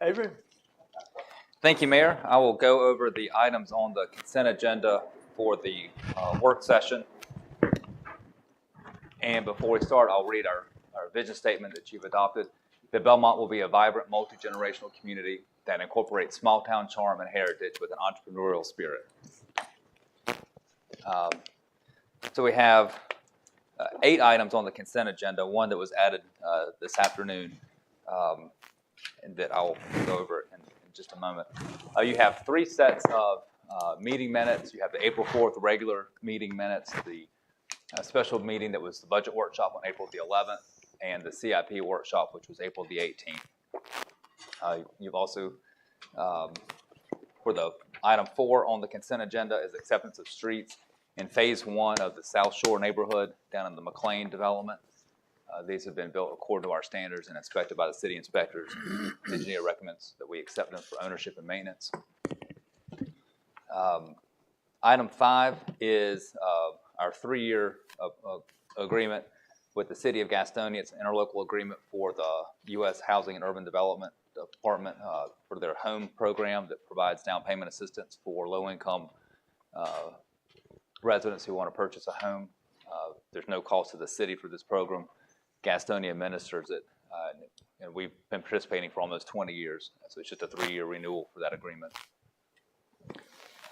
Adrian? Thank you, Mayor. I will go over the items on the consent agenda for the work session. And before we start, I'll read our vision statement that you've adopted. That Belmont will be a vibrant, multi-generational community that incorporates small-town charm and heritage with an entrepreneurial spirit. So we have 8 items on the consent agenda, one that was added this afternoon, and that I'll go over in just a moment. You have 3 sets of meeting minutes. You have the April 4th regular meeting minutes, the special meeting that was the budget workshop on April the 11th, and the CIP workshop, which was April the 18th. You've also, for the item 4 on the consent agenda is acceptance of streets in phase 1 of the South Shore neighborhood down in the McLean development. These have been built according to our standards and inspected by the city inspectors. The engineer recommends that we accept them for ownership and maintenance. Item 5 is our 3-year agreement with the City of Gastonia. It's an interlocal agreement for the U.S. Housing and Urban Development Department for their HOME program that provides down payment assistance for low-income residents who want to purchase a home. There's no cost to the city for this program. Gastonia administers it, and we've been participating for almost 20 years, so it's just a 3-year renewal for that agreement.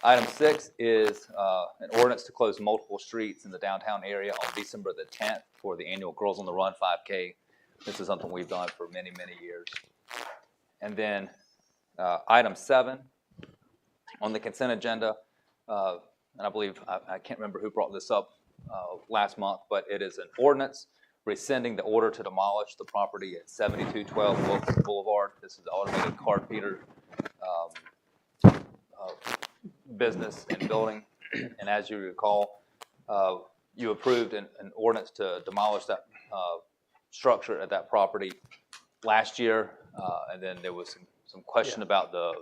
Item 6 is an ordinance to close multiple streets in the downtown area on December the 10th for the annual Girls on the Run 5K. This is something we've done for many, many years. And then item 7 on the consent agenda, and I believe, I can't remember who brought this up last month, but it is an ordinance rescinding the order to demolish the property at 7212 Wilkinson Boulevard. This is the automated card feeder business and building. And as you recall, you approved an ordinance to demolish that structure at that property last year, and then there was some question about the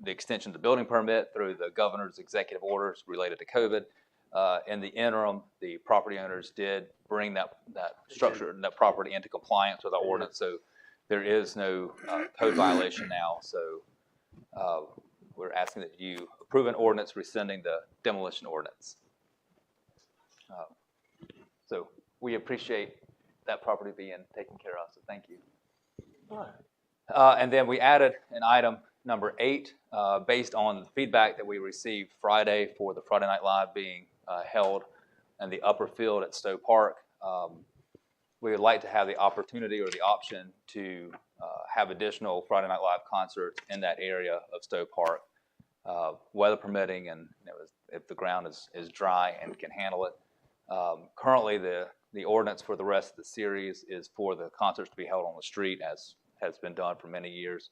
extension of the building permit through the governor's executive orders related to COVID. In the interim, the property owners did bring that structure and that property into compliance with our ordinance, so there is no code violation now. So we're asking that you approve an ordinance rescinding the demolition ordinance. So we appreciate that property being taken care of, so thank you. All right. And then we added an item number 8 based on the feedback that we received Friday for the Friday Night Live being held in the upper field at Stowe Park. We would like to have the opportunity or the option to have additional Friday Night Live concerts in that area of Stowe Park, weather permitting, and if the ground is dry and can handle it. Currently, the ordinance for the rest of the series is for the concerts to be held on the street, as has been done for many years.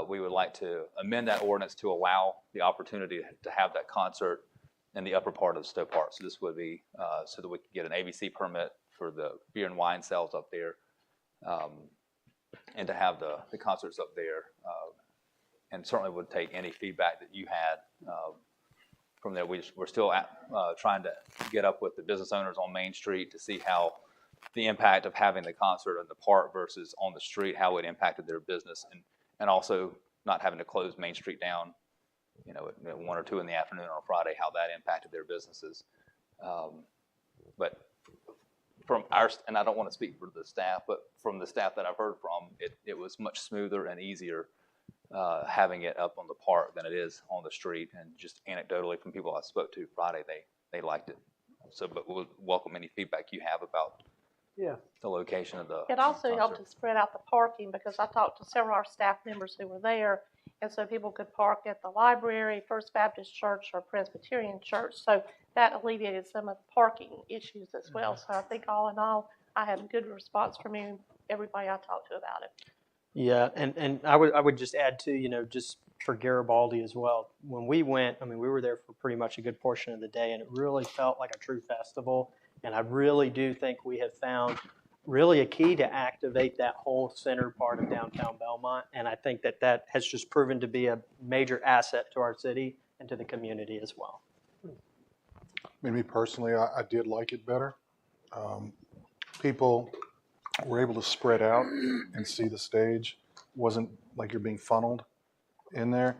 We would like to amend that ordinance to allow the opportunity to have that concert in the upper part of Stowe Park. So this would be so that we could get an ABC permit for the beer and wine sales up there, and to have the concerts up there. And certainly would take any feedback that you had from there. We're still trying to get up with the business owners on Main Street to see how the impact of having the concert in the park versus on the street, how it impacted their business, and also not having to close Main Street down, at 1 or 2 in the afternoon on a Friday, how that impacted their businesses. But from and I don't want to speak for the staff, but from the staff that I've heard from, it was much smoother and easier having it up on the park than it is on the street. And just anecdotally from people I spoke to Friday, they liked it. So, but we'll welcome any feedback you have about the location of the It also concert. helped to spread out the parking, because I talked to several of our staff members who were there, and so people could park at the library, First Baptist Church, or Presbyterian Church. So that alleviated some of the parking issues as well. So I think all in all, I had a good response from everybody I talked to about it. Yeah, and I would just add too, just for Garibaldi as well. When we went, we were there for pretty much a good portion of the day, and it really felt like a true festival. And I really do think we have found really a key to activate that whole center part of downtown Belmont. And I think that has just proven to be a major asset to our city and to the community as well. Me personally, I did like it better. People were able to spread out and see the stage. wasn't like you're being funneled in there.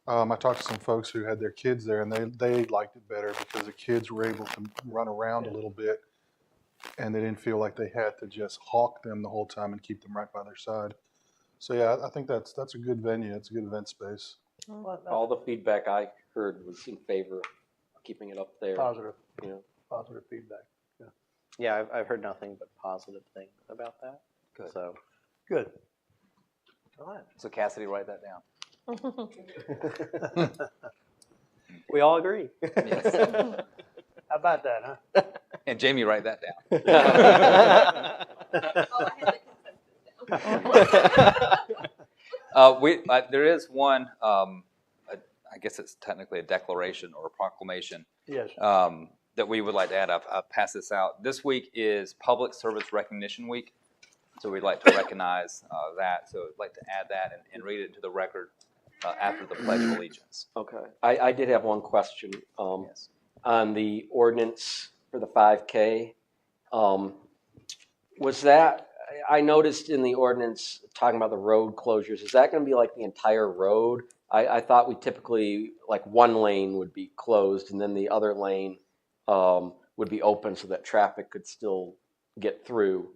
I talked to some folks who had their kids there, and they liked it better because the kids were able to run around a little bit, and they didn't feel like they had to just hawk them the whole time and keep them right by their side. So yeah, I think that's a good venue. It's a good event space. All the feedback I heard was in favor of keeping it up there. Positive, You know, positive feedback. Yeah, I've heard nothing but positive things about that. Good. So, Good. All right. So Cassidy, write that down. we all agree. Yes. How about that, huh? And Jamie, write that down. There is one, I guess it's technically a declaration or a proclamation Yes. that we would like to add. I've passed this out. This week is Public Service Recognition Week, so we'd like to recognize that. So I'd like to add that and read it into the record after the Pledge of Allegiance. okay. I did have one question Yes. on the ordinance for the 5K. Was that, I noticed in the ordinance talking about the road closures, is that going to be like the entire road? I thought we typically, like one lane would be closed and then the other lane would be open so that traffic could still get through.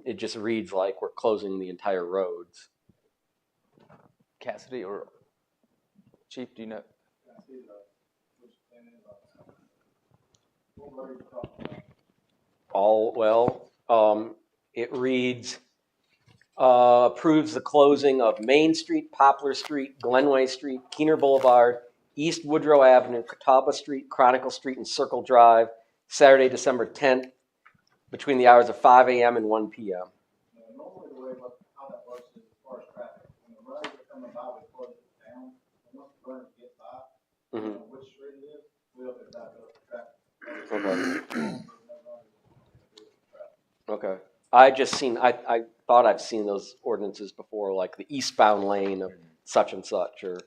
It just reads like we're closing the entire roads. Cassidy or Chief, do you know? It reads, approves the closing of Main Street, Poplar Street, Glenway Street, Keener Boulevard, East Woodrow Avenue, Catawba Street, Chronicle Street, and Circle Drive, Saturday, December 10th, between the hours of 5 a.m. and 1 p.m. Normally the way how that works is as far as traffic. When the runners are coming by, we close it down. And once the runners get by, Mhm. which street it is, we open it back up for traffic. Okay. I thought I've seen those ordinances before, like the eastbound lane of such and such or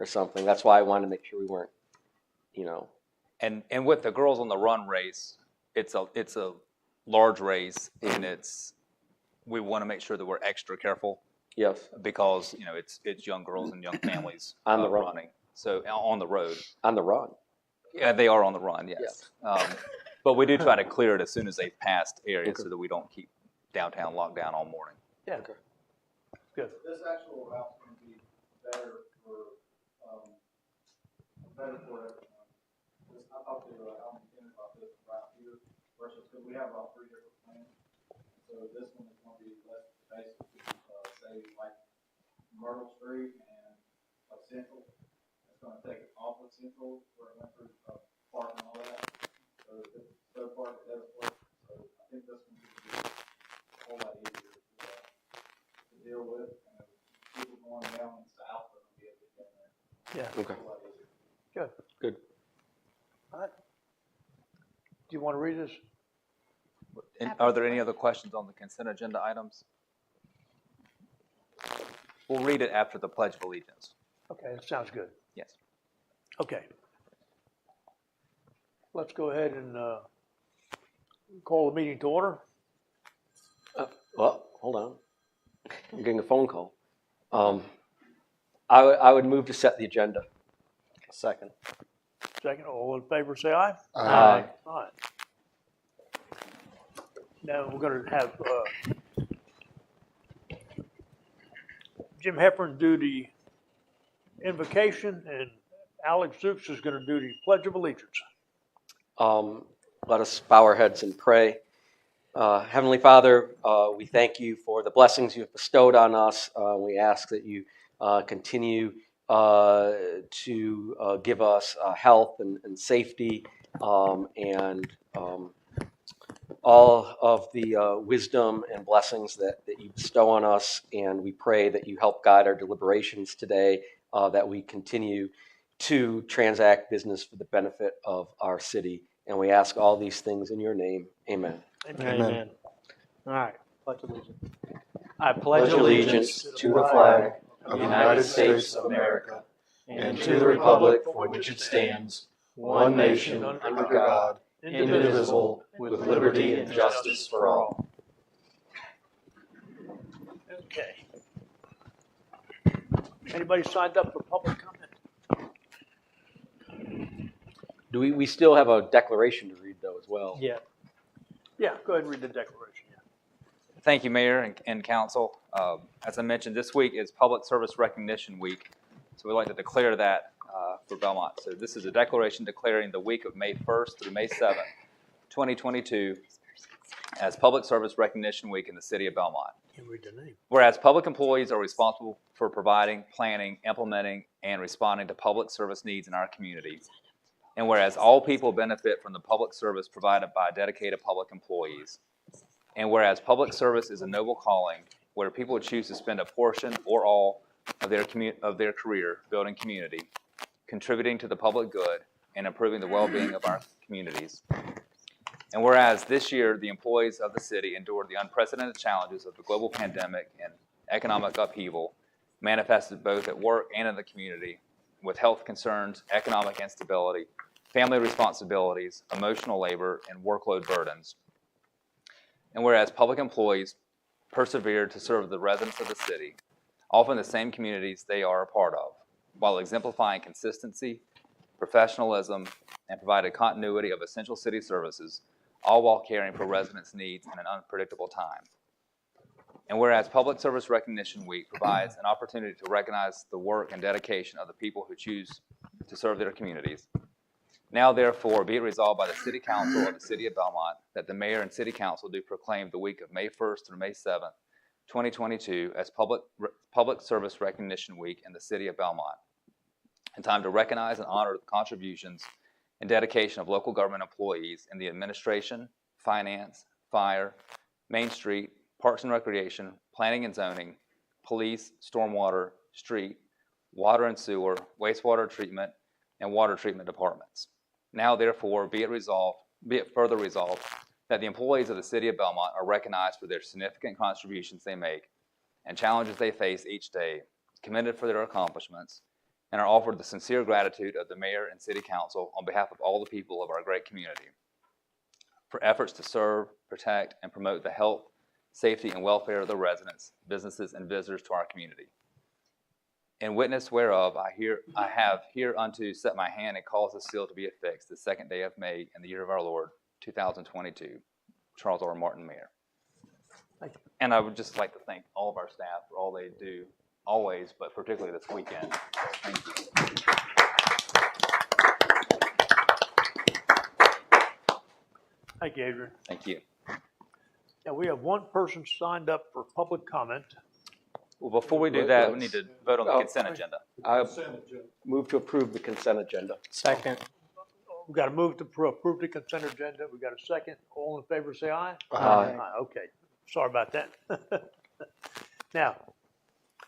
something. That's why I wanted to make sure we weren't, And with the Girls on the Run race, it's a large race, and we want to make sure that we're extra careful yes, because it's young girls and young families On the run. running. So on the road, on the run. yeah, they are on the run. Yes, but we do try to clear it as soon as they've passed areas Okay. so that we don't keep downtown locked down all morning. Yeah. Okay. Good. This actual route's going to be better for everyone. I talked to Alan McKinnon about this route here versus, because we have about 3 different plans. So this one is going to be less basic, say like Myrtle Street and Central. It's going to take it off of Central where it went through Park and all that. So it's third part of that work. So I think this one will be a whole lot easier to deal with. And people going down south are going to be able to get there. Yeah. Okay. A whole lot easier. Good. Good. All right. Do you want to read this? And are there any other questions on the consent agenda items? We'll read it after the Pledge of Allegiance. Okay, that sounds good. Yes. Okay. Let's go ahead and call the meeting to order. Well, hold on. I'm getting a phone call. I would move to set the agenda. Second. Second, all in favor, say aye. Aye. Aye. Now we're going to have Jim Heffern do the invocation, and Alex Zooks is going to do the Pledge of Allegiance. Let us bow our heads and pray. Heavenly Father, we thank you for the blessings you have bestowed on us. We ask that you continue to give us health and safety and all of the wisdom and blessings that you bestow on us. And we pray that you help guide our deliberations today, that we continue to transact business for the benefit of our city. And we ask all these things in your name. Amen. Amen. All right. Pledge allegiance. I Pledge allegiance to the flag of the United States of America and to the republic for which it stands, one nation under God, indivisible, with liberty and justice for all. Okay. Anybody signed up for public comment? Do we still have a declaration to read though as well? Yeah. Yeah, go ahead and read the declaration. Yeah. Thank you, Mayor and Council. As I mentioned, this week is Public Service Recognition Week, so we'd like to declare that for Belmont. So this is a declaration declaring the week of May 1st through May 7th, 2022, as Public Service Recognition Week in the City of Belmont. Can't read the name. Whereas public employees are responsible for providing, planning, implementing, and responding to public service needs in our community. And whereas all people benefit from the public service provided by dedicated public employees. And whereas public service is a noble calling where people choose to spend a portion or all of their career building community, contributing to the public good, and improving the well-being of our communities. And whereas this year, the employees of the city endured the unprecedented challenges of the global pandemic and economic upheaval, manifested both at work and in the community, with health concerns, economic instability, family responsibilities, emotional labor, and workload burdens. And whereas public employees persevered to serve the residents of the city, often the same communities they are a part of, while exemplifying consistency, professionalism, and provided continuity of essential city services, all while caring for residents' needs in an unpredictable time. And whereas Public Service Recognition Week provides an opportunity to recognize the work and dedication of the people who choose to serve their communities, now therefore be it resolved by the City Council of the City of Belmont that the Mayor and City Council do proclaim the week of May 1st through May 7th, 2022 as Public Service Recognition Week in the City of Belmont, in time to recognize and honor the contributions and dedication of local government employees in the administration, finance, fire, Main Street, Parks and Recreation, Planning and Zoning, Police, Stormwater, Street, Water and Sewer, Wastewater Treatment, and Water Treatment Departments. Now, therefore, be it further resolved that the employees of the City of Belmont are recognized for their significant contributions they make and challenges they face each day, commended for their accomplishments, and are offered the sincere gratitude of the Mayor and City Council on behalf of all the people of our great community for efforts to serve, protect, and promote the health, safety, and welfare of the residents, businesses, and visitors to our community. In witness whereof, I have hereunto set my hand and cause the seal to be affixed the 2nd day of May in the year of our Lord, 2022. Charles R. Martin, Mayor. Thank you. And I would just like to thank all of our staff for all they do, always, but particularly this weekend. Thank you. Thank you, Adrian. Thank you. Now, we have one person signed up for public comment. Well, before we do that, we need to vote on the consent agenda. I move to approve the consent agenda. Second. We got to move to approve the consent agenda. We got a second. All in favor, say aye. Aye. Okay. Sorry about that. Now,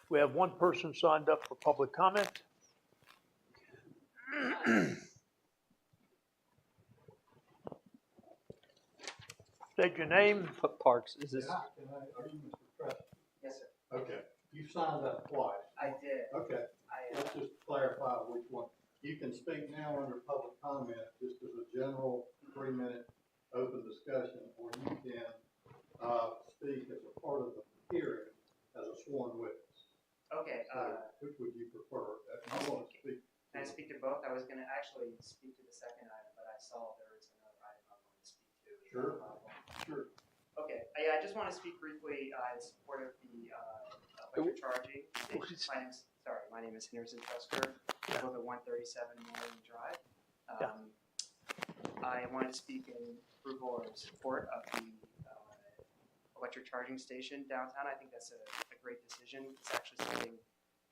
we have one person signed up for public comment. State your name. Parks, is this? Are you Mr. Preston? Yes, sir. Okay, you signed up twice. I did. Okay, let's just clarify which one. You can speak now under public comment, just as a general 3-minute open discussion, or you can speak as a part of the hearing as a sworn witness. Okay, So which would you prefer? I want to speak. can I speak to both? I was gonna actually speak to the second item, but I saw there was another item I wanted to speak to. Is that Sure. a problem? Sure. Okay, I just want to speak briefly in support of the electric charging station. My name is Henderson Tusker, I live at 137 Moreland Drive. I wanted to speak in approval or support of the electric charging station downtown. I think that's a great decision. It's actually something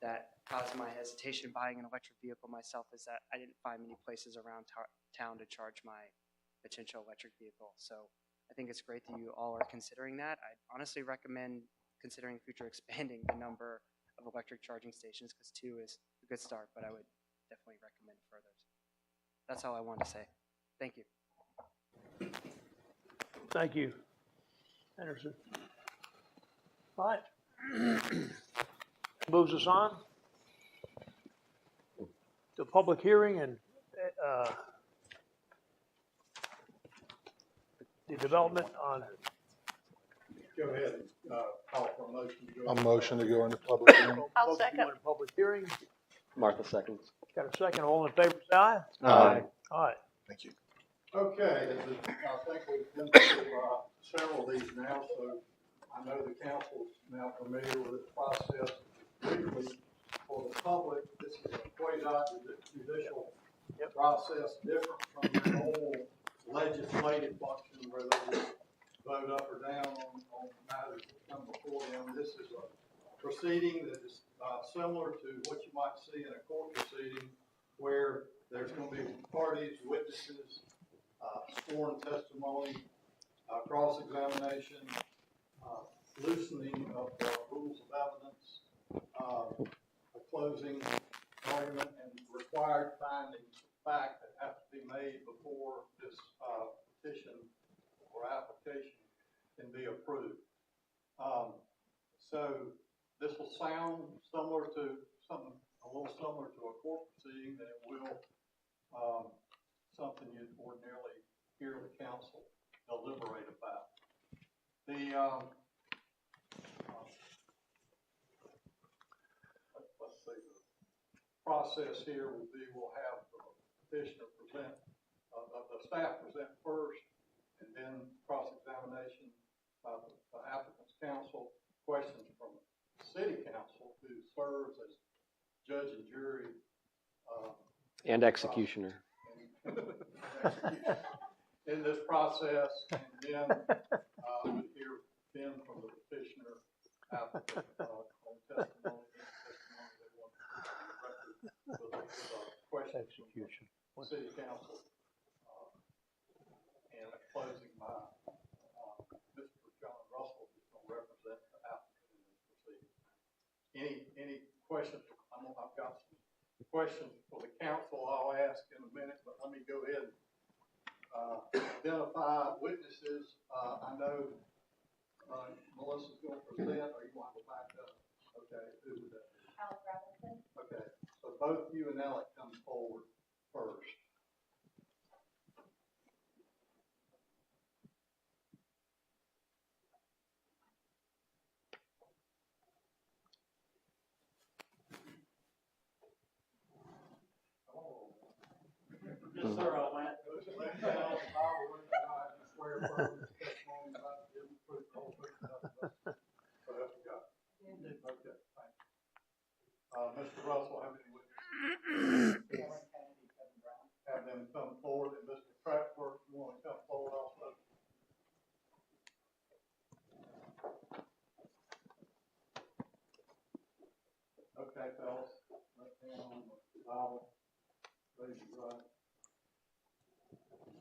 that caused my hesitation buying an electric vehicle myself, is that I didn't find many places around town to charge my potential electric vehicle. So I think it's great that you all are considering that. I honestly recommend considering future expanding the number of electric charging stations, because 2 is a good start, but I would definitely recommend further. That's all I wanted to say. Thank you. Thank you, Anderson. All right. Moves us on to public hearing and the development on. Go ahead and call for a motion. motion to go. A motion to go into public hearing. I'll Motion to second. go into public hearing. Martha seconds. Got a second. All in favor, say aye. Aye. Aye. Thank you. Okay, I think we've been through several of these now, so I know the council's now familiar with this process. Briefly, for the public, this is a quasi-judicial process, different from your normal legislative function where they just vote up or down on matters that come before them. This is a proceeding that is similar to what you might see in a court proceeding where there's going to be parties, witnesses, sworn testimony, cross-examination, loosening of rules of evidence, a closing argument, and required findings of fact that have to be made before this petition or application can be approved. So this will sound similar to something a little similar to a court proceeding, and it will something you'd ordinarily hear the council deliberate about. The let's see, the process here will be we'll have the petitioner present, the staff present first, and then cross-examination by the applicant's counsel, questions from the city council who serves as judge and jury And executioner. in this process, and then we hear then from the petitioner applicant on testimony they want to put on the record with questions Execution. from the city council, and a closing by Mr. John Russell, who's going to represent the applicant in this proceeding. Any questions? I've got some questions for the council I'll ask in a minute, but let me go ahead and identify witnesses. I know Melissa's going to present, or you want to go back up? Okay, who was that? Alec Robinson. Okay, so both you and Alec come forward first. Yes, sir, I'll let. Swear firm testimony about the truth, the whole truth, nothing but so help you God. Okay, thank you. Mr. Russell, how many witnesses? Have them come forward, and Mr. Kraftwerk, you want to come forward also? Okay, fellas, left hand on the Bible, raise your right.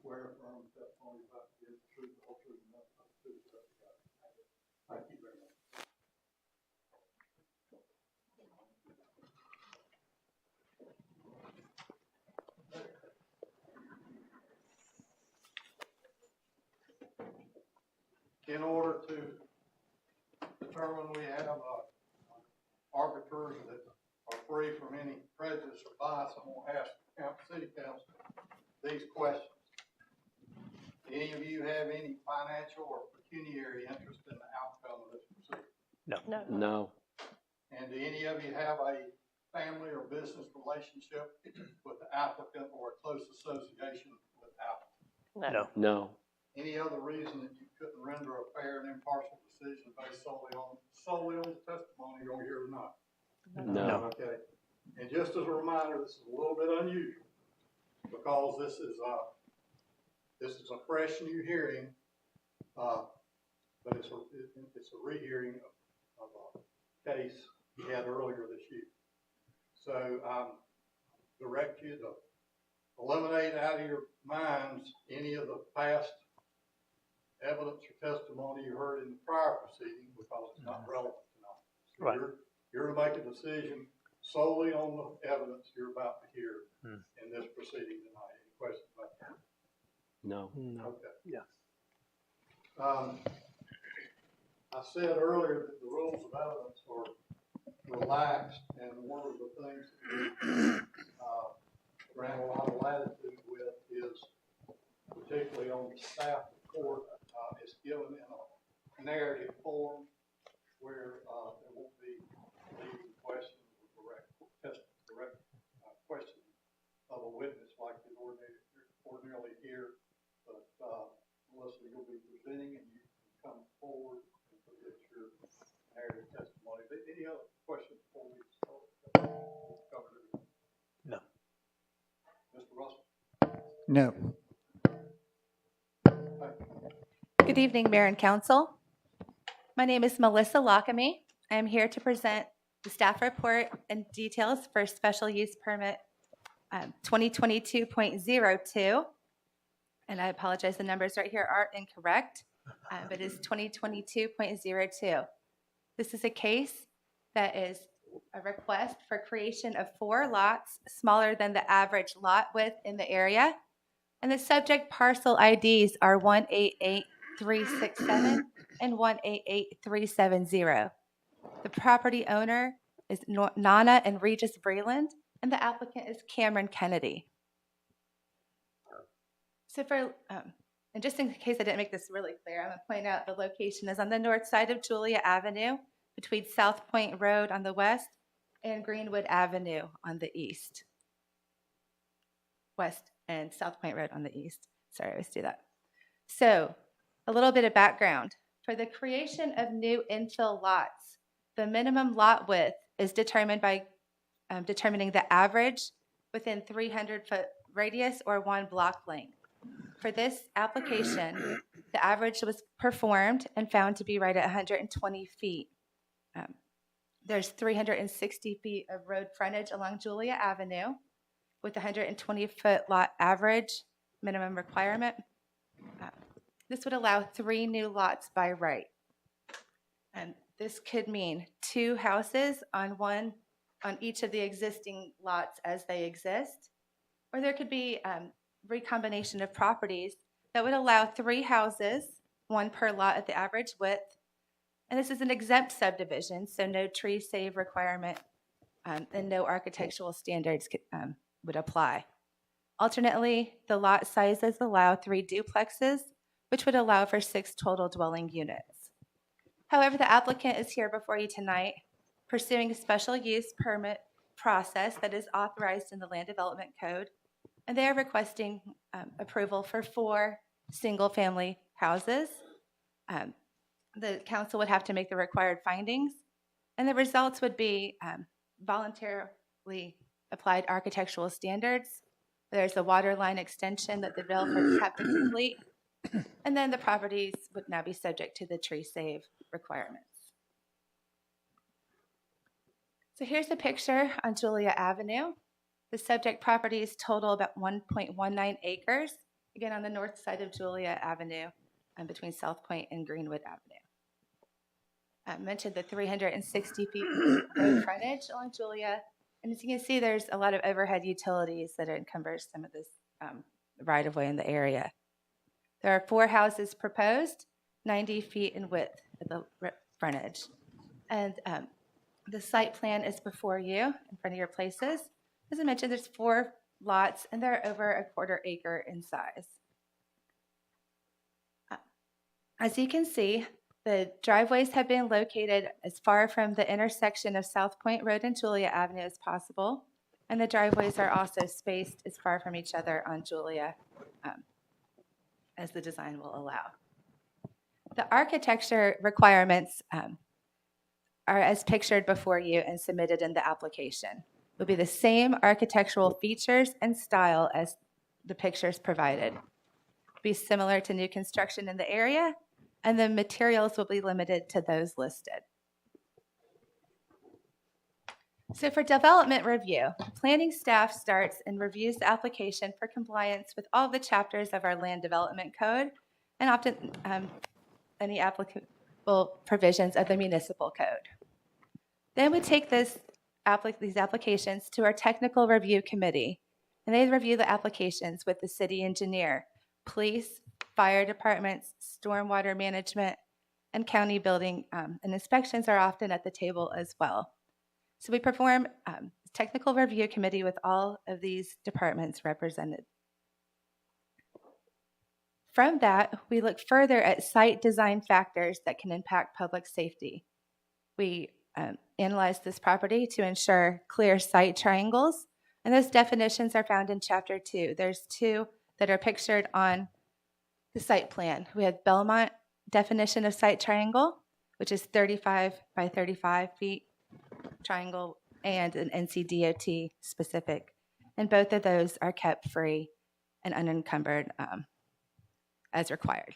Swear affirm testimony about to give the truth, the whole truth, and nothing but the truth, so help you God. Thank you very much. In order to determine we have arbiters that are free from any prejudice or bias, I'm going to ask the city council these questions. Any of you have any financial or pecuniary interest in the outcome of this proceeding? No. No. And do any of you have a family or business relationship with the applicant or a close association with the applicant? No. No. Any other reason that you couldn't render a fair and impartial decision based solely on the testimony you're here tonight? No. Okay. And just as a reminder, this is a little bit unusual because this is a fresh new hearing, but it's a rehearing of a case we had earlier this year. So direct you to eliminate out of your minds any of the past evidence or testimony you heard in the prior proceeding because it's not relevant tonight. So Right. You're to make a decision solely on the evidence you're about to hear in this proceeding tonight. Any questions about that? No. Okay. Yeah. I said earlier that the rules of evidence are relaxed, and one of the things that we grant a lot of latitude with is, particularly on the staff report, is given in a narrative form. where there won't be leading questions or direct questions of a witness like you ordinarily hear. But Melissa, you'll be presenting and you can come forward and present your narrative testimony. Any other questions before we start? Covered everything. No. Mr. Russell? No. Good evening, Mayor and Council. My name is Melissa Lockamy. I am here to present the staff report and details for special use permit 2022.02. And I apologize, the numbers right here are incorrect, but it is 2022.02. This is a case that is a request for creation of 4 lots smaller than the average lot width in the area. And the subject parcel IDs are 188367 and 188370. The property owner is Nana and Regis Breland, and the applicant is Cameron Kennedy. So and just in case I didn't make this really clear, I'm going to point out the location is on the north side of Julia Avenue, between South Point Road on the west and Greenwood Avenue on the east. West and South Point Road on the east. Sorry, I always do that. So, a little bit of background. For the creation of new infill lots, the minimum lot width is determined by determining the average within 300-foot radius or 1 block length. For this application, the average was performed and found to be right at 120 feet. There's 360 feet of road frontage along Julia Avenue with 120-foot lot average minimum requirement. This would allow 3 new lots by right. And this could mean 2 houses on each of the existing lots as they exist, or there could be recombination of properties that would allow 3 houses, 1 per lot at the average width. And this is an exempt subdivision, so no tree save requirement and no architectural standards would apply. Alternately, the lot sizes allow 3 duplexes, which would allow for 6 total dwelling units. However, the applicant is here before you tonight pursuing a special use permit process that is authorized in the Land Development Code, and they are requesting approval for 4 single-family houses. The council would have to make the required findings, and the results would be voluntarily applied architectural standards. There's a water line extension that the developers have to complete, and then the properties would now be subject to the tree save requirements. So here's a picture on Julia Avenue. The subject properties total about 1.19 acres, again on the north side of Julia Avenue and between South Point and Greenwood Avenue. I mentioned the 360 feet road frontage along Julia, and as you can see, there's a lot of overhead utilities that encumbers some of this right-of-way in the area. There are 4 houses proposed, 90 feet in width at the frontage. And the site plan is before you, in front of your places. As I mentioned, there's 4 lots, and they're over a 1/4 acre in size. As you can see, the driveways have been located as far from the intersection of South Point Road and Julia Avenue as possible, and the driveways are also spaced as far from each other on Julia as the design will allow. The architecture requirements are as pictured before you and submitted in the application. Will be the same architectural features and style as the pictures provided. Be similar to new construction in the area, and the materials will be limited to those listed. So for development review, planning staff starts and reviews the application for compliance with all the chapters of our Land Development Code and often any applicable provisions of the Municipal Code. Then we take these applications to our Technical Review Committee, and they review the applications with the city engineer, police, fire departments, stormwater management, and county building, and inspections are often at the table as well. So we perform technical review committee with all of these departments represented. From that, we look further at site design factors that can impact public safety. we analyzed this property to ensure clear site triangles, and those definitions are found in Chapter 2. There's 2 that are pictured on the site plan. We have Belmont definition of site triangle, which is 35 by 35 feet triangle, and an NCDOT specific. And both of those are kept free and unencumbered as required.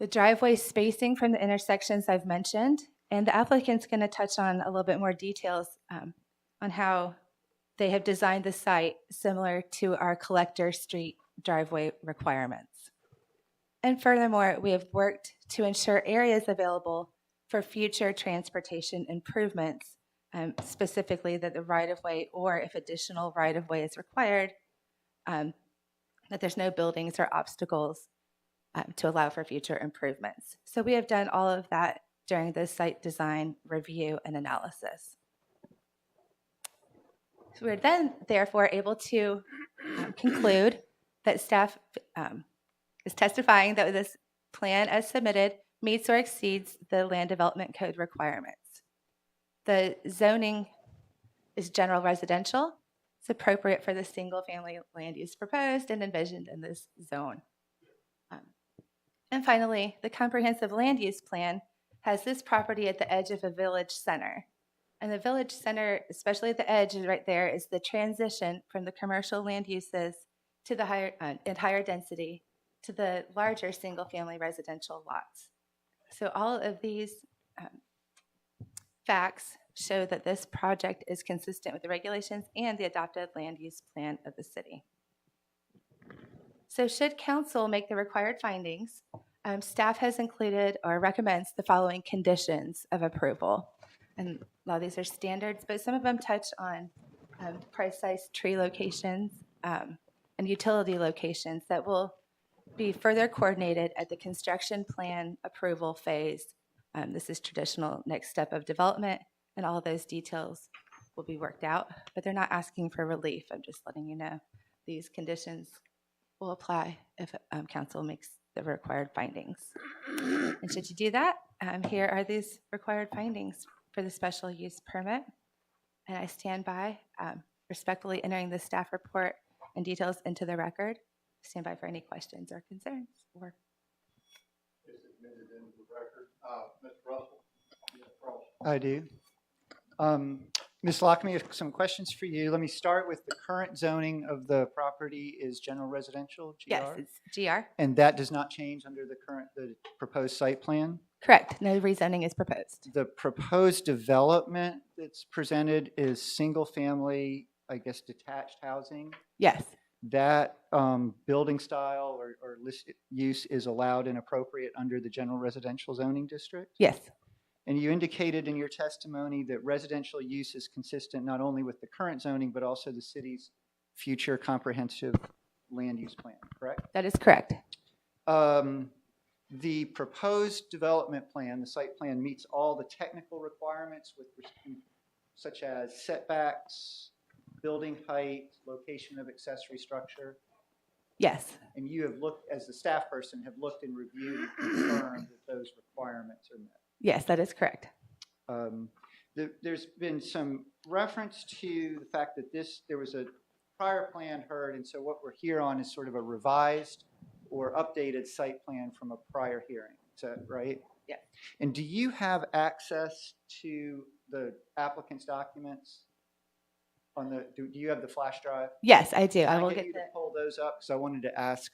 The driveway spacing from the intersections I've mentioned, and the applicant's going to touch on a little bit more details on how they have designed the site similar to our collector street driveway requirements. And furthermore, we have worked to ensure areas available for future transportation improvements, specifically that the right-of-way, or if additional right-of-way is required, that there's no buildings or obstacles to allow for future improvements. So we have done all of that during the site design review and analysis. So we're then, therefore, able to conclude that staff is testifying that this plan as submitted meets or exceeds the Land Development Code requirements. The zoning is general residential. It's appropriate for the single-family land use proposed and envisioned in this zone. And finally, the comprehensive land use plan has this property at the edge of a village center. And the village center, especially at the edge right there, is the transition from the commercial land uses to the higher density to the larger single-family residential lots. So all of these facts show that this project is consistent with the regulations and the adopted land use plan of the city. So should council make the required findings, staff has included or recommends the following conditions of approval. And a lot of these are standards, but some of them touch on precise tree locations and utility locations that will be further coordinated at the construction plan approval phase. This is traditional next step of development, and all of those details will be worked out, but they're not asking for relief. I'm just letting you know these conditions will apply if council makes the required findings. And should you do that, here are these required findings for the special use permit. And I stand by respectfully entering the staff report and details into the record. Stand by for any questions or concerns. Or Is admitted into the record. Mr. Russell? Yes, Russell. I do. Ms. Lockamy, some questions for you. Let me start with the current zoning of the property is general residential, GR? yes, it's GR. And that does not change under the proposed site plan? Correct. No rezoning is proposed. The proposed development that's presented is single family, I guess, detached housing. Yes. That building style or listed use is allowed and appropriate under the general residential zoning district? Yes. And you indicated in your testimony that residential use is consistent not only with the current zoning, but also the city's future comprehensive land use plan, correct? That is correct. The proposed development plan, the site plan, meets all the technical requirements such as setbacks, building height, location of accessory structure. Yes. And you have looked, as the staff person, have looked and reviewed and confirmed that those requirements are met. Yes, that is correct. There's been some reference to the fact that there was a prior plan heard, and so what we're here on is sort of a revised or updated site plan from a prior hearing. Is that right? Yeah. And do you have access to the applicant's documents? Do you have the flash drive? Yes, I do. Can I will get get you to the. pull those up because I wanted to ask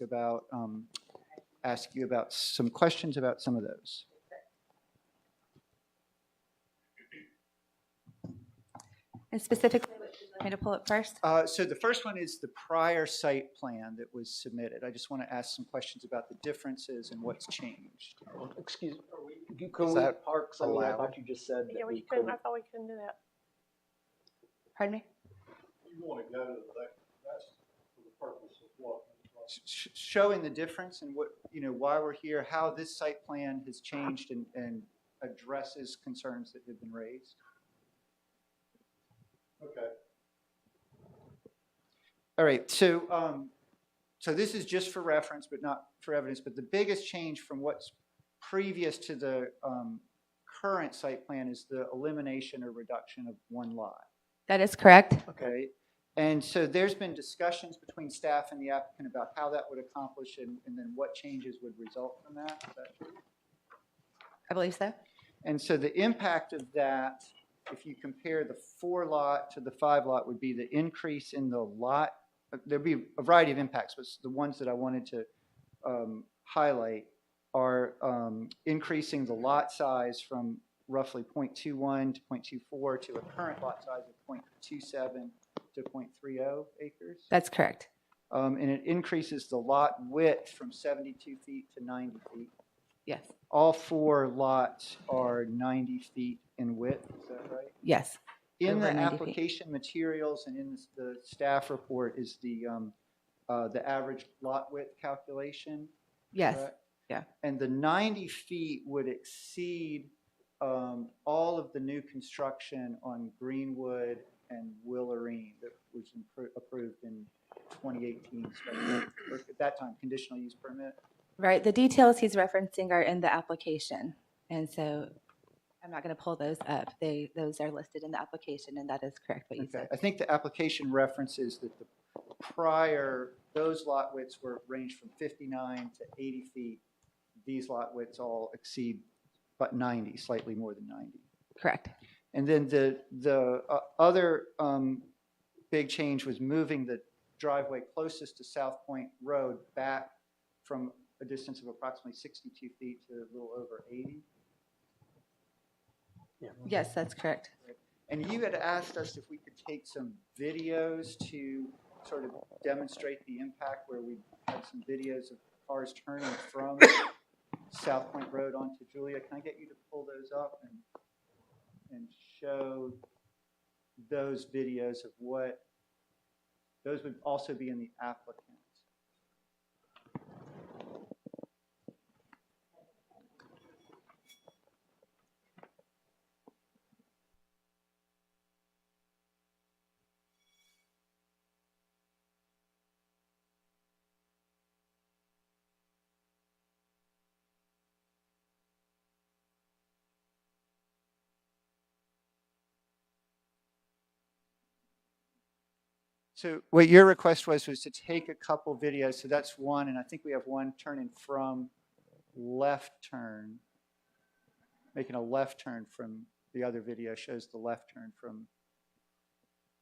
you about some questions about some of those. And specifically, what would you like me to pull up first? So the first one is the prior site plan that was submitted. I just want to ask some questions about the differences and what's changed. Excuse me, can we that park something? I allowed? thought you just said Yeah, that we we couldn't, couldn't. I thought we couldn't do that. Pardon me? You want to go to that's for the purpose of what? Showing the difference and what, why we're here, how this site plan has changed and addresses concerns that have been raised. Okay. All right, so this is just for reference, but not for evidence. But the biggest change from what's previous to the current site plan is the elimination or reduction of one lot. That is correct. Okay. And so there's been discussions between staff and the applicant about how that would accomplish and then what changes would result from that. Is that true? I believe so. And so the impact of that, if you compare the 4 lot to the 5 lot, would be the increase in the lot. There'd be a variety of impacts, but the ones that I wanted to highlight are increasing the lot size from roughly 0.21 to 0.24 to a current lot size of 0.27 to 0.30 acres. That's correct. And it increases the lot width from 72 feet to 90 feet. Yes. All 4 lots are 90 feet in width, is that right? Yes. In Over the 90 feet. application materials and in the staff report is the average lot width calculation? Yes. correct? Yeah. And the 90 feet would exceed all of the new construction on Greenwood and Willerine that was approved in 2018, or at that time, conditional use permit. Right. The details he's referencing are in the application. And so I'm not going to pull those up. Those are listed in the application, and that is correct what you Okay. said. I think the application references that the prior, those lot widths were ranged from 59 to 80 feet. These lot widths all exceed but 90, slightly more than 90. Correct. And then the other big change was moving the driveway closest to South Point Road back from a distance of approximately 62 feet to a little over 80. Yes, that's correct. And you had asked us if we could take some videos to sort of demonstrate the impact, where we had some videos of cars turning from South Point Road onto Julia. Can I get you to pull those up and show those videos of what, those would also be in the applicant. So what your request was to take a couple videos. So that's one, and I think we have one turning from left turn, making a left turn from the other video shows the left turn from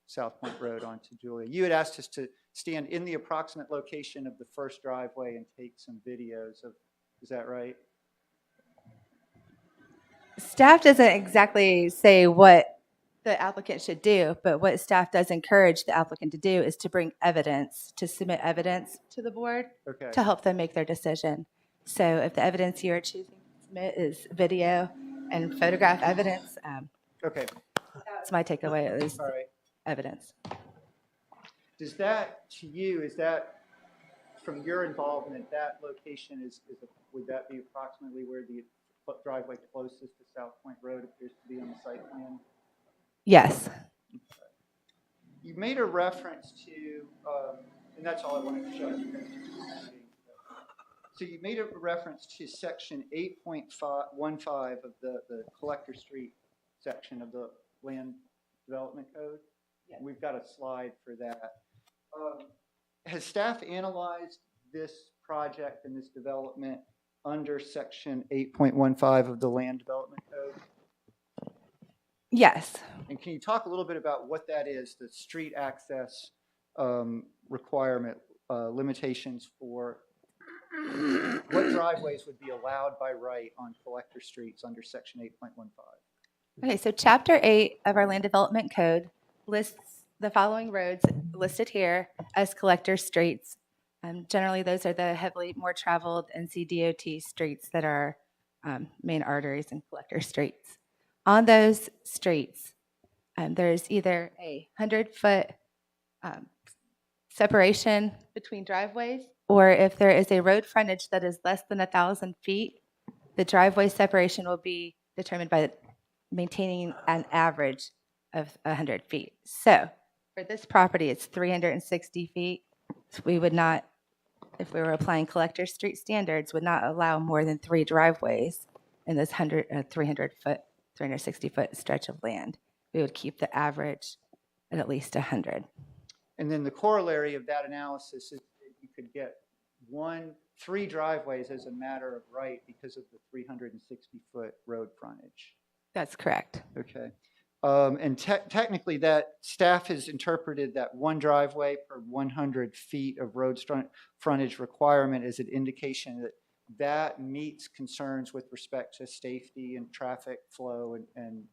South Point Road onto Julia. You had asked us to stand in the approximate location of the first driveway and take some videos of, is that right? Staff doesn't exactly say what the applicant should do, but what staff does encourage the applicant to do is to bring evidence, to submit evidence to the board Okay. to help them make their decision. So if the evidence you are choosing to submit is video and photograph evidence, Okay. that's my takeaway, at least All right. evidence. Does that, to you, is that, from your involvement, that location would that be approximately where the driveway closest to South Point Road appears to be on the site plan? Yes. You made a reference to, and that's all I wanted to show you. So you made a reference to section 8.15 of the Collector Street section of the Land Development Code. Yeah. We've got a slide for that. Has staff analyzed this project and this development under section 8.15 of the Land Development Code? Yes. And can you talk a little bit about what that is, the street access requirement, limitations for what driveways would be allowed by right on collector streets under section 8.15? Okay, so Chapter 8 of our Land Development Code lists the following roads listed here as collector streets. Generally, those are the heavily more traveled NCDOT streets that are main arteries and collector streets. On those streets, there's either a 100-foot separation between driveways, or if there is a road frontage that is less than 1,000 feet, the driveway separation will be determined by maintaining an average of 100 feet. So for this property, it's 360 feet. So we would not, if we were applying collector street standards, would not allow more than 3 driveways in this 300-foot 360-foot stretch of land. We would keep the average at least 100. And then the corollary of that analysis is that you could get 3 driveways as a matter of right because of the 360-foot road frontage. That's correct. Okay. And technically that staff has interpreted that 1 driveway per 100 feet of road frontage requirement as an indication that that meets concerns with respect to safety and traffic flow and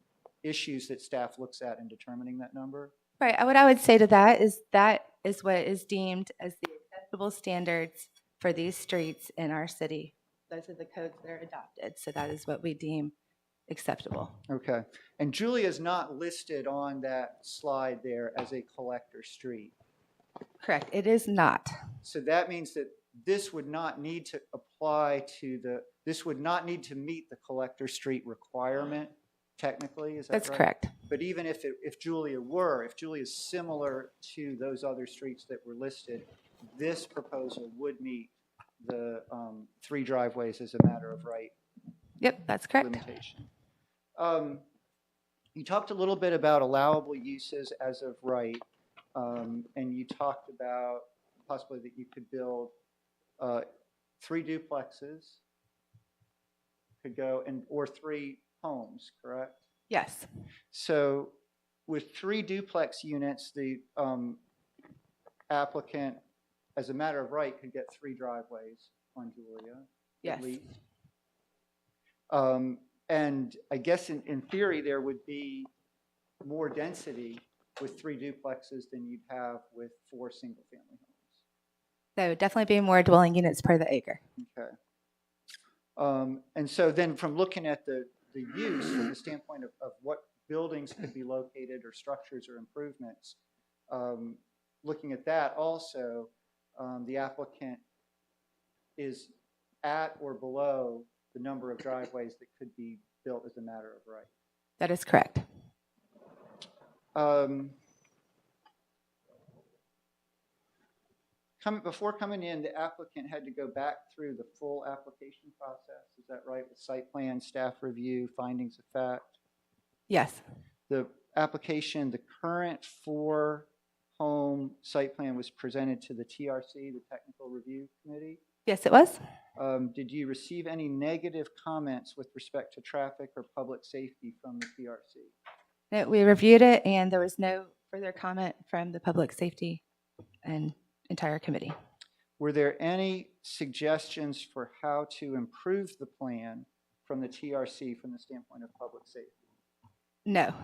issues that staff looks at in determining that number. Right. What I would say to that is what is deemed as the acceptable standards for these streets in our city. Those are the codes that are adopted. So that is what we deem acceptable. Okay. And Julia is not listed on that slide there as a collector street. Correct. It is not. So that means that this would not need to apply to this would not need to meet the collector street requirement, technically, is that right? That's correct. But even if Julia is similar to those other streets that were listed, this proposal would meet the 3 driveways as a matter of right. Yep, that's correct. Limitation. You talked a little bit about allowable uses as of right, and you talked about possibly that you could build 3 duplexes, could go, or 3 homes, correct? Yes. So with 3 duplex units, the applicant, as a matter of right, could get 3 driveways on Julia. Yes. At least. And I guess in theory, there would be more density with 3 duplexes than you'd have with 4 single-family homes. There would definitely be more dwelling units per the acre. Okay. And so then from looking at the use from the standpoint of what buildings could be located or structures or improvements, looking at that also, the applicant is at or below the number of driveways that could be built as a matter of right. That is correct. Before coming in, the applicant had to go back through the full application process. Is that right? With site plan, staff review, findings of fact. Yes. The application, the current 4-home site plan was presented to the TRC, the Technical Review Committee. Yes, it was. Did you receive any negative comments with respect to traffic or public safety from the TRC? No, we reviewed it, and there was no further comment from the public safety and entire committee. Were there any suggestions for how to improve the plan from the TRC from the standpoint of public safety? No.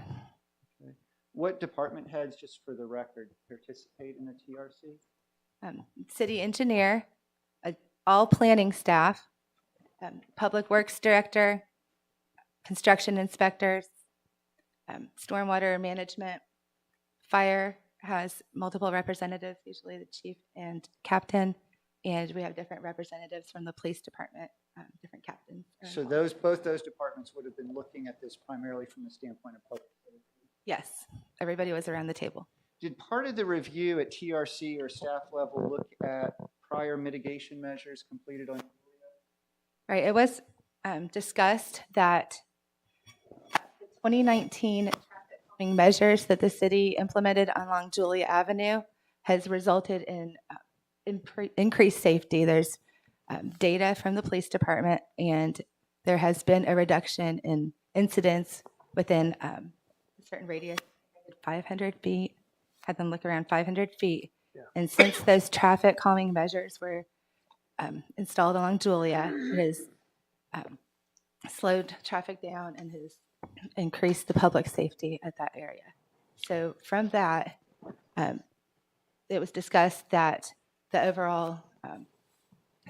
Okay. What department heads, just for the record, participate in the TRC? City engineer, all planning staff, public works director, construction inspectors, stormwater management, fire has multiple representatives, usually the chief and captain, and we have different representatives from the police department, different captains. So both those departments would have been looking at this primarily from the standpoint of public safety? Yes, everybody was around the table. Did part of the review at TRC or staff level look at prior mitigation measures completed on? Right, it was discussed that the 2019 traffic calming measures that the city implemented along Julia Avenue has resulted in increased safety. There's data from the police department, and there has been a reduction in incidents within a certain radius, 500 feet, had them look around 500 feet. Yeah. And since those traffic calming measures were installed along Julia, it has slowed traffic down and has increased the public safety at that area. So from that, it was discussed that the overall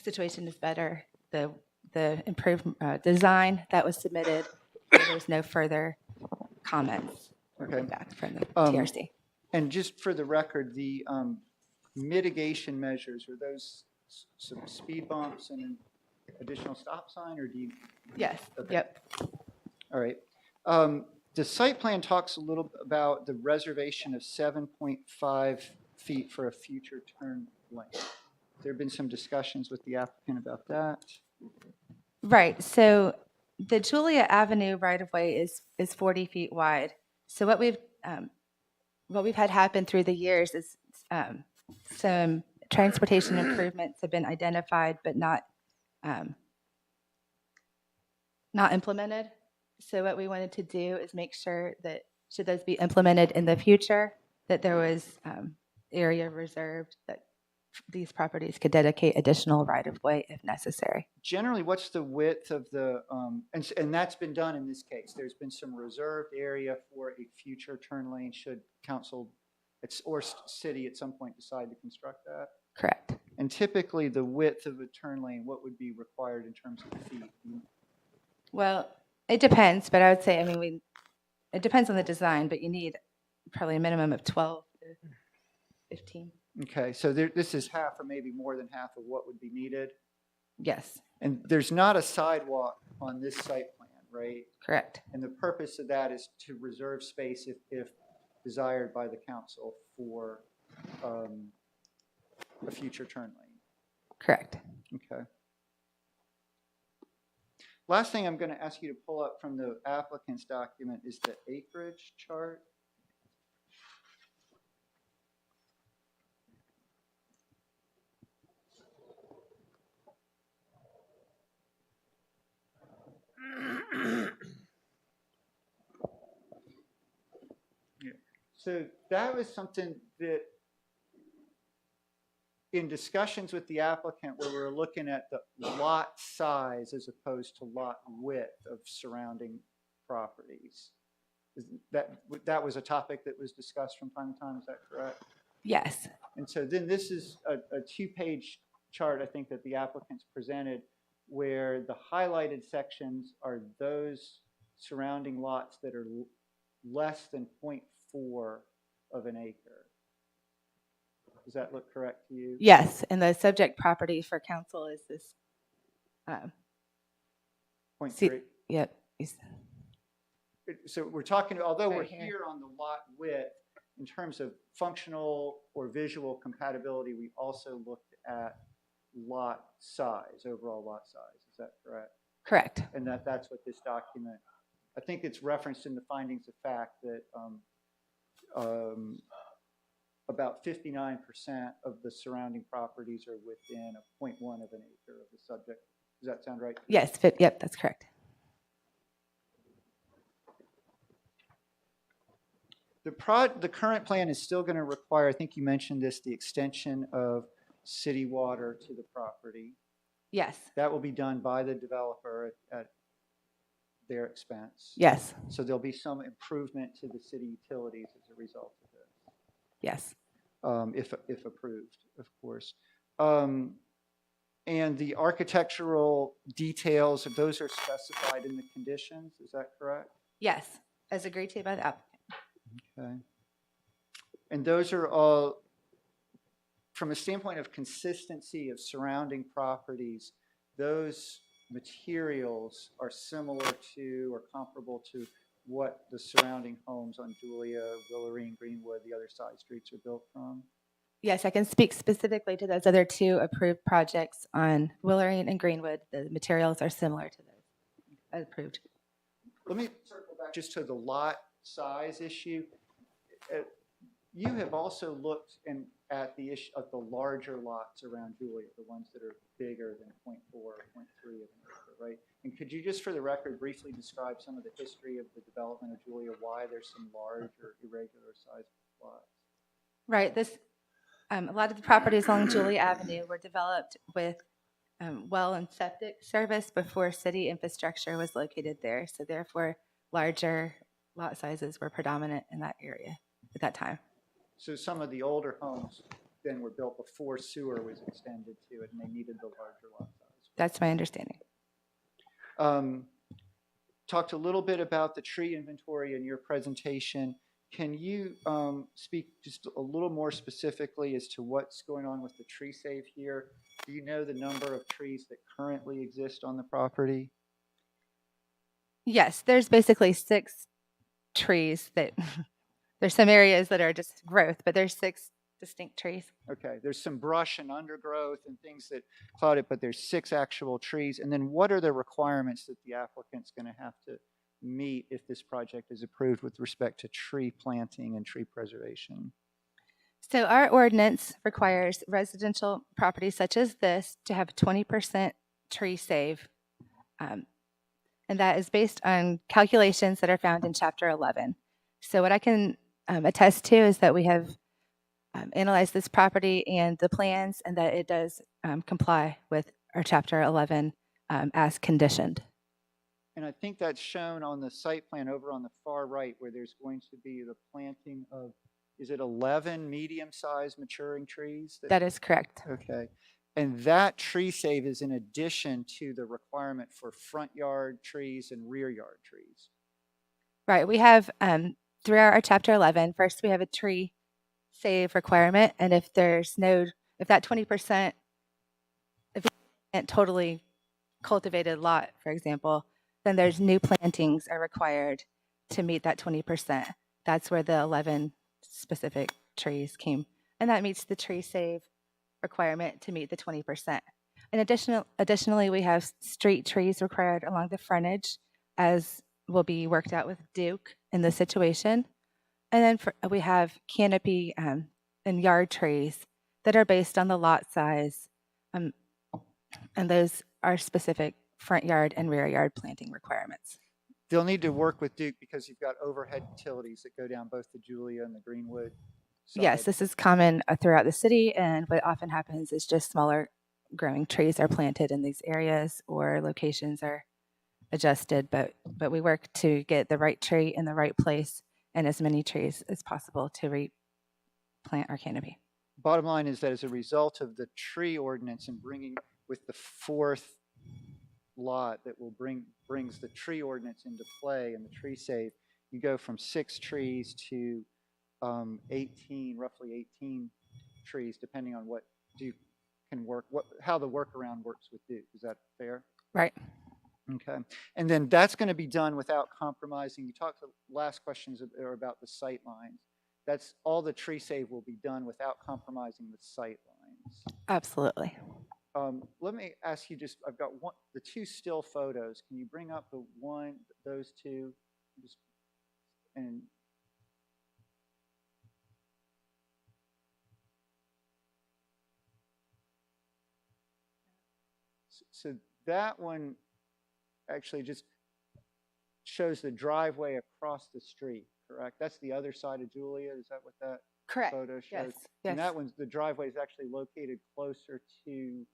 situation is better. The improved design that was submitted, there was no further comments back from the TRC. And just for the record, the mitigation measures, are those some speed bumps and an additional stop sign, or do you? Yes. Okay. Yep. All right. The site plan talks a little bit about the reservation of 7.5 feet for a future turn lane. There have been some discussions with the applicant about that. Right. So the Julia Avenue right-of-way is 40 feet wide. So what we've had happen through the years is some transportation improvements have been identified but not implemented. So what we wanted to do is make sure that should those be implemented in the future, that there was area reserved that these properties could dedicate additional right-of-way if necessary. Generally, what's the width of the, and that's been done in this case. There's been some reserved area for a future turn lane should council or city at some point decide to construct that. Correct. And typically, the width of a turn lane, what would be required in terms of feet? Well, it depends, but I would say, it depends on the design, but you need probably a minimum of 12 to 15. Okay, so this is half or maybe more than half of what would be needed. Yes, And there's not a sidewalk on this site plan, right? correct. And the purpose of that is to reserve space if desired by the council for a future turn lane. Correct. Okay. Last thing I'm going to ask you to pull up from the applicant's document is the acreage chart. So that was something that in discussions with the applicant where we were looking at the lot size as opposed to lot width of surrounding properties. That was a topic that was discussed from time to time, is that correct? Yes. And so then this is a two-page chart, I think, that the applicants presented where the highlighted sections are those surrounding lots that are less than 0.4 of an acre. Does that look correct to you? Yes, and the subject property for council is this. 0.3. Yep. So we're talking, although Right we're here. here on the lot width, in terms of functional or visual compatibility, we also looked at lot size, overall lot size. Is that correct? Correct. And that's what this document, I think it's referenced in the findings of fact that about 59% of the surrounding properties are within a 0.1 of an acre of the subject. Does that sound right? Yes. Yep. That's correct. The current plan is still going to require, I think you mentioned this, the extension of city water to the property. Yes. That will be done by the developer at their expense. Yes. So there'll be some improvement to the city utilities as a result of this. Yes. If approved, of course. And the architectural details, those are specified in the conditions, is that correct? Yes. As agreed to by the applicant. Okay. And those are all, from a standpoint of consistency of surrounding properties, those materials are similar to or comparable to what the surrounding homes on Julia, Willery, and Greenwood, the other side streets, are built from? Yes, I can speak specifically to those other two approved projects on Willery and Greenwood. The materials are similar to those approved. Let me circle back just to the lot size issue. You have also looked at the issue of the larger lots around Julia, the ones that are bigger than 0.4 or 0.3 of an acre, right? And could you just, for the record, briefly describe some of the history of the development of Julia, why there's some large or irregular sized lots? Right. A lot of the properties along Julia Avenue were developed with well and septic service before city infrastructure was located there. So therefore, larger lot sizes were predominant in that area at that time. So some of the older homes then were built before sewer was extended to it, and they needed the larger lot size. That's my understanding. Talked a little bit about the tree inventory in your presentation. Can you speak just a little more specifically as to what's going on with the tree save here? Do you know the number of trees that currently exist on the property? Yes, there's basically 6 trees that there's some areas that are just growth, but there's 6 distinct trees. Okay, there's some brush and undergrowth and things that cloud it, but there's 6 actual trees. And then what are the requirements that the applicant's going to have to meet if this project is approved with respect to tree planting and tree preservation? So our ordinance requires residential properties such as this to have 20% tree save. And that is based on calculations that are found in Chapter 11. So what I can attest to is that we have analyzed this property and the plans, and that it does comply with our Chapter 11 as conditioned. And I think that's shown on the site plan over on the far right, where there's going to be the planting of, is it 11 medium-sized maturing trees? That is correct. Okay. And that tree save is in addition to the requirement for front yard trees and rear yard trees. Right. We have, throughout our Chapter 11, first we have a tree save requirement. And if there's no, if that 20%, if it's totally cultivated lot, for example, then there's new plantings are required to meet that 20%. That's where the 11 specific trees came. And that meets the tree save requirement to meet the 20%. And additionally, we have street trees required along the frontage, as will be worked out with Duke in this situation. And then we have canopy and yard trees that are based on the lot size. And those are specific front yard and rear yard planting requirements. They'll need to work with Duke because you've got overhead utilities that go down both the Julia and the Greenwood side. Yes, this is common throughout the city, and what often happens is just smaller growing trees are planted in these areas, or locations are adjusted, but we work to get the right tree in the right place and as many trees as possible to replant our canopy. Bottom line is that as a result of the tree ordinance and bringing with the 4th lot that will brings the tree ordinance into play and the tree save, you go from 6 trees to 18, roughly 18 trees, depending on what Duke can work, how the workaround works with Duke. Is that fair? Right. Okay. And then that's going to be done without compromising. You talked, the last questions are about the sight lines. That's all, the tree save will be done without compromising the sight lines. Absolutely. Let me ask you, just, I've got the 2 still photos. Can you bring up those 2? And so that one actually just shows the driveway across the street, correct? That's the other side of Julia. Is that what that Correct. photo shows? Yes. And that one's, the driveway is actually located closer to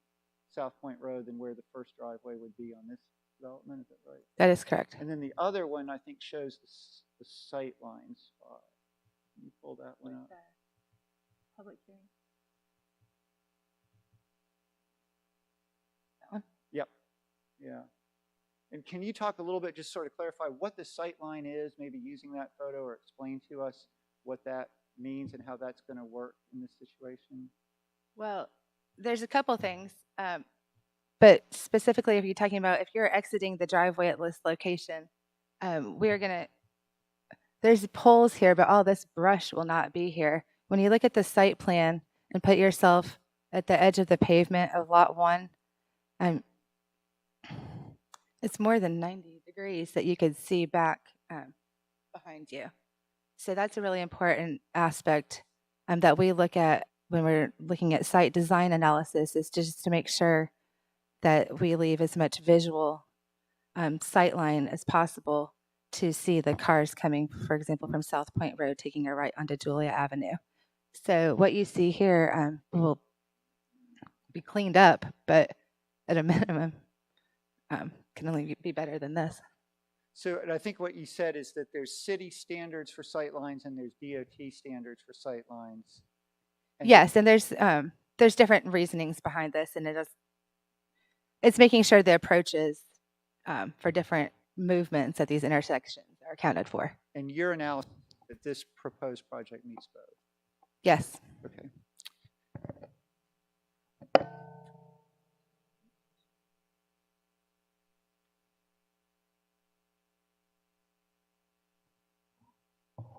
South Point Road than where the first driveway would be on this development. Is that right? That is correct. And then the other one, I think, shows the sight line spot. Can you pull that one up? Public hearing. Yep. Yeah. And can you talk a little bit, just sort of clarify what the sight line is, maybe using that photo, or explain to us what that means and how that's going to work in this situation? Well, there's a couple things, but specifically if you're talking about if you're exiting the driveway at this location, there's poles here, but all this brush will not be here. When you look at the site plan and put yourself at the edge of the pavement of Lot 1, it's more than 90 degrees that you could see back behind you. So that's a really important aspect that we look at when we're looking at site design analysis, is just to make sure that we leave as much visual sight line as possible to see the cars coming, for example, from South Point Road taking a right onto Julia Avenue. So what you see here will be cleaned up, but at a minimum can only be better than this. So and I think what you said is that there's city standards for sight lines and there's DOT standards for sight lines. And yes, and there's different reasonings behind this, and it's making sure the approaches for different movements at these intersections are accounted for. And your analysis that this proposed project meets both? Yes. Okay.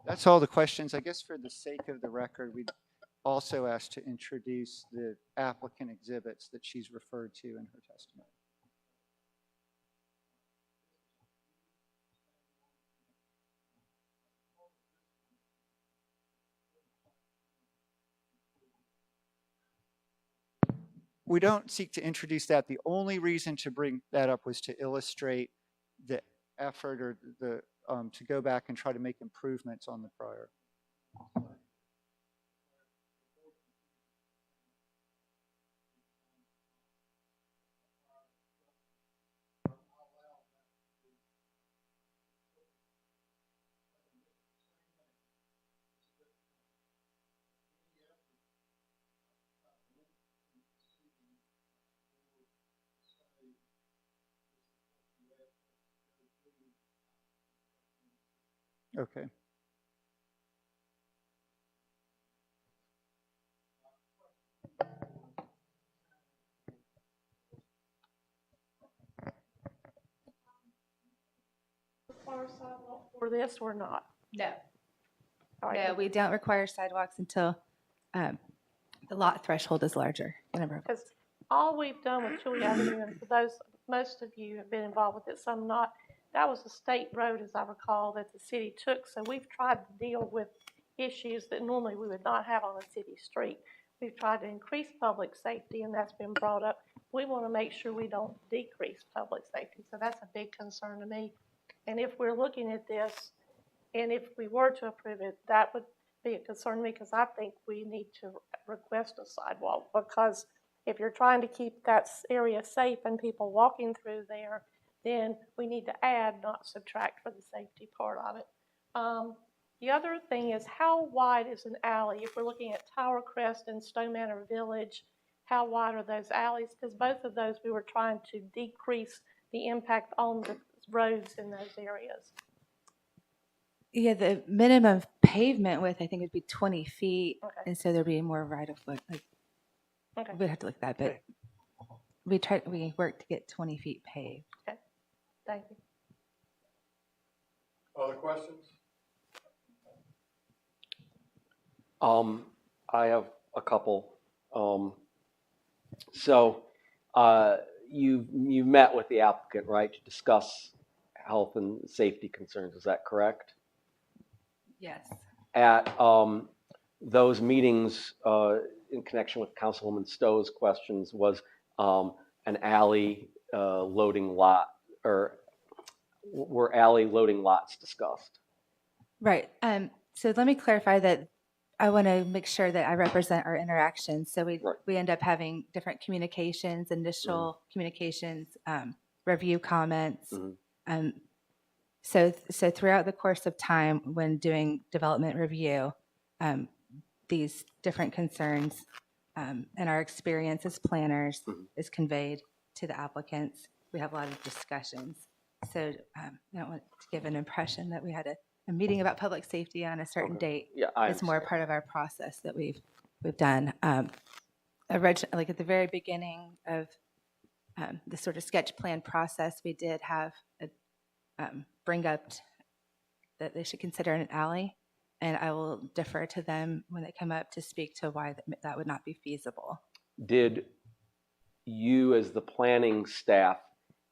That's all the questions. I guess for the sake of the record, we'd also asked to introduce the applicant exhibits that she's referred to in her testimony. We don't seek to introduce that. The only reason to bring that up was to illustrate the effort or the to go back and try to make improvements on the prior. Okay. Require sidewalk for this or not? No. All right, No, we don't require sidewalks until the lot threshold is larger. The number of because all we've done with Chili Avenue, and for those, most of you have been involved with it, some not, that was a state road, as I recall, that the city took. So we've tried to deal with issues that normally we would not have on a city street. We've tried to increase public safety, and that's been brought up. We want to make sure we don't decrease public safety. So that's a big concern to me. And if we're looking at this, and if we were to approve it, that would be a concern to me, because I think we need to request a sidewalk, because if you're trying to keep that area safe and people walking through there, then we need to add, not subtract, for the safety part of it. The other thing is, how wide is an alley? If we're looking at Tower Crest and Stone Manor Village, how wide are those alleys? Because both of those we were trying to decrease the impact on the roads in those areas. Yeah, the minimum pavement width, I think, would be 20 feet. Okay. And so there'd be more right of way. Like, Okay. we'd have to look at that, but we worked to get 20 feet paved. Okay. Thank you. Other questions? I have a couple. You met with the applicant, right, to discuss health and safety concerns. Is that correct? Yes. At those meetings, in connection with Councilwoman Stowe's questions, was an alley loading lot, or were alley loading lots discussed? Right. So let me clarify that I want to make sure that I represent our interactions. So we end up having different communications, initial communications, review comments. So throughout the course of time when doing development review, these different concerns and our experience as planners is conveyed to the applicants. We have a lot of discussions. So I don't want to give an impression that we had a meeting about public safety on a certain date. Yeah, it's more part of our process that we've done. Like at the very beginning of the sort of sketch plan process, we did have a bring up that they should consider an alley, and I will defer to them when they come up to speak to why that would not be feasible. Did you, as the planning staff,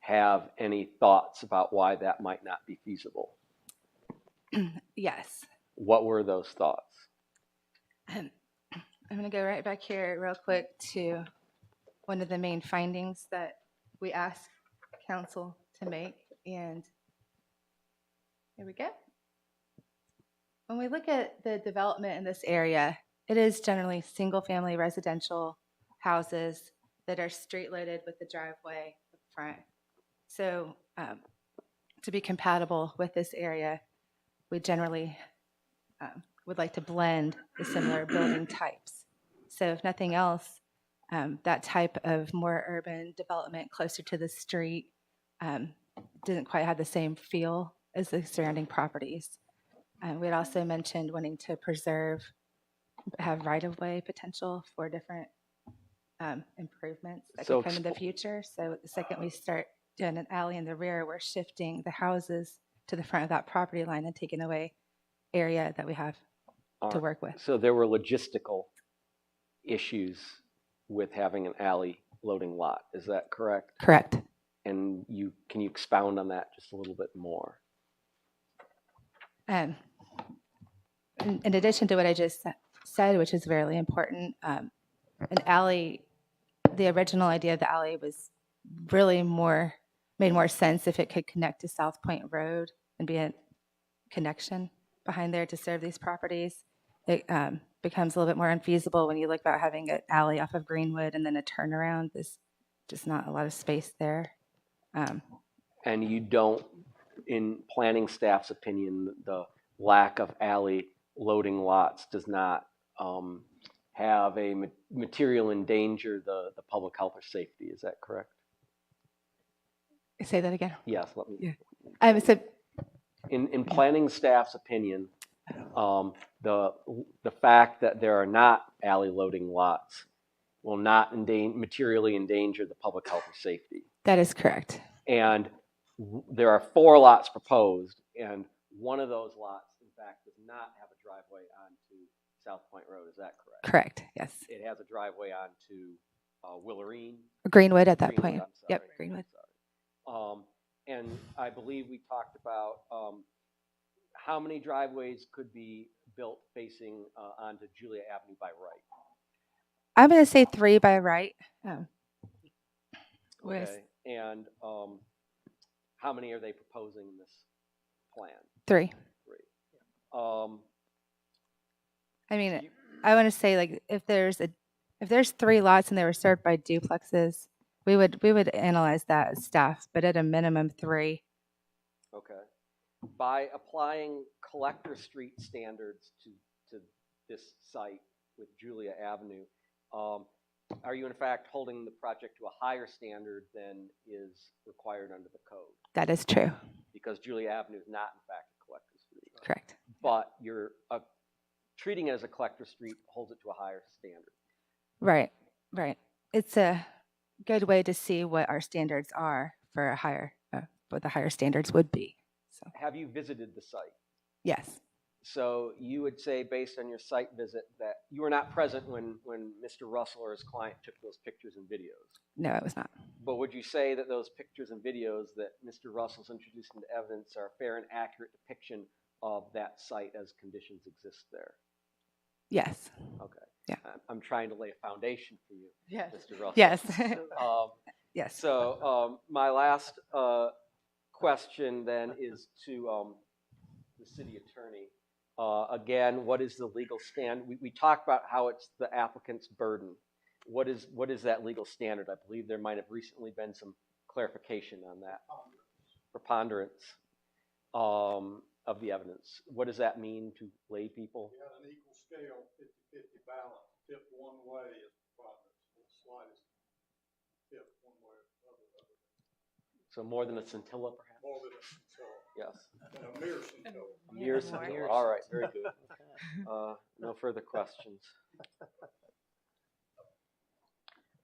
have any thoughts about why that might not be feasible? Yes. What were those thoughts? I'm going to go right back here real quick to one of the main findings that we asked council to make, and here we go. When we look at the development in this area, it is generally single-family residential houses that are street-loaded with the driveway up front. So to be compatible with this area, we generally would like to blend the similar building types. So if nothing else, that type of more urban development closer to the street didn't quite have the same feel as the surrounding properties. We had also mentioned wanting to have right-of-way potential for different improvements that could come in the future. So the second we start doing an alley in the rear, we're shifting the houses to the front of that property line and taking away area that we have to work with. So there were logistical issues with having an alley loading lot. Is that correct? Correct. And can you expound on that just a little bit more? In addition to what I just said, which is really important, an alley, the original idea of the alley was really made more sense if it could connect to South Point Road and be a connection behind there to serve these properties. It becomes a little bit more unfeasible when you look about having an alley off of Greenwood and then a turnaround. There's just not a lot of space there. And you don't, in planning staff's opinion, the lack of alley loading lots does not have a material endanger the public health or safety. Is that correct? Say that again. Yes. Let me. Yeah. So, in planning staff's opinion, the fact that there are not alley loading lots will not materially endanger the public health or safety. that is correct. And there are 4 lots proposed, and one of those lots, in fact, does not have a driveway onto South Point Road. Is that correct? Correct, yes. It has a driveway onto Willerine. Greenwood at that Greenwood, point. I'm sorry. Yep, Greenwood. Sorry. And I believe we talked about how many driveways could be built facing onto Julia Avenue by right. I'm going to say 3 by right. Whereas Okay. And how many are they proposing in this plan? 3. 3. I mean, I want to say, like, if there's 3 lots and they were served by duplexes, we would analyze that as staff, but at a minimum 3. Okay. By applying collector street standards to this site with Julia Avenue, are you in fact holding the project to a higher standard than is required under the code? That is true. Because Julia Avenue is not in fact a collector street. Correct. But you're treating it as a collector street holds it to a higher standard. Right, right. It's a good way to see what our standards are for a higher, what the higher standards would be. So Have you visited the site? yes, So you would say, based on your site visit, that you were not present when Mr. Russell or his client took those pictures and videos. no, it was not. But would you say that those pictures and videos that Mr. Russell's introduced into evidence are a fair and accurate depiction of that site as conditions exist there? Yes. Okay. Yeah. I'm trying to lay a foundation for you, Yes. Mr. Russell. Yes. Yes. So my last question then is to the city attorney. Again, what is the legal stand? We talked about how it's the applicant's burden. What is that legal standard? I believe there might have recently been some clarification on that. Preponderance of the evidence. What does that mean to lay people? We had an equal scale, 50-50 balance. Tip one way is preponderance. The slightest tip one way or the other. So more than a scintilla, perhaps? More than a scintilla. Yes. And a mere scintilla. A mere scintilla. All right, very good. No further questions.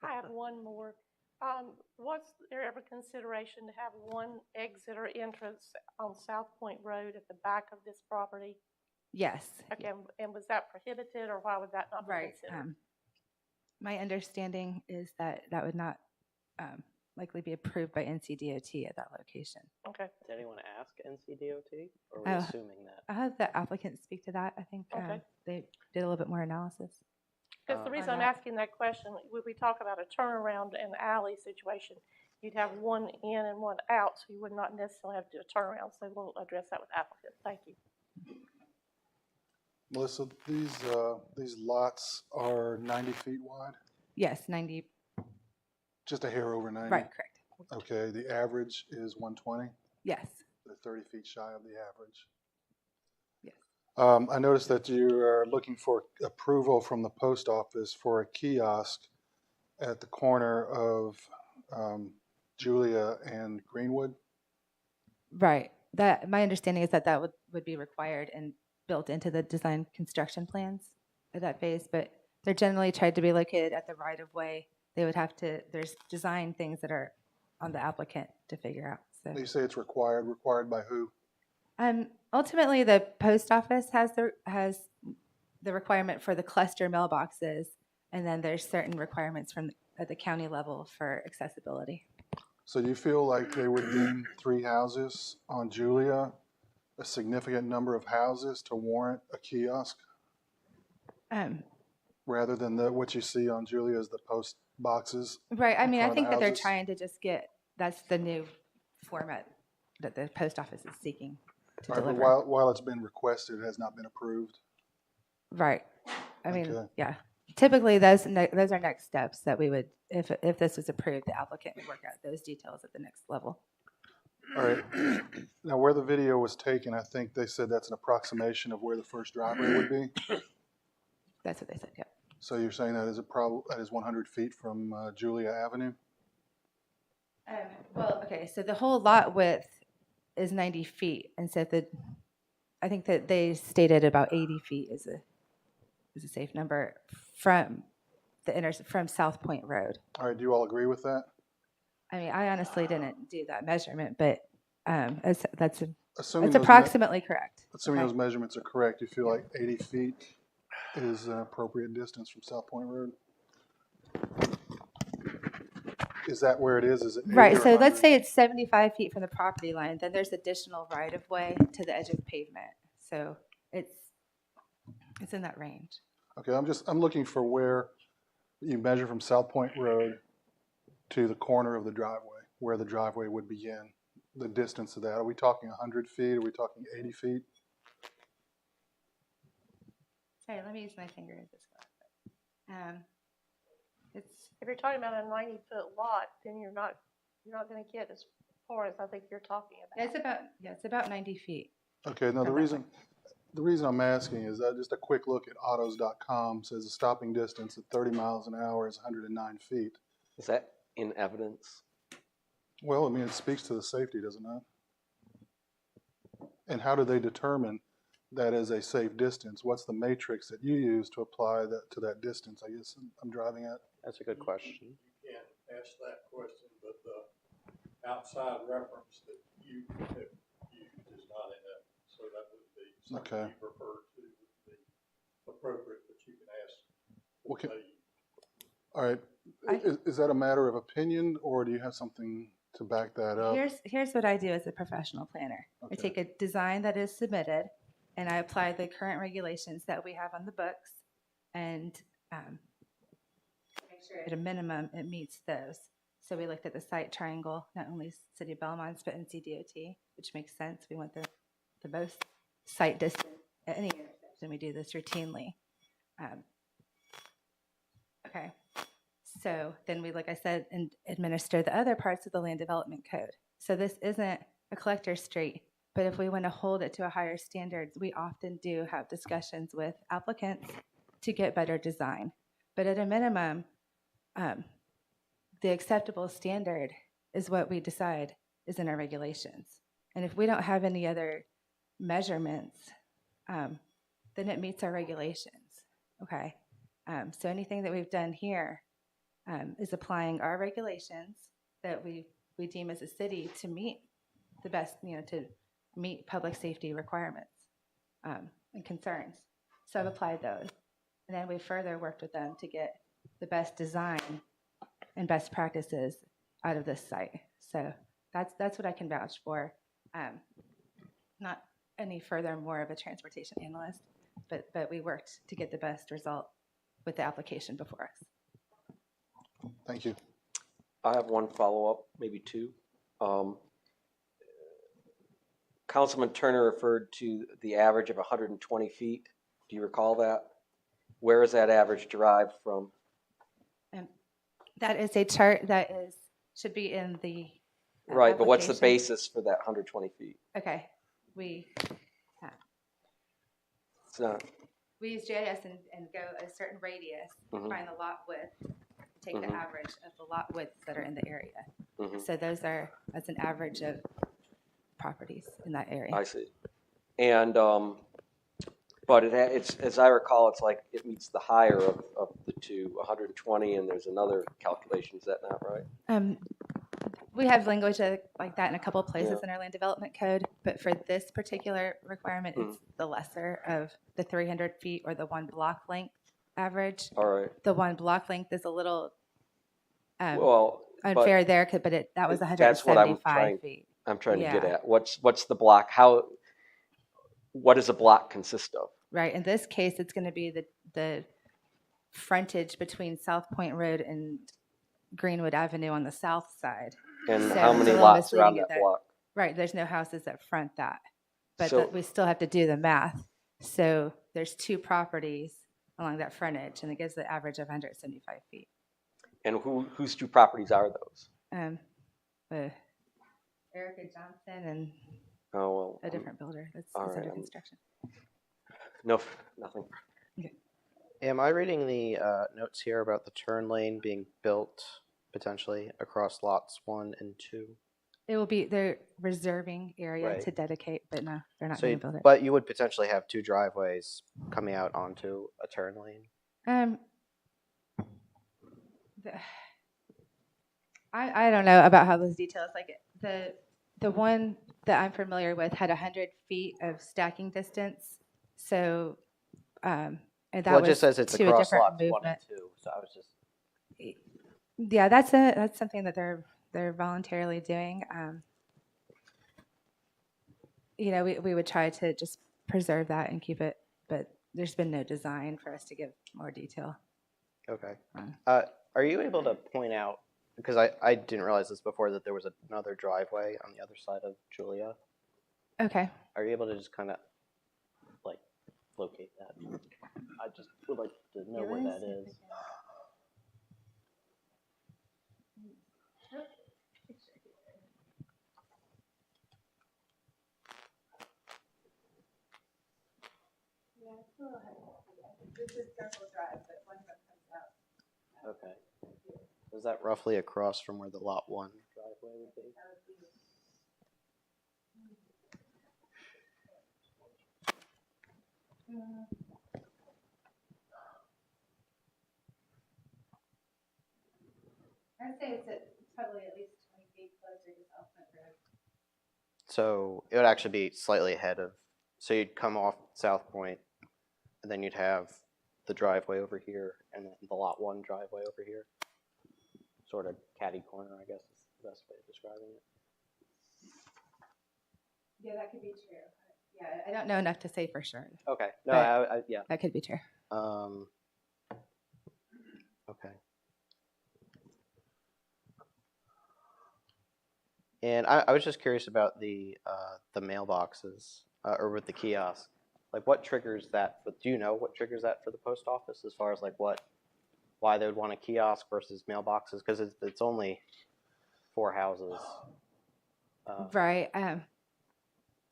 I have one more. Was there ever consideration to have one exit or entrance on South Point Road at the back of this property? Yes. Okay, and was that prohibited, or why would that not be Right. considered? My understanding is that that would not likely be approved by NCDOT at that location. Okay, Did anyone ask NCDOT, or are we Oh. assuming that? I'll have the applicant speak to that. I think Okay. they did a little bit more analysis. because the reason on I'm that. asking that question, when we talk about a turnaround and alley situation, you'd have one in and one out, so you would not necessarily have to do a turnaround, so we'll address that with applicant. Thank you. Melissa, these lots are 90 feet wide? Yes, 90. Just a hair over 90? Right, correct. Okay, the average is 120? Yes. They're 30 feet shy of the average. Yes. I noticed that you are looking for approval from the post office for a kiosk at the corner of Julia and Greenwood. Right. That my understanding is that that would be required and built into the design construction plans at that phase, but they're generally tried to be located at the right of way. They would have to, there's design things that are on the applicant to figure out. So You say it's required. Required by who? ultimately the post office has the requirement for the cluster mailboxes. And then there's certain requirements from at the county level for accessibility. So do you feel like they would deem 3 houses on Julia a significant number of houses to warrant a kiosk, rather than what you see on Julia as the post boxes? Right. I in mean, front I of the think that they're houses? trying to just that's the new format that the post office is seeking to All right, but deliver. while it's been requested, it has not been approved. Right. I mean, Okay. yeah. Typically, those are next steps that we would, if this was approved, the applicant would work out those details at the next level. All right. Now, where the video was taken, I think they said that's an approximation of where the first driveway would be. That's what they said. Yeah. So you're saying that is 100 feet from Julia Avenue? Well, okay. So the whole lot width is 90 feet, and so I think that they stated about 80 feet is a safe number from from South Point Road. All right. Do you all agree with that? I mean, I honestly didn't do that measurement, but that's Assuming it's approximately correct. Assuming Okay. those measurements are correct, you feel like 80 feet is an appropriate distance from South Point Road? Is that where it is? Is it 80 Right. or So 100? let's say it's 75 feet from the property line. Then there's additional right of way to the edge of pavement. So it's in that range. Okay, I'm looking for where you measure from South Point Road to the corner of the driveway, where the driveway would begin. The distance of that. Are we talking 100 feet? Are we talking 80 feet? Sorry, let me use my finger as this one. It's If you're talking about a 90-foot lot, then you're not going to get as far as I think you're talking about. it's about 90 feet. Okay, now From the reason I'm asking is that just a quick look at autos.com says the stopping distance at 30 miles an hour is 109 feet. Is that in evidence? Well, I mean, it speaks to the safety, does it not? And how do they determine that as a safe distance? What's the matrix that you use to apply that to that distance? I guess I'm driving at. That's a good question. You can't ask that question, but the outside reference that you have used is not in evidence, so that would be something Okay. you refer to would be appropriate, but you can ask. Okay. All right. Is that a matter of opinion, or do you have something to back that up? Here's what I do as a professional planner. Okay. I take a design that is submitted, and I apply the current regulations that we have on the books, and make sure at a minimum it meets those. So we looked at the site triangle, not only City of Belmont's, but NCDOT, which makes sense. We want the most site distance at any intersection. We do this routinely. Okay. So then we, like I said, administer the other parts of the land development code. So this isn't a collector street, but if we want to hold it to a higher standard, we often do have discussions with applicants to get better design. But at a minimum, the acceptable standard is what we decide is in our regulations. And if we don't have any other measurements, then it meets our regulations. Okay. So anything that we've done here is applying our regulations that we deem as a city to meet the best, to meet public safety requirements and concerns. So I've applied those. And then we further worked with them to get the best design and best practices out of this site. So that's what I can vouch for. Not any further more of a transportation analyst, but we worked to get the best result with the application before us. Thank you. I have one follow-up, maybe two. Councilman Turner referred to the average of 120 feet. Do you recall that? Where is that average derived from? That is a chart that should be in the Right, but what's the application. basis for that 120 feet? Okay, It's not. we use GIS and go a certain radius, Mhm. find the lot width, take Mhm. the average of the lot widths that are in the area. Mhm. So that's an average of properties in that area. I see. And, but it's, as I recall, it's like it meets the higher of the two, 120, and there's another calculation. Is that not right? We have language like that in a couple of places Yeah. in our land development code, but for this particular requirement, it's the lesser of the 300 feet or the one block length average. All right. The one block length is a little Well, but unfair there, but that was that's what I'm 175 trying, feet. I'm trying to get Yeah. at. What's the block? What does a block consist of? Right. In this case, it's going to be the frontage between South Point Road and Greenwood Avenue on the south side. And So how it's a many little lots around misleading that that- block? Right. There's no houses that front that, but So- we still have to do the math. So there's 2 properties along that frontage, and it gives the average of 175 feet. And whose 2 properties are those? Erica Johnson and Oh, well. a different builder that's all under right, construction. No, nothing. Am I reading the notes here about the turn lane being built potentially across lots 1 and 2? They're reserving area Right. to dedicate, but no, they're not So, going to build it. but you would potentially have 2 driveways coming out onto a turn lane. I don't know about how those details, like the one that I'm familiar with had 100 feet of stacking distance. So, and that Well, it was just says it's to a across different lots 1 and movement. 2. So I was just Yeah, that's something that they're voluntarily doing. You know, we would try to just preserve that and keep it, but there's been no design for us to give more detail. okay. on. Are you able to point out, because I didn't realize this before, that there was another driveway on the other side of Julia? Okay. Are you able to just kind of like locate that? I just would like to know where that is. Okay. Is that roughly across from where the lot 1 driveway would be? I'd say it's probably at least 20 feet closer to South Point Road. So it would actually be slightly ahead of, so you'd come off South Point, and then you'd have the driveway over here, and then the lot 1 driveway over here. Sort of catty corner, I guess is the best way of describing it. Yeah, that could be true. Yeah, I don't know enough to say for sure. Okay. No, But- yeah. That could be true. Okay. And I was just curious about the mailboxes, or with the kiosk. Like, what triggers that? Do you know what triggers that for the post office, as far as like why they would want a kiosk versus mailboxes? Because it's only 4 houses. Right.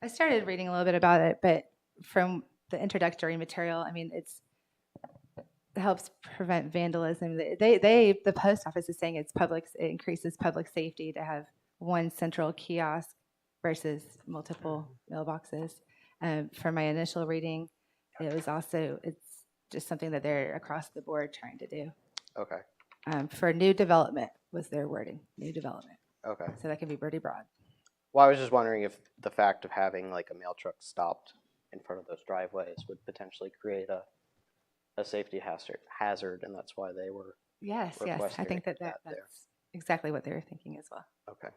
I started reading a little bit about it, but from the introductory material, I mean, it helps prevent vandalism. The post office is saying it increases public safety to have one central kiosk versus multiple mailboxes. From my initial reading, it's just something that they're across the board trying to do. Okay. For new development was their wording, new development. Okay. So that can be pretty broad. Well, I was just wondering if the fact of having like a mail truck stopped in front of those driveways would potentially create a safety hazard, and that's why they were. Yes. I requesting think that that's there. exactly what they were thinking as well. Okay.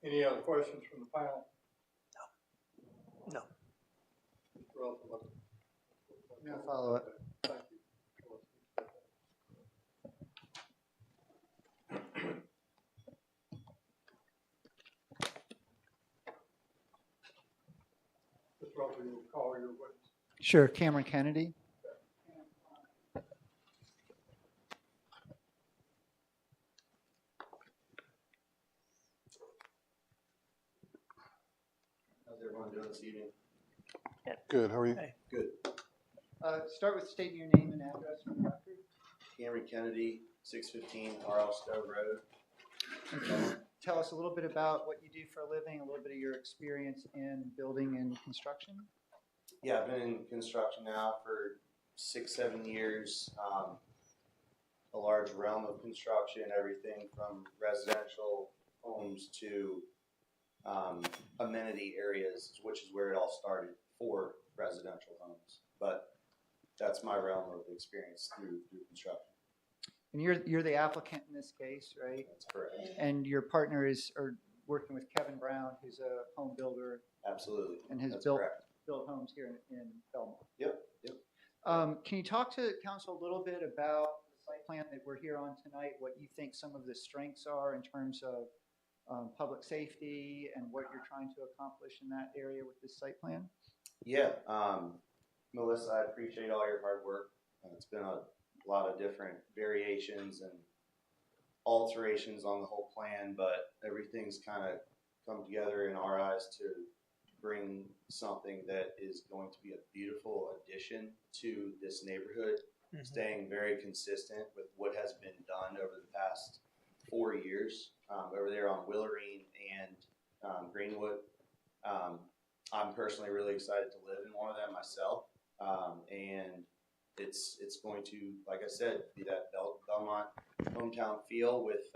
Any other questions from the panel? No. Mr. Russell? No follow-up. Thank you. Mr. Russell, you'll call your witness. Sure, Cameron Kennedy. How's everyone doing this evening? Good, how are you? Good. Start with stating your name and address for the record. Cameron Kennedy, 615 R.L. Stowe Road. And tell us a little bit about what you do for a living, a little bit of your experience in building and construction. Yeah, I've been in construction now for 6-7 years. A large realm of construction, everything from residential homes to amenity areas, which is where it all started for residential homes. But that's my realm of experience through construction. And you're the applicant in this case, right? That's correct. And your partner is working with Kevin Brown, who's a home builder Absolutely. and has That's built correct. homes here in Belmont. Yep. Can you talk to council a little bit about the site plan that we're here on tonight? What you think some of the strengths are in terms of public safety and what you're trying to accomplish in that area with this site plan? Yeah. Melissa, I appreciate all your hard work. It's been a lot of different variations and alterations on the whole plan, but everything's kind of come together in our eyes to bring something that is going to be a beautiful addition to this neighborhood, staying very consistent with what has been done over the past 4 years over there on Willerine and Greenwood. I'm personally really excited to live in one of them myself, and it's going to, like I said, be that Belmont hometown feel with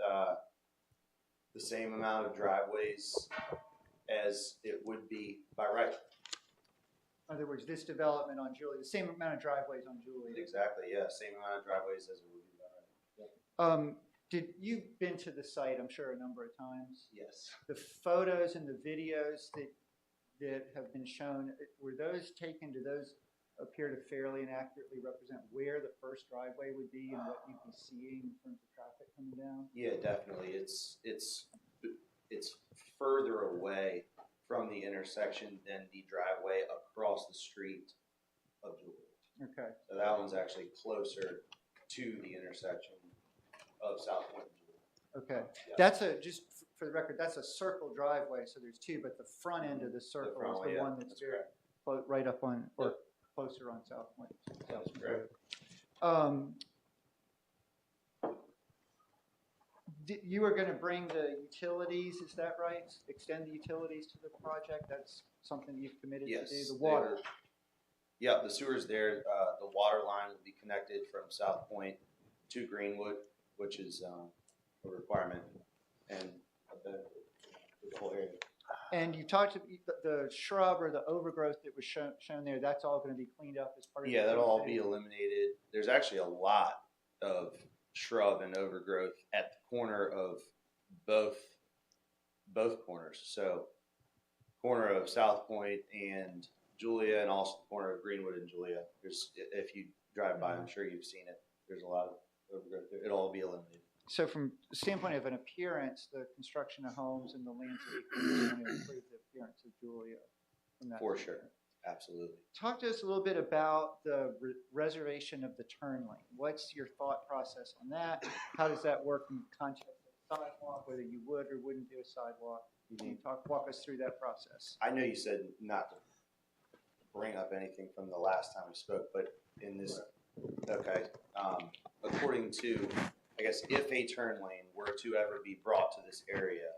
the same amount of driveways as it would be by right. In other words, this development on Julia, the same amount of driveways on Julia. Exactly, yeah, same amount of driveways as it would be by right. You've been to the site, I'm sure, a number of times. Yes. The photos and the videos that have been shown, were those taken, do those appear to fairly and accurately represent where the first driveway would be and what you'd be seeing in terms of traffic coming down? Yeah, definitely. It's further away from the intersection than the driveway across the street of Julia. Okay. So that one's actually closer to the intersection of South Point and Julia. Okay. Yeah. That's just for the record, that's a circle driveway, so there's two, but the front end of the circle is the one that's very right up on, or closer on South Point. That's correct. You were going to bring the utilities, is that right? Extend the utilities to the project? That's something you've committed to do? The water? Yeah, the sewer's there. The water line will be connected from South Point to Greenwood, which is a requirement, and the whole area. And you talked about the shrub or the overgrowth that was shown there, that's all going to be cleaned up as part of Yeah, that'll all be eliminated. There's actually a lot of shrub and overgrowth at the corner of both corners. So corner of South Point and Julia, and also the corner of Greenwood and Julia. There's, if you drive by, I'm sure you've seen it. There's a lot of overgrowth there. It'll all be eliminated. So from the standpoint of an appearance, the construction of homes and the landscape is going to improve the appearance of Julia from that. For sure. Absolutely. Talk to us a little bit about the reservation of the turn lane. What's your thought process on that? How does that work in context of sidewalk, whether you would or wouldn't do a sidewalk? Can you walk us through that process? I know you said not to bring up anything from the last time we spoke, but in this, okay, according to, I guess, if a turn lane were to ever be brought to this area,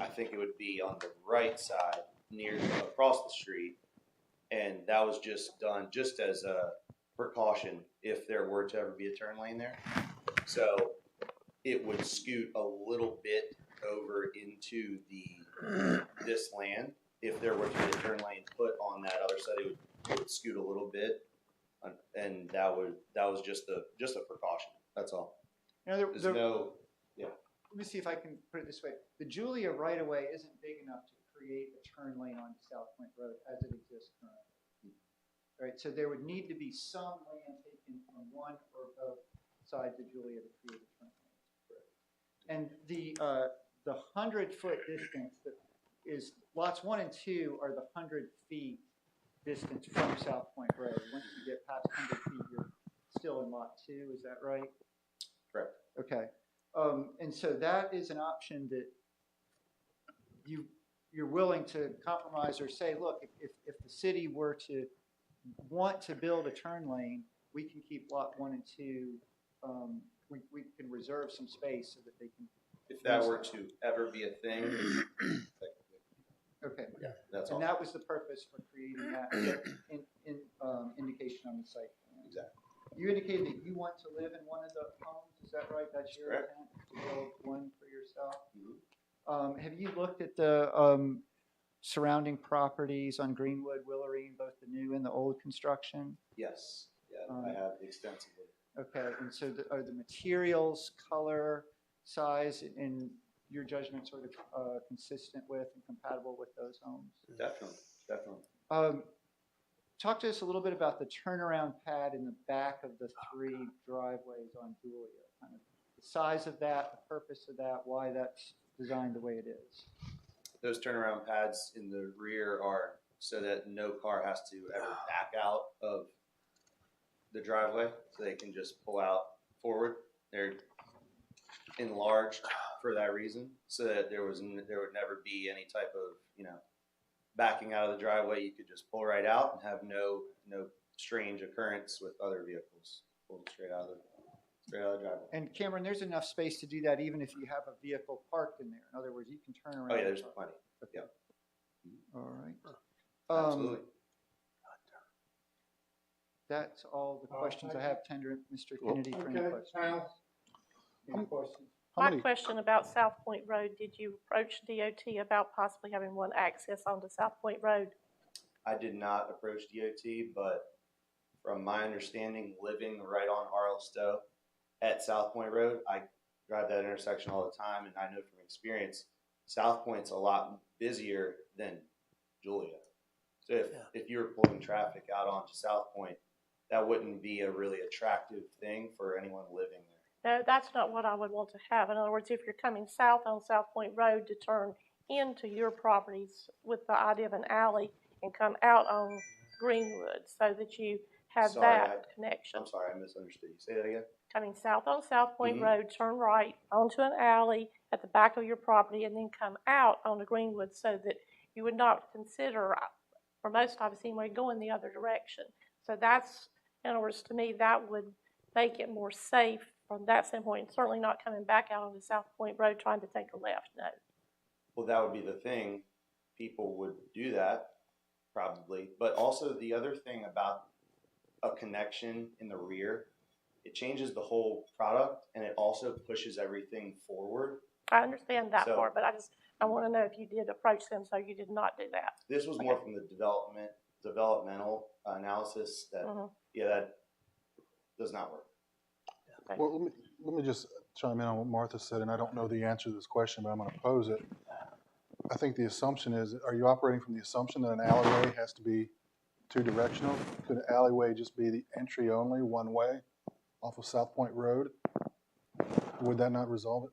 I think it would be on the right side, across the street, and that was just done just as a precaution if there were to ever be a turn lane there. So it would scoot a little bit over into this land. If there were to be a turn lane put on that other side, it would scoot a little bit, and that was just a precaution. That's all. You know, There's no, yeah. Let me see if I can put it this way. The Julia right-of-way isn't big enough to create a turn lane on South Point Road as it exists currently. All right, so there would need to be some land taken from one or both sides of Julia to create a turn lane. And the 100-foot distance that is lots 1 and 2 are the 100 feet distance from South Point Road. Once you get past 100 feet, you're still in lot 2. Is that right? Correct. Okay. And so that is an option that you're willing to compromise or say, look, if the city were to want to build a turn lane, we can keep lot 1 and 2. We can reserve some space so that they can. If that were to ever be a thing. Okay. Yeah, that's all. And that was the purpose for creating that indication on the site plan. Exactly. You indicated that you want to live in one of the homes. Is that right? That's your Correct. intent, to build one for yourself. Mm-hmm. Have you looked at the surrounding properties on Greenwood, Willarine, both the new and the old construction? Yes, yeah, I have extensively. Okay, and so are the materials, color, size, in your judgment sort of consistent with and compatible with those homes? Definitely, definitely. Talk to us a little bit about the turnaround pad in the back of the 3 driveways on Julia. Kind of the size of that, the purpose of that, why that's designed the way it is. Those turnaround pads in the rear are so that no car has to ever back out of the driveway, so they can just pull out forward. They're enlarged for that reason, so that there would never be any type of, you know, backing out of the driveway. You could just pull right out and have no strange occurrence with other vehicles pulled straight out of the driveway. And Cameron, there's enough space to do that even if you have a vehicle parked in there. In other words, you can turn around. Oh yeah, there's plenty. Okay. Yeah. All right. Absolutely. That's all the questions I have. Tender Mr. Kennedy for any Okay, questions. Al, any questions? How My many, question about South Point Road, did you approach DOT about possibly having one access onto South Point Road? I did not approach DOT, but from my understanding, living right on R.L. Stowe at South Point Road, I drive that intersection all the time, and I know from experience, South Point's a lot busier than Julia. So if you were pulling traffic out onto South Point, that wouldn't be a really attractive thing for anyone living there. No, that's not what I would want to have. In other words, if you're coming south on South Point Road to turn into your properties with the idea of an alley and come out on Greenwood so that you have Sorry, that connection. I'm sorry, I misunderstood you. Say that again? Coming south on South Point Mhm. Road, turn right onto an alley at the back of your property and then come out onto Greenwood so that you would not consider, for most of us anyway, going the other direction. So that's, in other words, to me, that would make it more safe from that standpoint. Certainly not coming back out onto South Point Road trying to take a left, no. Well, that would be the thing. People would do that, probably. But also the other thing about a connection in the rear, it changes the whole product, and it also pushes everything forward. I understand that So- part, but I want to know if you did approach them so you did not do that. This was more from the developmental analysis that, Mhm. yeah, that does not work. well, let me just chime in on what Martha said, and I don't know the answer to this question, but I'm going to pose it. I think the assumption is, are you operating from the assumption that an alleyway has to be 2-directional? Could an alleyway just be the entry only, one way, off of South Point Road? Would that not resolve it?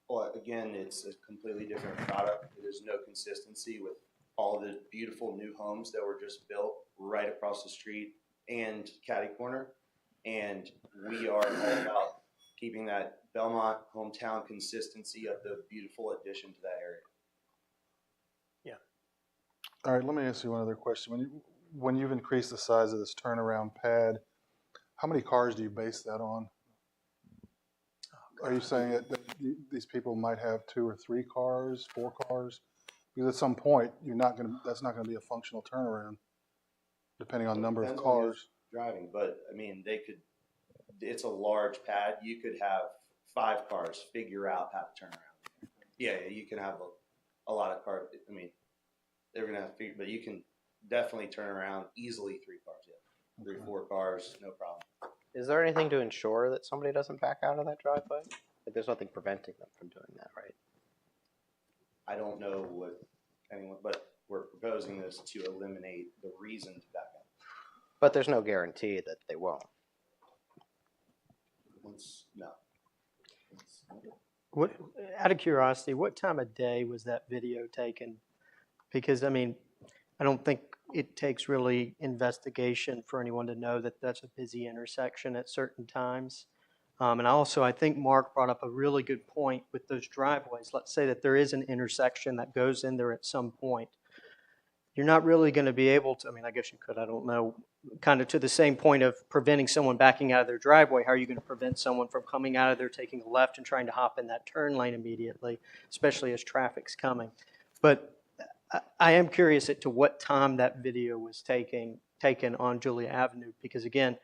Well, again, it's a completely different product. There's no consistency with all the beautiful new homes that were just built right across the street and catty corner. And we are all about keeping that Belmont hometown consistency of the beautiful addition to that area. All right, let me ask you one other question. When you've increased the size of this turnaround pad, how many cars do you base that on? Are you saying that these people might have 2 or 3 cars, 4 cars? Because at some point, that's not gonna be a functional turnaround, depending on number of Depends on who's cars. driving, but I mean, it's a large pad. You could have 5 cars figure out how to turn around. Yeah, you can have a lot of cars. I mean, they're gonna have to figure, but you can definitely turn around easily 3 cars, yeah. 3, 4 cars, no problem. Is there anything to ensure that somebody doesn't back out of that driveway? Like, there's nothing preventing them from doing that, right? I don't know what anyone, but we're proposing this to eliminate the reason to back out. But there's no guarantee that they won't. No. What, out of curiosity, what time of day was that video taken? Because, I mean, I don't think it takes really investigation for anyone to know that that's a busy intersection at certain times. And also, I think Mark brought up a really good point with those driveways. Let's say that there is an intersection that goes in there at some point. You're not really going to be able to, I mean, I guess you could, I don't know, kind of to the same point of preventing someone backing out of their driveway. How are you going to prevent someone from coming out of there, taking a left and trying to hop in that turn lane immediately, especially as traffic's coming? But I am curious as to what time that video was taken on Julia Avenue, because again,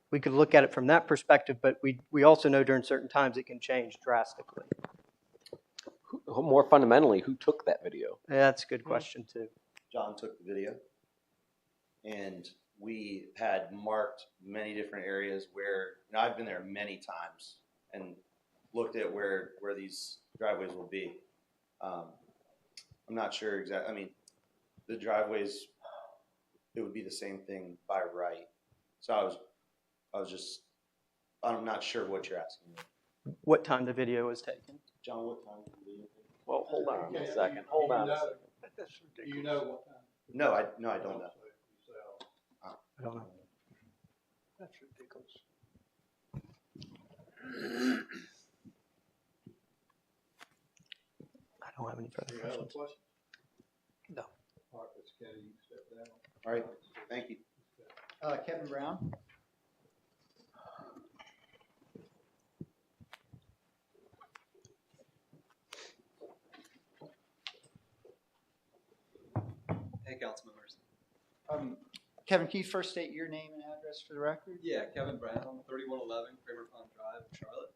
we could look at it from that perspective, but we also know during certain times it can change drastically. more fundamentally, who took that video? Yeah, that's a good question too. John took the video, and we had marked many different areas where, I've been there many times and looked at where these driveways will be. I'm not sure exactly. I mean, the driveways, it would be the same thing by right. So I'm not sure what you're asking me. What time the video was taken? John, what time did the video take? Well, hold on a second. Hold on a second. That's Do you ridiculous. know what time? No, I don't know. I don't know. That's ridiculous. I don't have any Do further you have a questions. question? No. All right, Mr. Kennedy, you can step down. All right, thank you. Kevin Brown? Hey, council members. Kevin, can you first state your name and address for the record? Yeah, Kevin Brown, 3111 Kramer Pond Drive, Charlotte.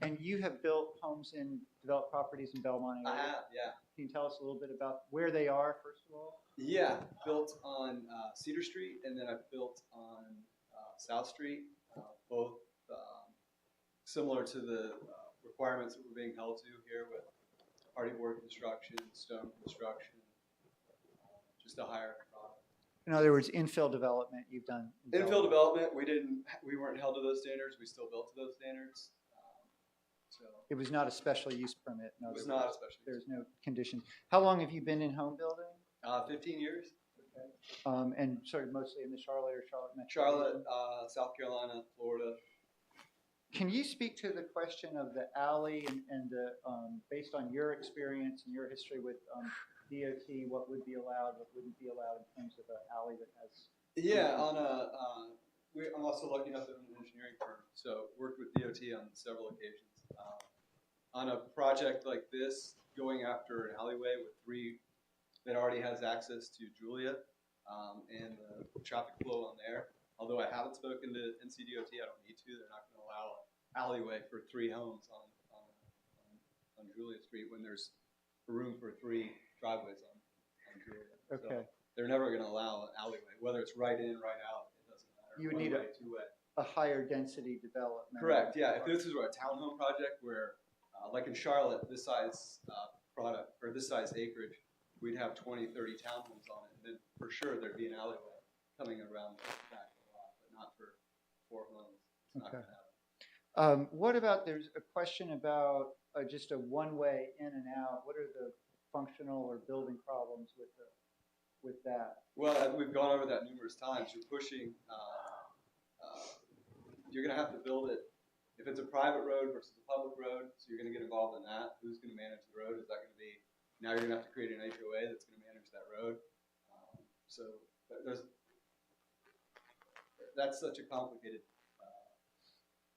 And you have built homes and developed properties in Belmont I area. have, yeah. Can you tell us a little bit about where they are, first of all? Yeah, built on Cedar Street, and then I've built on South Street, both similar to the requirements that we're being held to here with hardy board construction, stone construction, just a higher product. In other words, infill development you've done. in Infill Belmont. development, we weren't held to those standards. We still built to those standards. So It was not a special use permit. In it other was not a words. special use. There's no condition. How long have you been in home building? 15 years. And sort of mostly in the Charlotte or Charlotte metro? Charlotte, region? South Carolina, Florida. Can you speak to the question of the alley and the, based on your experience and your history with DOT, what would be allowed, what wouldn't be allowed in terms of an alley that has? Yeah, I'm also lucky enough to own an engineering firm, so worked with DOT on several occasions. On a project like this, going after an alleyway with that already has access to Julia and the traffic flow on there. Although I haven't spoken to NCDOT, I don't need to. They're not going to allow an alleyway for 3 homes on Julia Street when there's room for 3 driveways on Julia. Okay. So they're never going to allow an alleyway, whether it's right in, right out. It doesn't matter. You would One need way, 2-way. a higher density development. Correct. Yeah. If this was a townhome project where, like in Charlotte, this size product or this size acreage, we'd have 20, 30 townhomes on it, and then for sure there'd be an alleyway coming around the back of the lot, but not for 4 homes. It's not going to happen. What about, there's a question about just a one-way in and out. What are the functional or building problems with that? Well, we've gone over that numerous times. You're pushing. You're going to have to build it. If it's a private road versus a public road, so you're going to get involved in that. Who's going to manage the road? Is that going to be? Now you're going to have to create an HOA that's going to manage that road. So that's such a complicated.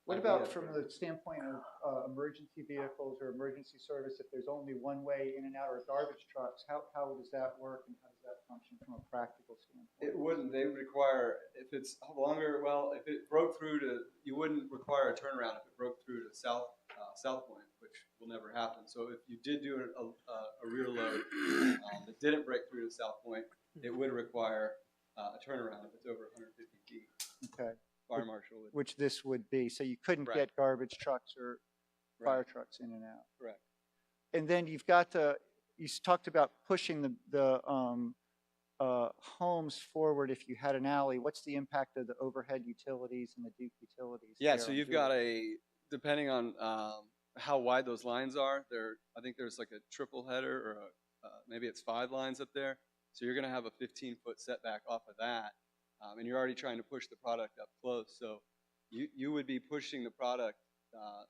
What about from the standpoint of emergency vehicles or emergency service, if there's only one way in and out, or garbage trucks, how does that work and how does that function from a practical standpoint? It wouldn't. They would require, if it's longer, well, if it broke through to, you wouldn't require a turnaround if it broke through to South Point, which will never happen. So if you did do a rear load that didn't break through to South Point, it would require a turnaround if it's over 150 feet. Okay. Fire marshal would. Which this would be. So you couldn't Correct. get garbage trucks or fire Right. trucks in and out. Correct. And then you've got you talked about pushing the homes forward if you had an alley. What's the impact of the overhead utilities and the Duke utilities? Yeah, there so on you've Julia? got depending on how wide those lines are, I think there's like a triple header or maybe it's 5 lines up there. So you're going to have a 15-foot setback off of that. And you're already trying to push the product up close. So you would be pushing the product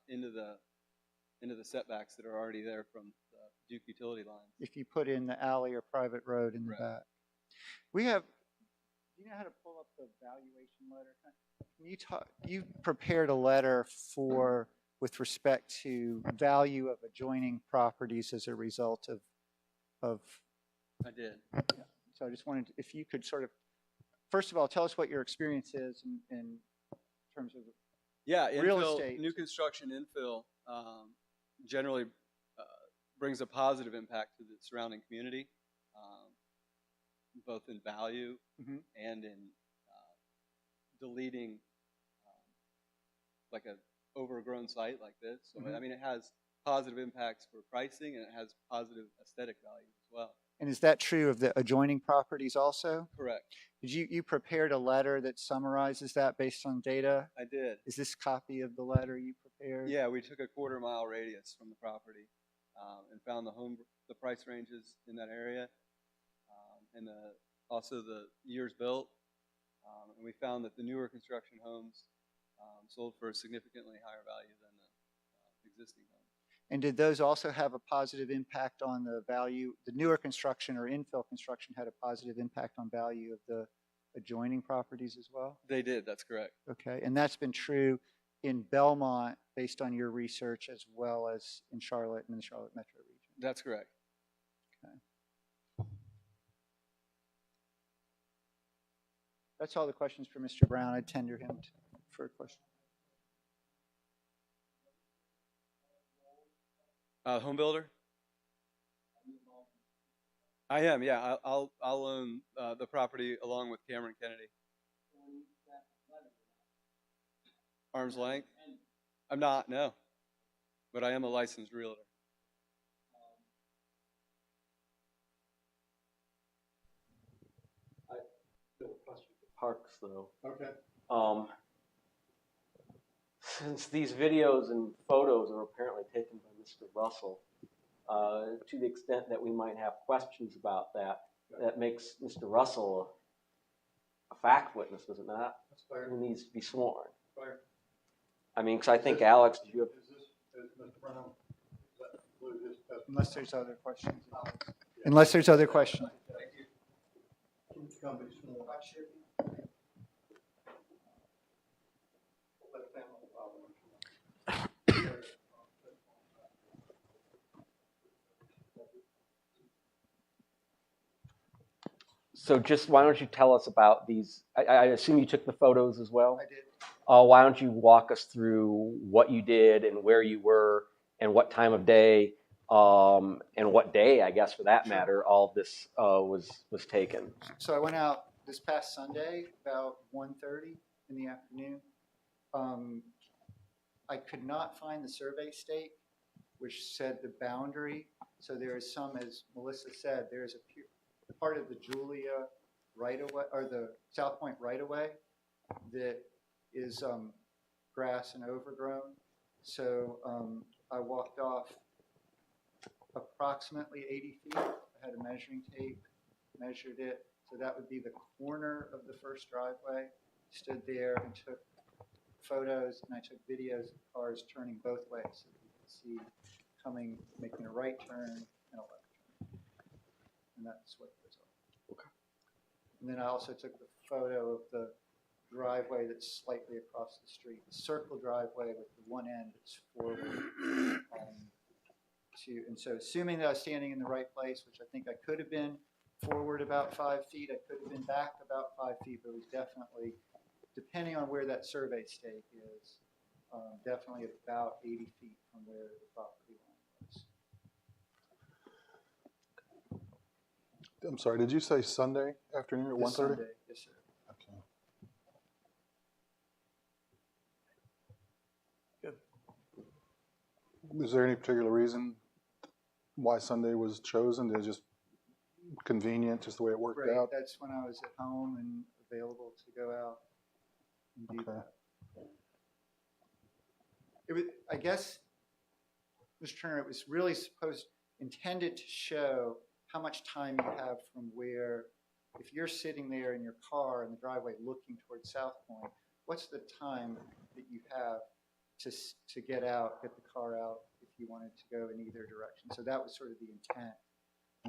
into the setbacks that are already there from the Duke utility lines. If you put in the alley or private road in the Correct. back. Do you know how to pull up the valuation letter? Can you prepared a letter with respect to value of adjoining properties as a result of I did. so I just wanted, if you could sort of, first of all, tell us what your experience is in terms of Yeah, real infill, estate. new construction infill, generally brings a positive impact to the surrounding community, both in value Mhm. and in deleting like a overgrown site like this. So Mhm. I mean, it has positive impacts for pricing, and it has positive aesthetic value as well. And is that true of the adjoining properties also? Correct. Did you prepared a letter that summarizes that based on data? I did. Is this copy of the letter you prepared? Yeah, we took a 1/4 mile radius from the property and found the price ranges in that area, and also the years built. And we found that the newer construction homes sold for a significantly higher value than the existing homes. And did those also have a positive impact on the value? The newer construction or infill construction had a positive impact on value of the adjoining properties as well? They did, that's correct. Okay, and that's been true in Belmont based on your research as well as in Charlotte and the Charlotte metro region? That's correct. Okay. That's all the questions for Mr. Brown. I tender him for a question. Home builder? I am, yeah. I'll own the property along with Cameron Kennedy. Arm's length? I'm not, no. But I am a licensed realtor. I have a question for Parks, though. Okay. Since these videos and photos are apparently taken by Mr. Russell, to the extent that we might have questions about that, that makes Mr. Russell a fact witness, does it not? That's fair. Who needs to be sworn. Fair. I mean, because I think Alex, did you have? Is Mr. Brown, does that include his testimony? Unless there's other questions. Unless there's other questions. Thank you. Come be sworn. Let the family follow. So just why don't you tell us about these? I assume you took the photos as well? I did. Why don't you walk us through what you did and where you were and what time of day and what day, I guess, for that matter, all of this was taken? So I went out this past Sunday about 1:30 in the afternoon. I could not find the survey stake, which said the boundary. So there is some, as Melissa said, there is a part of the Julia right-of-way, or the South Point right-of-way that is grass and overgrown. So I walked off approximately 80 feet. I had a measuring tape, measured it. So that would be the corner of the first driveway. Stood there and took photos, and I took videos of cars turning both ways so that you could see coming, making a right turn and a left turn. And that's what goes on. Okay. And then I also took the photo of the driveway that's slightly across the street, the circle driveway with the one end that's forward. And so assuming that I was standing in the right place, which I think I could have been forward about 5 feet, I could have been back about 5 feet, but it was definitely, depending on where that survey stake is, definitely about 80 feet from where the property line was. I'm sorry, did you say Sunday afternoon at 1:30? Sunday, yes, sir. Okay. Was there any particular reason why Sunday was chosen? It was just convenient, just the way it worked Right, out? that's when I was at home and available to go out and do Okay. that. It was, I guess, Mr. Turner, it was really intended to show how much time you have from where, if you're sitting there in your car in the driveway looking towards South Point, what's the time that you have to get out, get the car out if you wanted to go in either direction? So that was sort of the intent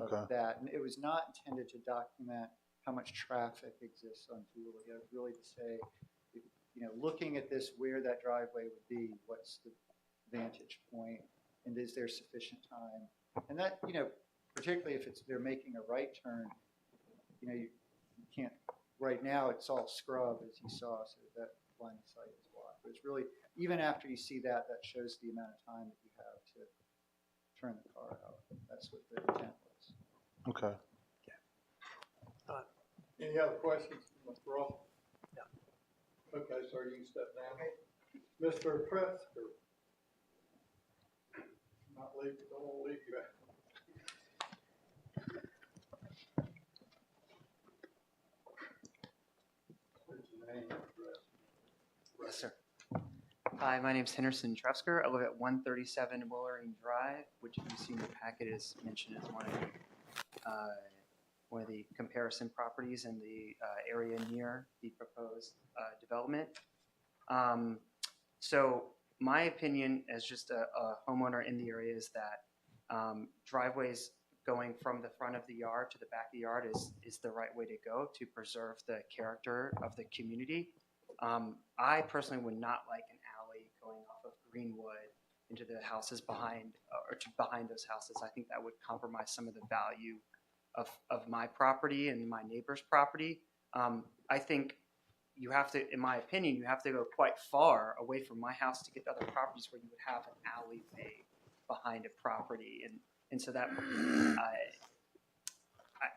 of that. And it was not intended to document how much traffic exists on Julia, really to say, looking at this, where that driveway would be, what's the vantage point, and is there sufficient time? And that, particularly if they're making a right turn, you can't, right now it's all scrub, as you saw, so that line of sight is blocked. But it's really, even after you see that, that shows the amount of time that you have turn the car out. That's what the intent was. Okay. Any other questions, Mr. Ross? No. Okay, sir, you can step down. Mr. Presker. Not leave, don't want to leave you out. What's your name and address? Yes, sir. Hi, my name's Henderson Trefsker. I live at 137 Willering Drive, which, if you see in the packet, is mentioned as one of the comparison properties in the area near the proposed development. So my opinion as just a homeowner in the area is that driveways going from the front of the yard to the back of the yard is the right way to go to preserve the character of the community. I personally would not like an alley going off of Greenwood into the houses behind, or to behind those houses. I think that would compromise some of the value of my property and my neighbor's property. I think you have to, in my opinion, you have to go quite far away from my house to get to other properties where you would have an alleyway behind a property. And so that,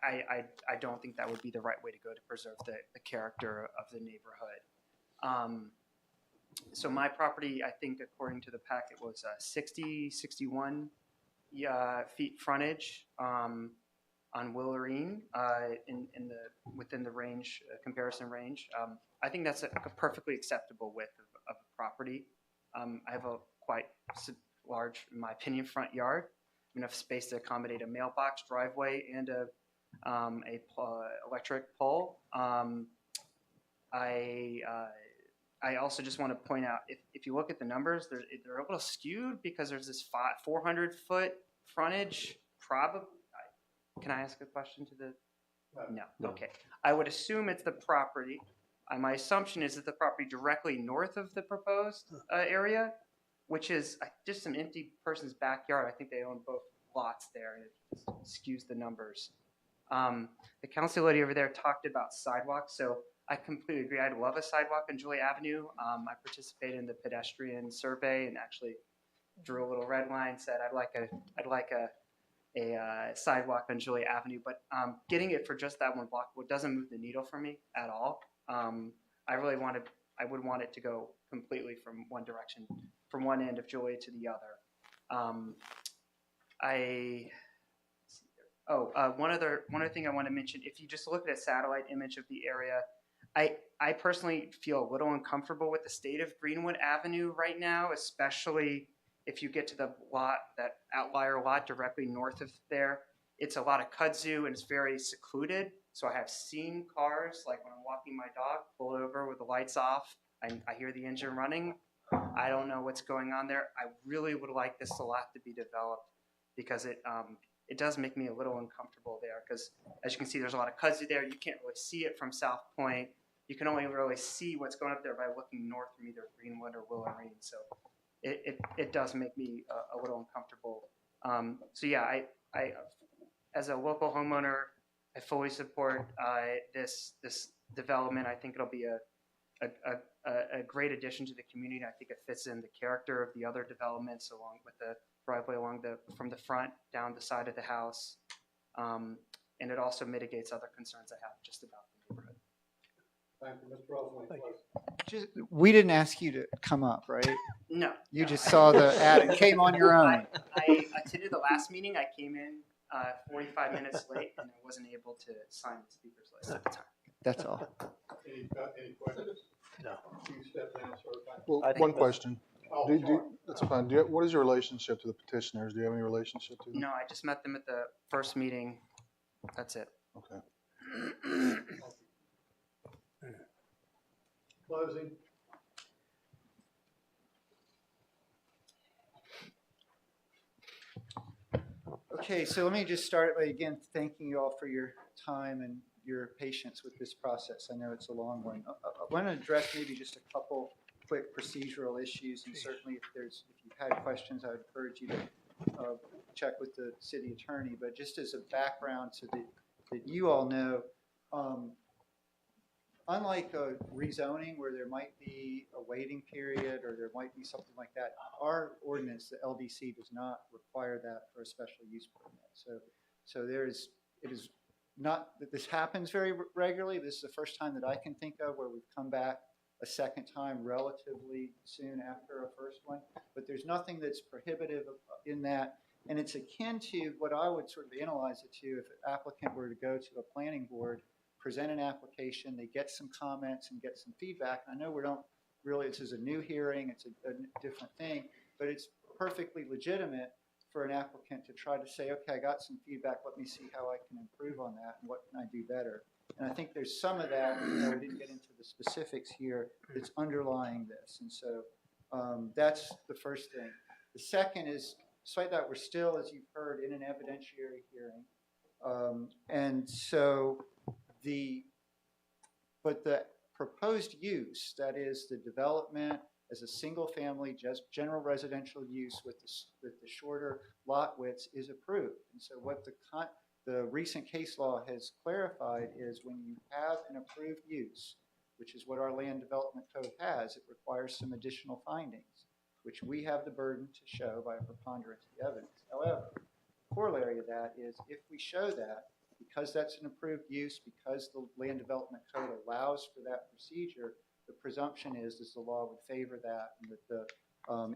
I don't think that would be the right way to go to preserve the character of the neighborhood. So my property, I think according to the packet, was 61 feet frontage on Willerine within the range, comparison range. I think that's a perfectly acceptable width of a property. I have a quite large, in my opinion, front yard, enough space to accommodate a mailbox, driveway, and a electric pole. I also just want to point out, if you look at the numbers, they're a little skewed because there's this 400-foot frontage. Probably, can I ask a question to the? No. Okay. I would assume it's the property. My assumption is that the property directly north of the proposed area, which is just some empty person's backyard. I think they own both lots there, and it just skews the numbers. The council lady over there talked about sidewalks, so I completely agree. I'd love a sidewalk on Julia Avenue. I participated in the pedestrian survey and actually drew a little red line, said I'd like a sidewalk on Julia Avenue, but getting it for just that one block doesn't move the needle for me at all. I would want it to go completely from one direction, from one end of Julia to the other. One other thing I want to mention, if you just look at a satellite image of the area, I personally feel a little uncomfortable with the state of Greenwood Avenue right now, especially if you get to the lot, that outlier lot directly north of there. It's a lot of kudzu and it's very secluded. So I have seen cars, like when I'm walking my dog, pull over with the lights off. I hear the engine running. I don't know what's going on there. I really would like this lot to be developed because it does make me a little uncomfortable there, because as you can see, there's a lot of kudzu there. You can't really see it from South Point. You can only really see what's going up there by looking north from either Greenwood or Willerine. So it does make me a little uncomfortable. So yeah, I as a local homeowner, I fully support this development. I think it'll be a great addition to the community. I think it fits in the character of the other developments, along with the driveway from the front down the side of the house, and it also mitigates other concerns I have just about the neighborhood. Thank you, Mr. Roslin. We didn't ask you to come up, right? No. You just saw the ad and came on your own. I attended the last meeting. I came in 45 minutes late, and I wasn't able to sign the speaker's list at the time. That's all. Any questions? No. You step down, sir. Thank you. Well, I think one question. Oh, Do that's fine. What is your relationship to the petitioners? Do you have any relationship to them? No, I just met them at the first meeting. That's it. Okay. Closing. Okay, so let me just start by again thanking you all for your time and your patience with this process. I know it's a long one. I want to address maybe just a couple quick procedural issues, and certainly if you've had questions, I would encourage you to check with the city attorney. But just as a background so that you all know, unlike a rezoning where there might be a waiting period or there might be something like that, our ordinance, the LDC, does not require that for a special use permit. So it is not that this happens very regularly. This is the first time that I can think of where we've come back a second time relatively soon after a first one. But there's nothing that's prohibitive in that. And it's akin to what I would sort of analyze it to if an applicant were to go to a planning board, present an application, they get some comments and get some feedback. I know we don't really, this is a new hearing, it's a different thing, but it's perfectly legitimate for an applicant to try to say, okay, I got some feedback, let me see how I can improve on that and what can I do better. And I think there's some of that, we didn't get into the specifics here, that's underlying this. And so that's the first thing. The second is, despite that, we're still, as you've heard, in an evidentiary hearing. And so the proposed use, that is the development as a single family, just general residential use with the shorter lot widths is approved. And so what the recent case law has clarified is when you have an approved use, which is what our land development code has, it requires some additional findings, which we have the burden to show by a preponderance of the evidence. However, the corollary of that is if we show that, because that's an approved use, because the land development code allows for that procedure, the presumption is the law would favor that, and that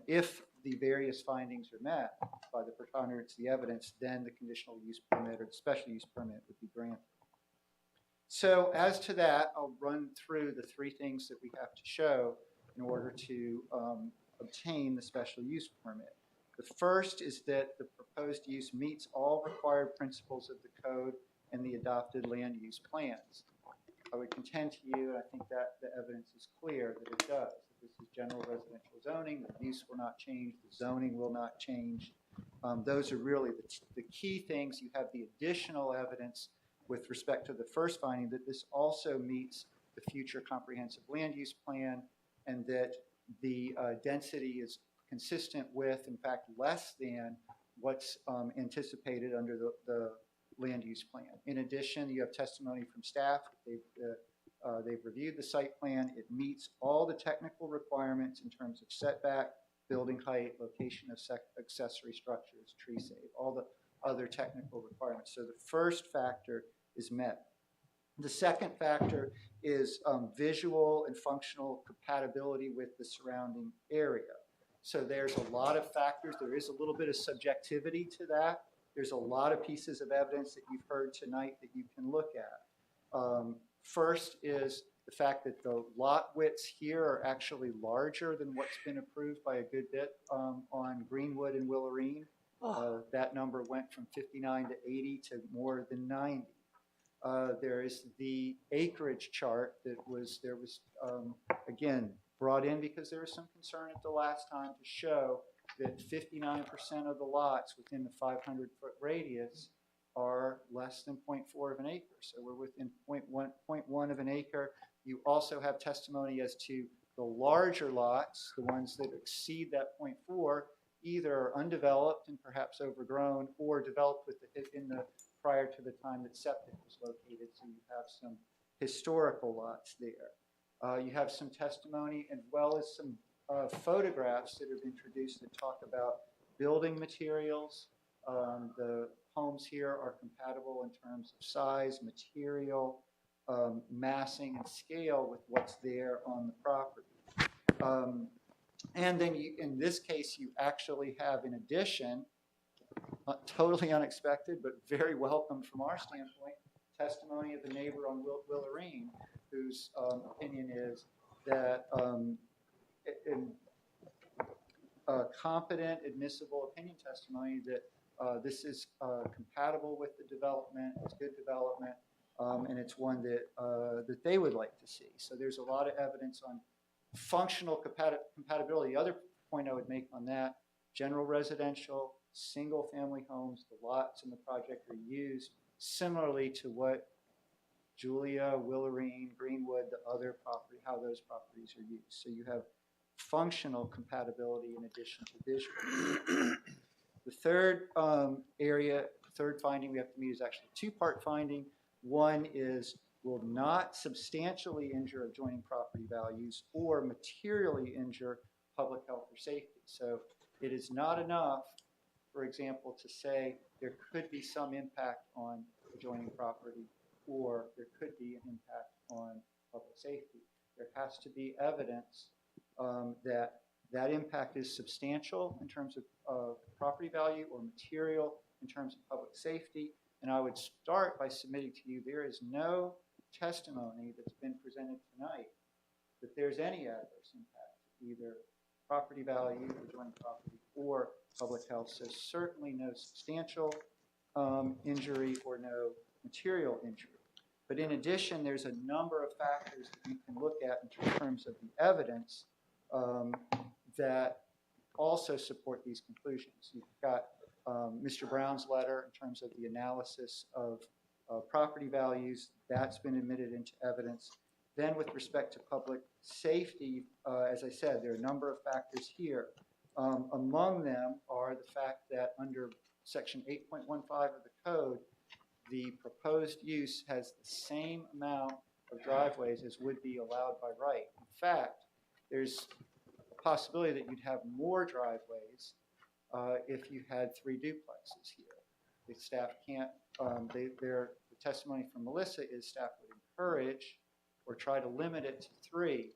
if the various findings are met by the preponderance of the evidence, then the conditional use permit or the special use permit would be granted. So as to that, I'll run through the three things that we have to show in order to obtain the special use permit. The first is that the proposed use meets all required principles of the code and the adopted land use plans. I would contend to you, and I think that the evidence is clear, that it does. That this is general residential zoning, the use will not change, the zoning will not change. Those are really the key things. You have the additional evidence with respect to the first finding that this also meets the future comprehensive land use plan and that the density is consistent with, in fact, less than what's anticipated under the land use plan. In addition, you have testimony from staff. They've reviewed the site plan. It meets all the technical requirements in terms of setback, building height, location of accessory structures, tree save, all the other technical requirements. So the first factor is met. The second factor is visual and functional compatibility with the surrounding area. So there's a lot of factors. There is a little bit of subjectivity to that. There's a lot of pieces of evidence that you've heard tonight that you can look at. First is the fact that the lot widths here are actually larger than what's been approved by a good bit on Greenwood and Willarine. That number went from 59 to 80 to more than 90. There is the acreage chart that was again brought in because there was some concern at the last time to show that 59% of the lots within the 500-foot radius are less than 0.4 of an acre. So we're within 0.1 of an acre. You also have testimony as to the larger lots, the ones that exceed that 0.4, either are undeveloped and perhaps overgrown or developed prior to the time that septic was located. So you have some historical lots there. You have some testimony as well as some photographs that have been introduced that talk about building materials. The homes here are compatible in terms of size, material, massing, and scale with what's there on the property. And then in this case, you actually have, in addition, not totally unexpected, but very welcome from our standpoint, testimony of the neighbor on Willarine, whose opinion is that competent, admissible opinion testimony that this is compatible with the development, it's good development, and it's one that they would like to see. So there's a lot of evidence on functional compatibility. The other point I would make on that, general residential, single family homes, the lots in the project are used similarly to what Julia, Willarine, Greenwood, the other property, how those properties are used. So you have functional compatibility in addition to visual. The third third finding we have to meet is actually a two-part finding. One is will not substantially injure adjoining property values or materially injure public health or safety. So it is not enough, for example, to say there could be some impact on adjoining property or there could be an impact on public safety. There has to be evidence that that impact is substantial in terms of property value or material in terms of public safety. And I would start by submitting to you, there is no testimony that's been presented tonight that there's any adverse impact, either property value, adjoining property, or public health. So certainly no substantial injury or no material injury. But in addition, there's a number of factors that you can look at in terms of the evidence that also support these conclusions. You've got Mr. Brown's letter in terms of the analysis of property values. That's been admitted into evidence. Then with respect to public safety, as I said, there are a number of factors here. Among them are the fact that under Section 8.15 of the code, the proposed use has the same amount of driveways as would be allowed by right. In fact, there's a possibility that you'd have more driveways if you had 3 duplexes here. The staff can't, the testimony from Melissa is staff would encourage or try to limit it to 3,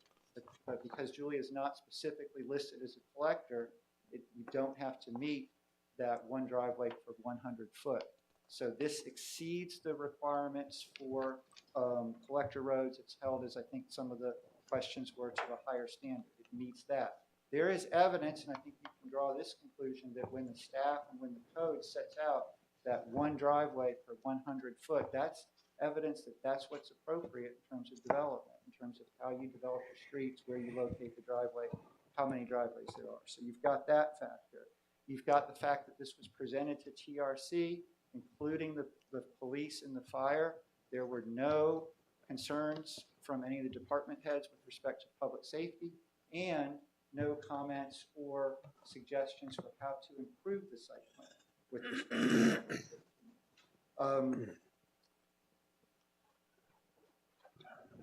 but because Julia is not specifically listed as a collector, you don't have to meet that 1 driveway per 100 foot. So this exceeds the requirements for collector roads. It's held, as I think some of the questions were, to a higher standard. It meets that. There is evidence, and I think you can draw this conclusion, that when the staff and when the code sets out that 1 driveway per 100 foot, that's evidence that that's what's appropriate in terms of development, in terms of how you develop your streets, where you locate the driveway, how many driveways there are. So you've got that factor. You've got the fact that this was presented to TRC, including the police and the fire. There were no concerns from any of the department heads with respect to public safety, and no comments or suggestions for how to improve the site plan with respect to public safety.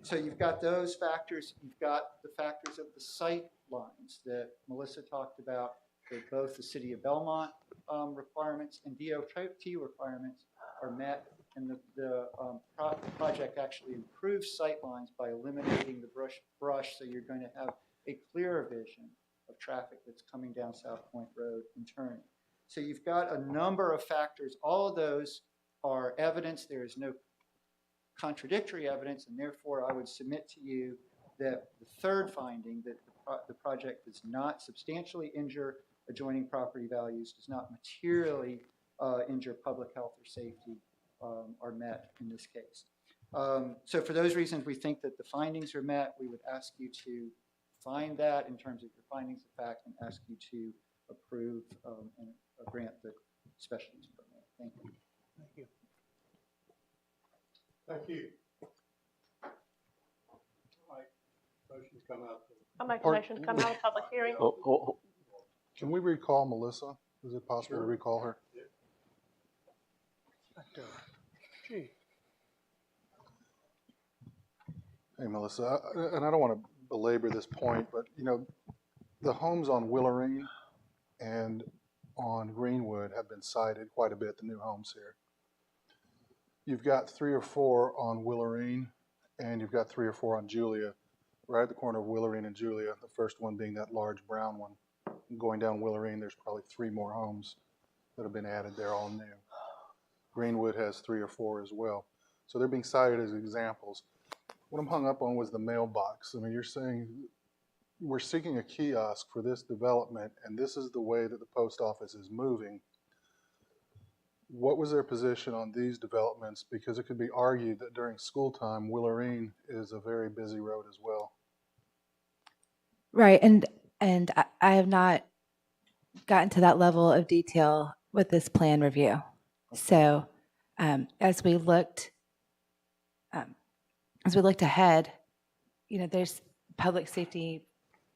So you've got those factors. You've got the factors of the sight lines that Melissa talked about, that both the City of Belmont requirements and DOT requirements are met, and the project actually improves sight lines by eliminating the brush, so you're going to have a clearer vision of traffic that's coming down South Point Road and turning. So you've got a number of factors. All of those are evidence. There is no contradictory evidence, and therefore I would submit to you that the third finding, that the project does not substantially injure adjoining property values, does not materially injure public health or safety, are met in this case. So for those reasons, we think that the findings are met. We would ask you to find that in terms of your findings of fact and ask you to approve and grant the special use permit. Thank you. Thank you. Thank you. All right, motion's come out. I'll make a motion to come out of public hearing. Can we recall Melissa? Is it possible to recall her? Gee. Hey, Melissa, and I don't want to belabor this point, but you know, the homes on Willerine and on Greenwood have been cited quite a bit, the new homes here. You've got 3 or 4 on Willerine, and you've got 3 or 4 on Julia, right at the corner of Willerine and Julia, the first one being that large brown one. Going down Willerine, there's probably 3 more homes that have been added there, all new. Greenwood has 3 or 4 as well. So they're being cited as examples. What I'm hung up on was the mailbox. I mean, you're saying we're seeking a kiosk for this development, and this is the way that the post office is moving. What was their position on these developments? Because it could be argued that during school time, Willerine is a very busy road as well. Right, and I have not gotten to that level of detail with this plan review. So as we looked ahead, you know, there's public safety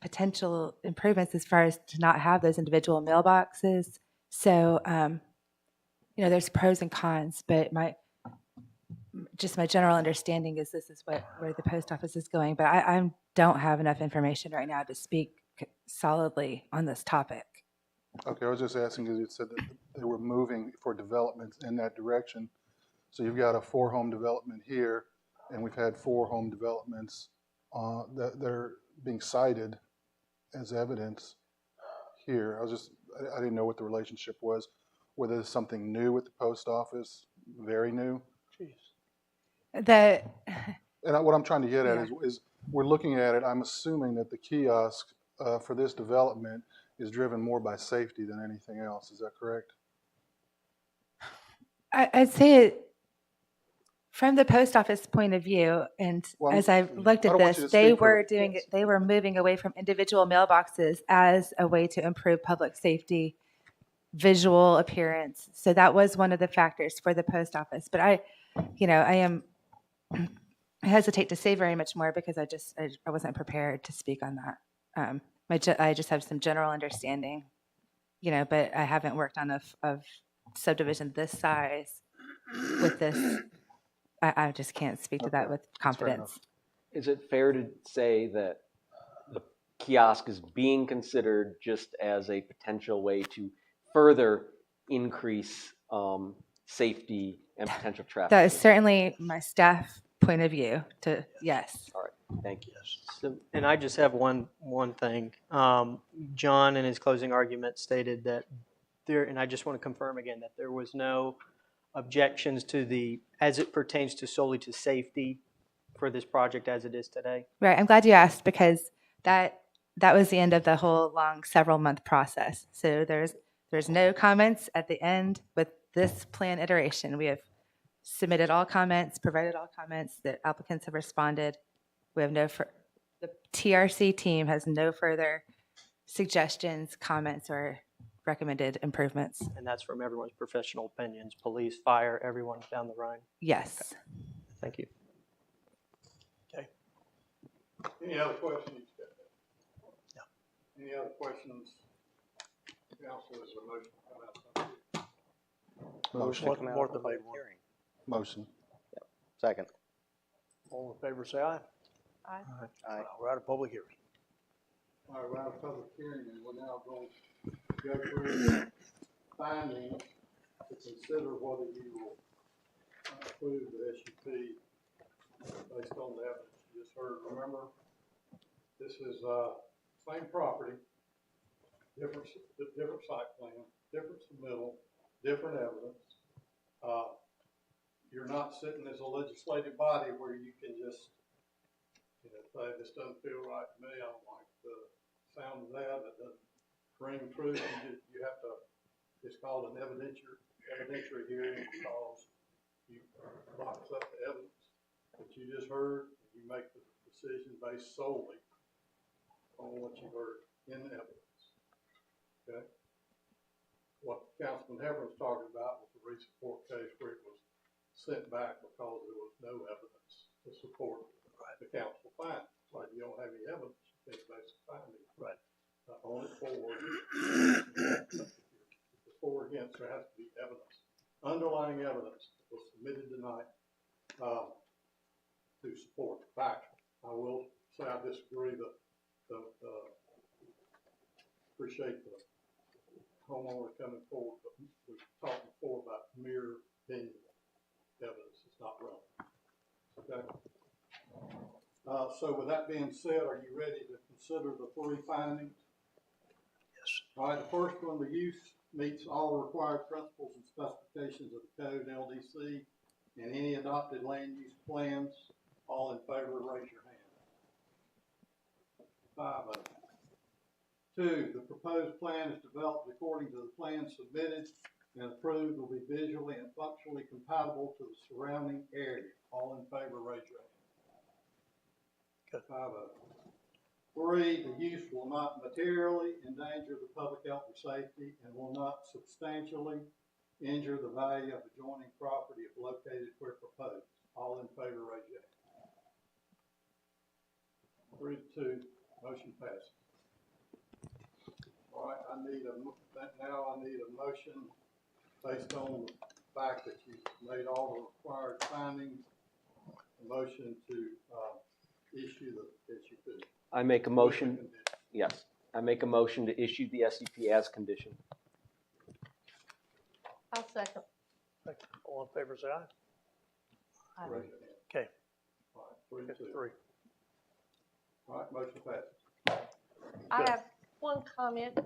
potential improvements as far as to not have those individual mailboxes. So you know, there's pros and cons, but just my general understanding is this is where the post office is going, but I don't have enough information right now to speak solidly on this topic. Okay, I was just asking because you said that they were moving for developments in that direction. So you've got a 4-home development here, and we've had 4 home developments that they're being cited as evidence here. I didn't know what the relationship was, whether there's something new with the post office, very new. The And what I'm trying to get at Yeah. is we're looking at it, I'm assuming that the kiosk for this development is driven more by safety than anything else. Is that correct? I'd say it from the post office point of view, and Well, as I've looked I at don't want this, you to they speak for were the- doing it. They were moving away from individual mailboxes as a way to improve public safety, visual appearance. So that was one of the factors for the post office. But I hesitate to say very much more because I wasn't prepared to speak on that. I just have some general understanding, but I haven't worked on a subdivision this size with this. I just can't speak to that Okay. with That's fair enough. confidence. Is it fair to say that the kiosk is being considered just as a potential way to further increase safety and potential traffic? That is certainly my staff point of view. Yes. All right, thank you. So, and I just have one thing. John, in his closing argument, stated that there, and I just want to confirm again that there was no objections to as it pertains to solely to safety for this project as it is today. Right. I'm glad you asked because that was the end of the whole long several month process. So there's no comments at the end with this plan iteration. We have submitted all comments, provided all comments. The applicants have responded. We have the TRC team has no further suggestions, comments, or recommended improvements. And that's from everyone's professional opinions, police, fire, everyone down the line. Yes. Thank you. Any other questions? No. Any other questions? Council, is there a motion to come out? Motion. Martha made one. Motion. Second. All in favor, say aye. Aye. Aye. We're out of public hearing. All right, we're out of public hearing, and we're now going to go through the findings to consider whether you will approve the SUP based on the evidence you just heard. Remember, this is same property, different site plan, different submittal, different evidence. You're not sitting as a legislative body where you can just, say this doesn't feel right to me. I don't like the sound of that. That doesn't ring true. You have to. It's called an evidentiary hearing because you box up the evidence that you just heard. You make the decision based solely on what you heard in the evidence. Okay. What Councilman Heffernan was talking about was the recent court case where it was sent back because there was no evidence to support the council finding. So if you don't have any evidence, you can't base a finding. Right. On it forward. Before against, there has to be evidence, underlying evidence that was submitted tonight to support the fact. I will say I disagree that appreciate the homeowner coming forward, but we've talked before about mere opinion evidence. It's not relevant. Okay. So with that being said, are you ready to consider the 3 findings? Yes. All right, the first one, the use meets all required principles and specifications of the code, LDC, and any adopted land use plans. All in favor, raise your hand. 5 of them. 2, the proposed plan is developed according to the plan submitted and approved will be visually and functionally compatible to the surrounding area. All in favor, raise your hand. 5 of them. 3, the use will not materially endanger the public health or safety and will not substantially injure the value of adjoining property if located where proposed. All in favor, raise your hand. 3 to 2, motion passes. All right, now I need a motion based on the fact that you made all the required findings, a motion to, issue the. I make a motion, yes, I make a motion to issue the SEP as condition. I'll second. All in favor, say aye. Raise your hand. Okay. All right, 3-2. Three. All right, motion passes. I have one comment,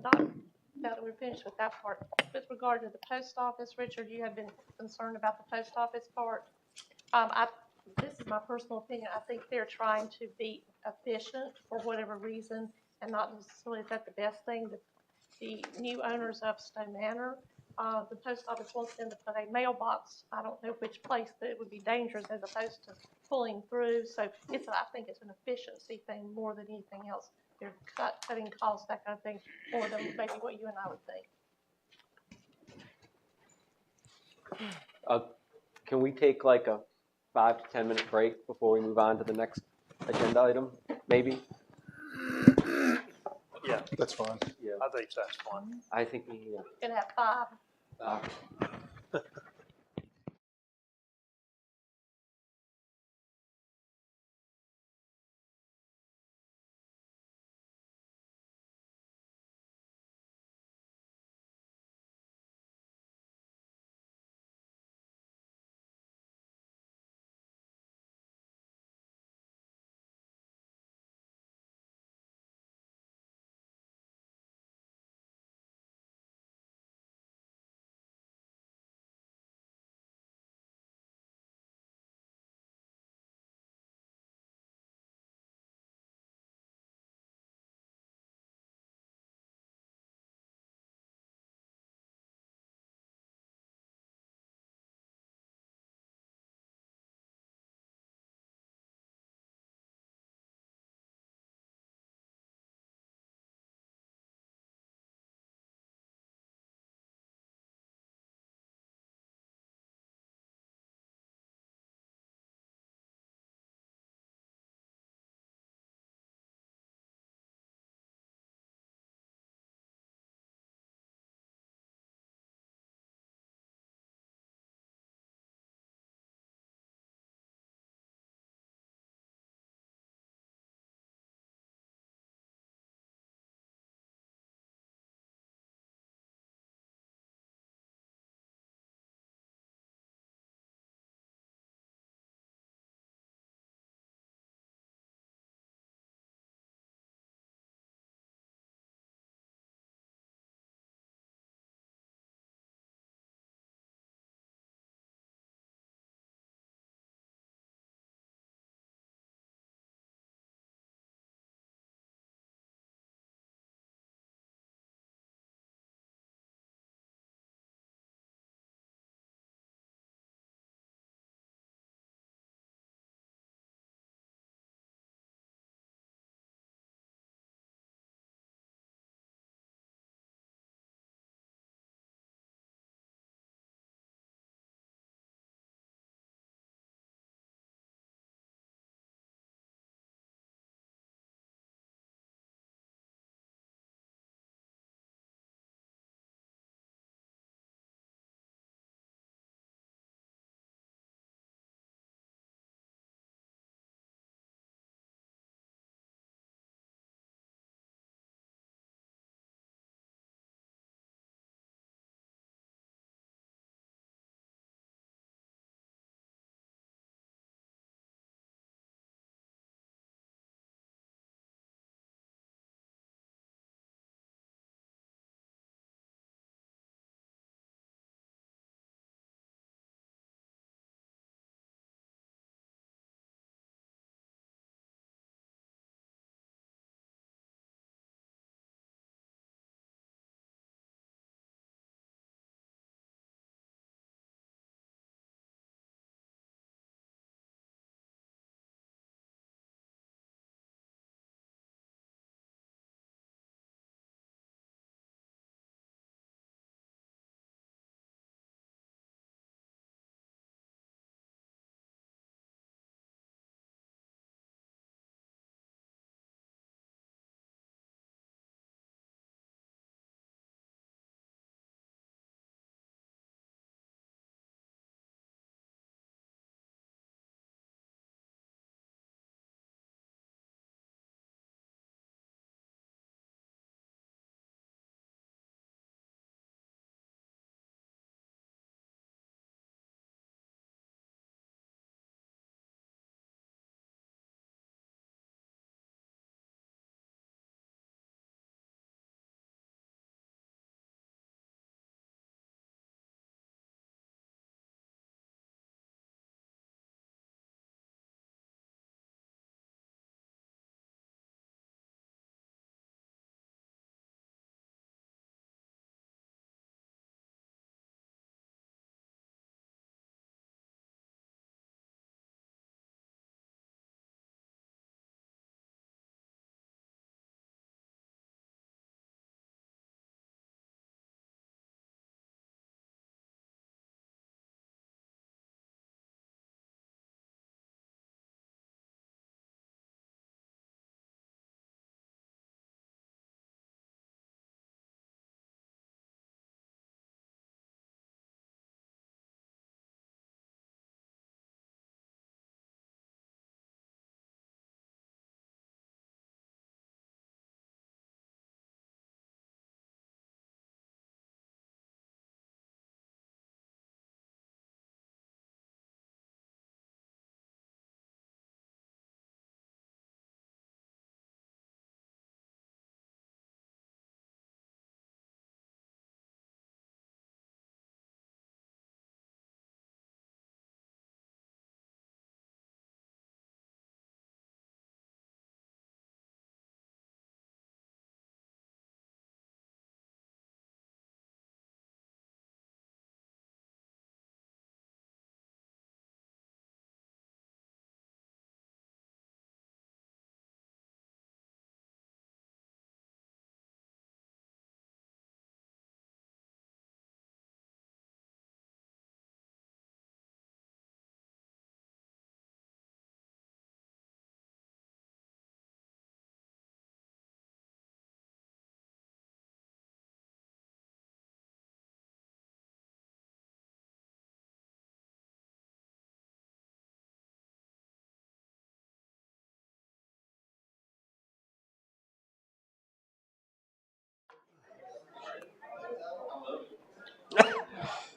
not that we're finished with that part. With regard to the post office, Richard, you have been concerned about the post office part. This is my personal opinion. I think they're trying to be efficient for whatever reason, and not necessarily is that the best thing. The new owners of Stone Manor, the post office wants them to put a mailbox, I don't know which place, but it would be dangerous as opposed to pulling through. So I think it's an efficiency thing more than anything else. They're cutting costs, that kind of thing, more than maybe what you and I would think. Can we take like a 5 to 10 minute break before we move on to the next agenda item? Maybe? Yeah, That's fine. Yeah. I think that's fine. I think we, Gonna have 5.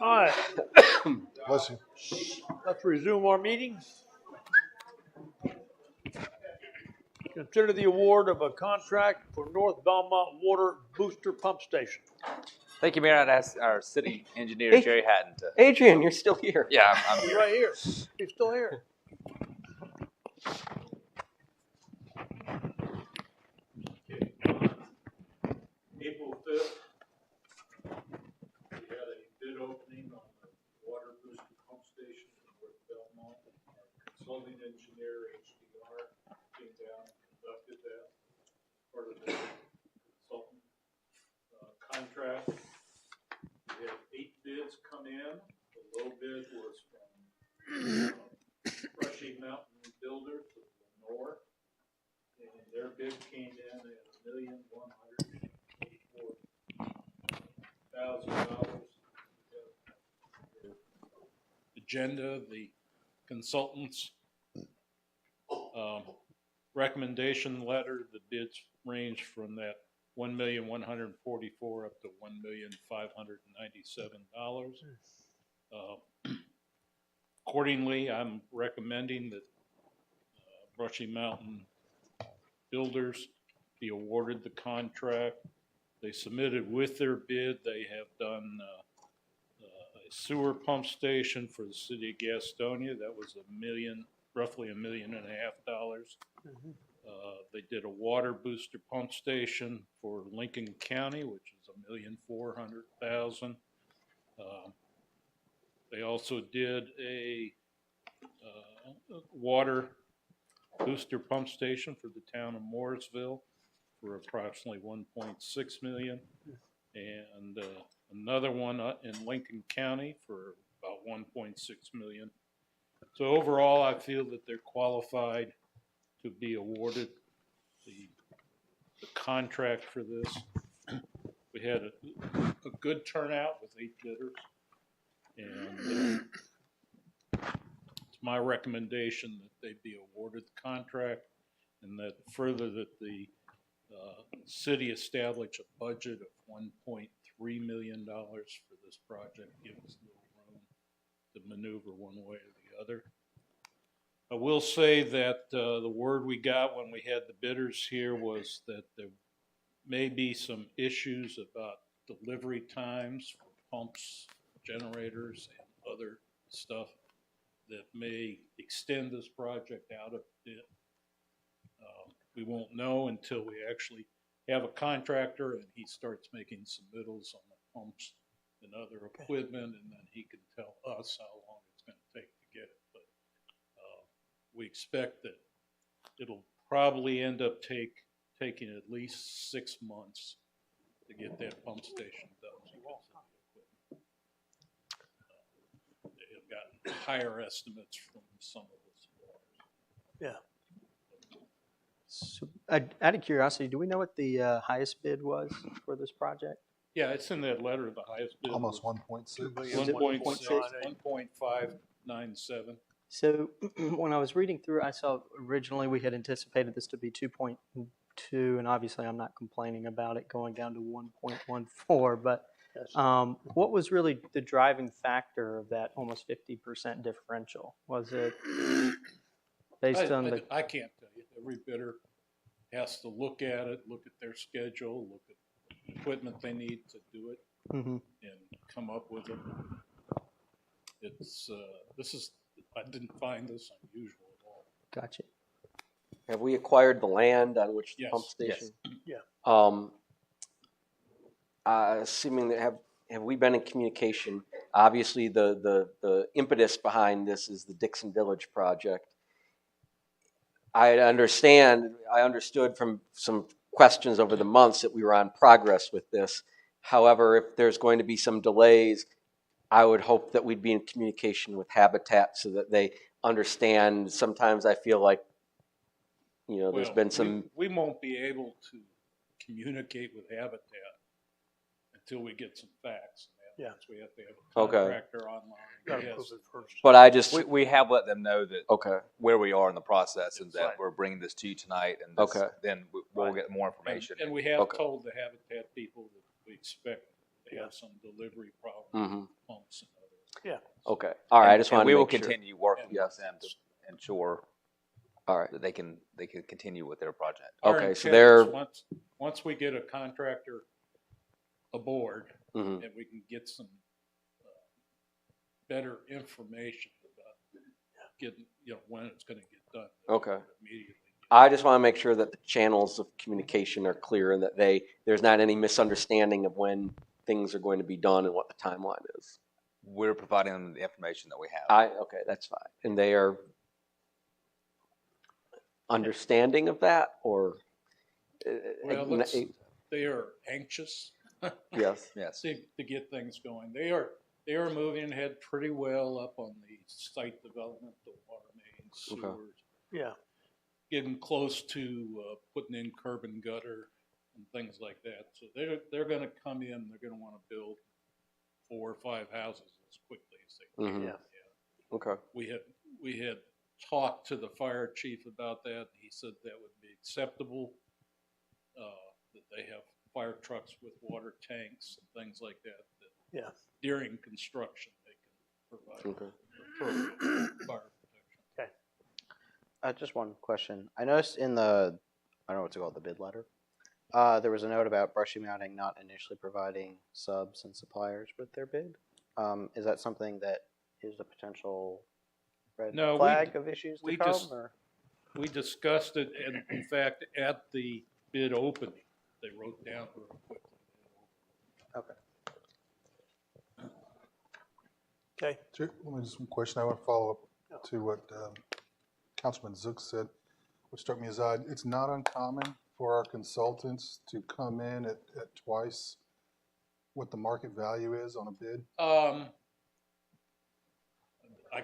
All right, Bless you. let's resume our meeting. Consider the award of a contract for North Belmont Water Booster Pump Station. Thank you, Mayor. I'd ask our city engineer, Jerry Hatton, to. Adrian, you're still here. Yeah, I'm He's here. right here. He's still here. April 5th, we had a bid opening on the water booster pump station in North Belmont. Our consulting engineer, HDR, came down and conducted that, part of the consultant contract. We had 8 bids come in. The low bid was from Brushy Mountain Builders of Lenore, and their bid came in at $1,184,000. Agenda, the consultants' recommendation letter, the bids range from that $1,144,000 up to $1,597,000. Accordingly, I'm recommending that Brushy Mountain Builders be awarded the contract. They submitted with their bid. They have done a sewer pump station for the City of Gastonia. That was roughly $1.5 million. They did a water booster pump station for Lincoln County, which is $1,400,000. They also did a water booster pump station for the town of Mooresville for approximately $1.6 million, and another one in Lincoln County for about $1.6 million. So overall, I feel that they're qualified to be awarded the contract for this. We had a good turnout with 8 bidders, and it's my recommendation that they be awarded the contract, and that further that the city establish a budget of $1.3 million for this project, give us a little room to maneuver one way or the other. I will say that the word we got when we had the bidders here was that there may be some issues about delivery times for pumps, generators, and other stuff that may extend this project out a bit. We won't know until we actually have a contractor and he starts making submittals on the pumps and other equipment, and then he can tell us how long it's going to take to get it. But we expect that it'll probably end up taking at least 6 months to get that pump station done. They have gotten higher estimates from some of the suppliers. Yeah. So, out of curiosity, do we know what the highest bid was for this project? Yeah, it's in that letter. The highest bid Almost was 1.6. 1.597. So when I was reading through, I saw originally we had anticipated this to be 2.2, and obviously I'm not complaining about it going down to 1.14, but what was really the driving factor of that almost 50% differential? Was it based on the... I can't tell you. Every bidder has to look at it, look at their schedule, look at the equipment they need to do it, and come up with it. It's I didn't find this unusual at all. Gotcha. Have we acquired the land on which the Yes. pump station? Yeah. Assuming that have we been in communication? Obviously, the impetus behind this is the Dixon Village project. I understood from some questions over the months that we were on progress with this. However, if there's going to be some delays, I would hope that we'd be in communication with Habitat so that they understand. Sometimes I feel like, there's been some... We won't be able to communicate with Habitat until we get some facts. Yeah. We have to have a contractor online. Gotta Yes. prove it first. But I just... We have let them know that where we are in the process and that Right. we're bringing this to you tonight, and then we'll get more information. And we have told the Habitat people that we expect to have some delivery problems with pumps and Yeah. Okay, all right, I just And wanted we to will make sure. continue working with Yes. them to ensure All right, that they can continue with their project. Our Okay, so intent they're- is once we get a contractor aboard, mhm. and we can get some better information about getting, when it's gonna get done. Okay. Immediately. I just want to make sure that the channels of communication are clear and that there's not any misunderstanding of when things are going to be done and what the timeline is. We're providing them the information that we have. Okay, that's fine. And they are understanding of that, or? Well, they are anxious Yes. Yes. to get things going. They are moving ahead pretty well up on the site development, the water mains, Okay. sewers. Yeah. Getting close to putting in curb and gutter and things like that. So they're going to come in. They're going to want to build 4 or 5 houses as quickly as they can. Mhm. Yeah. Okay. We had talked to the fire chief about that. He said that would be acceptable. That they have fire trucks with water tanks and things like that. That Yeah. during construction they can provide Okay. fire protection. Just one question. I noticed in the, I don't know what's it called, the bid letter, there was a note about Brushy Mounting not initially providing subs and suppliers with their bid. Is that something that is a potential red No, flag of issues to we come? just- Or? We discussed it, and in fact, at the bid opening, they wrote down real quickly. Okay. Okay. Let me just one question. I want to follow up to what Councilman Zook said, which struck me as odd. It's not uncommon for our consultants to come in at twice what the market value is on a bid. I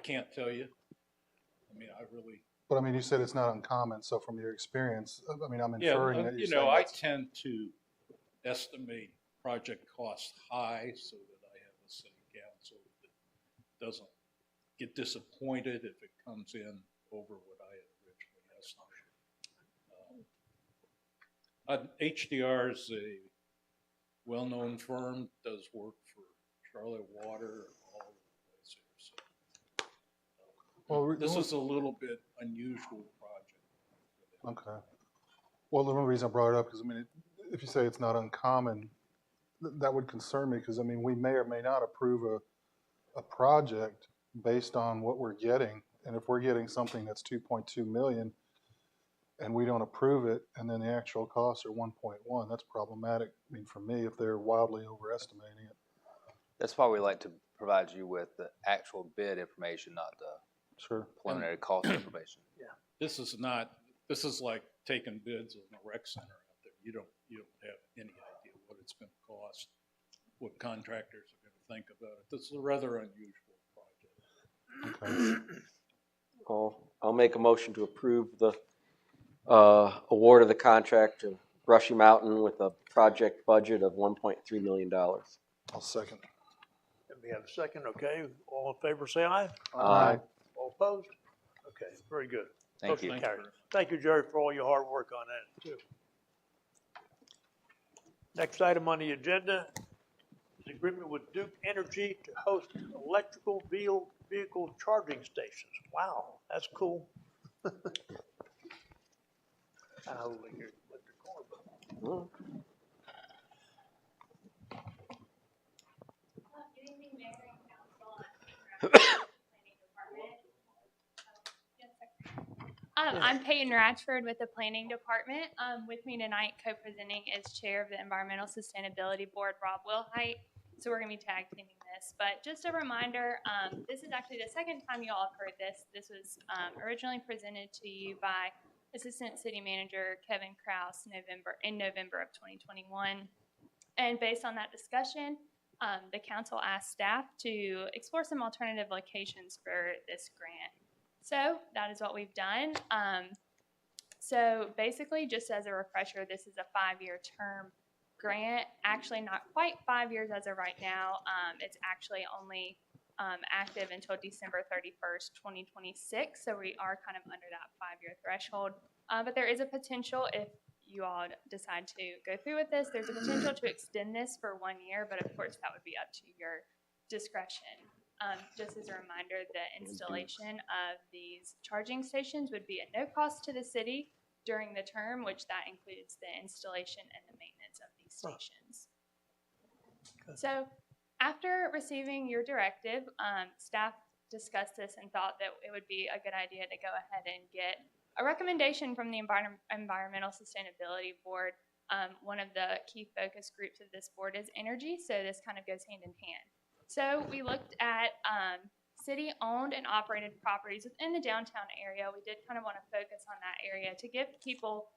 can't tell you. I mean, I really. But I mean, you said it's not uncommon, so from your experience, I mean, I'm inferring that you're saying I that's- tend to estimate project costs high so that I have a city council that doesn't get disappointed if it comes in over what I had originally estimated. HDR is a well-known firm, does work for Charlotte Water and all over the place here. So, Well, this is a little bit unusual project. Okay. Well, the only reason I brought it up is, I mean, if you say it's not uncommon, that would concern me because, I mean, we may or may not approve a project based on what we're getting. And if we're getting something that's 2.2 million and we don't approve it and then the actual costs are 1.1, that's problematic. I mean, for me, if they're wildly overestimating it. That's why we like to provide you with the actual bid information, not the Sure. preliminary cost information. This is like taking bids on a rec center out there. You don't have any idea what it's going to cost, what contractors are going to think about it. This is a rather unusual project. Okay. I'll make a motion to approve the award of the contract to Brushy Mountain with a project budget of $1.3 million. I'll second. And we have a second, okay? All in favor, say aye. Aye. All opposed? Okay, very good. Thank you. Motion carries. Thank you, Jerry, for all your hard work on that, too. Next item on the agenda is agreement with Duke Energy to host electrical vehicle charging stations. Wow, that's cool. I don't think you're electric car, but Good evening, Mayor and Council. Planning Department. Yes, sir. I'm Peyton Ratchford with the Planning Department. With me tonight, co-presenting is Chair of the Environmental Sustainability Board, Rob Wilhite. So we're going to be tag teaming this. But just a reminder, this is actually the second time you all have heard this. This was originally presented to you by Assistant City Manager Kevin Kraus in November of 2021. And based on that discussion, the council asked staff to explore some alternative locations for this grant. So that is what we've done. So basically, just as a refresher, this is a 5-year term grant. Actually, not quite 5 years as of right now. It's actually only active until December 31st, 2026. So we are kind of under that 5-year threshold. But there is a potential, if you all decide to go through with this, there's a potential to extend this for 1 year, but of course that would be up to your discretion. Just as a reminder, the installation of these charging stations would be at no cost to the city during the term, which that includes the installation and the maintenance of these stations. So after receiving your directive, staff discussed this and thought that it would be a good idea to go ahead and get a recommendation from the Environmental Sustainability Board. One of the key focus groups of this board is energy, so this kind of goes hand in hand. So we looked at city-owned and operated properties within the downtown area. We did kind of want to focus on that area to give people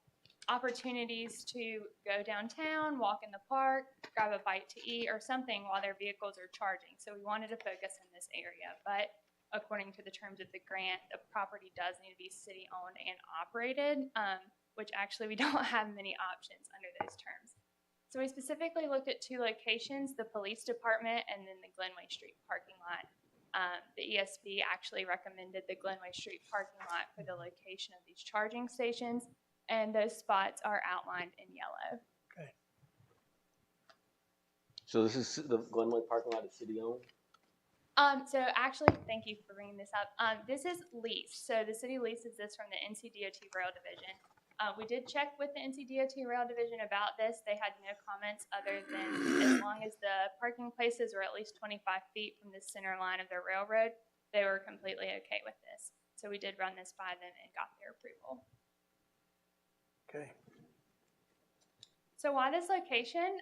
opportunities to go downtown, walk in the park, grab a bite to eat or something while their vehicles are charging. So we wanted to focus in this area, but according to the terms of the grant, the property does need to be city-owned and operated, which actually we don't have many options under those terms. So we specifically looked at two locations, the police department and then the Glenway Street parking lot. The ESB actually recommended the Glenway Street parking lot for the location of these charging stations, and those spots are outlined in yellow. Okay. So this is the Glenway parking lot is city-owned? So actually, thank you for bringing this up. This is leased. So the city leases this from the NCDOT Rail Division. We did check with the NCDOT Rail Division about this. They had no comments other than as long as the parking places were at least 25 feet from the center line of the railroad, they were completely okay with this. So we did run this by them and got their approval. Okay. So why this location?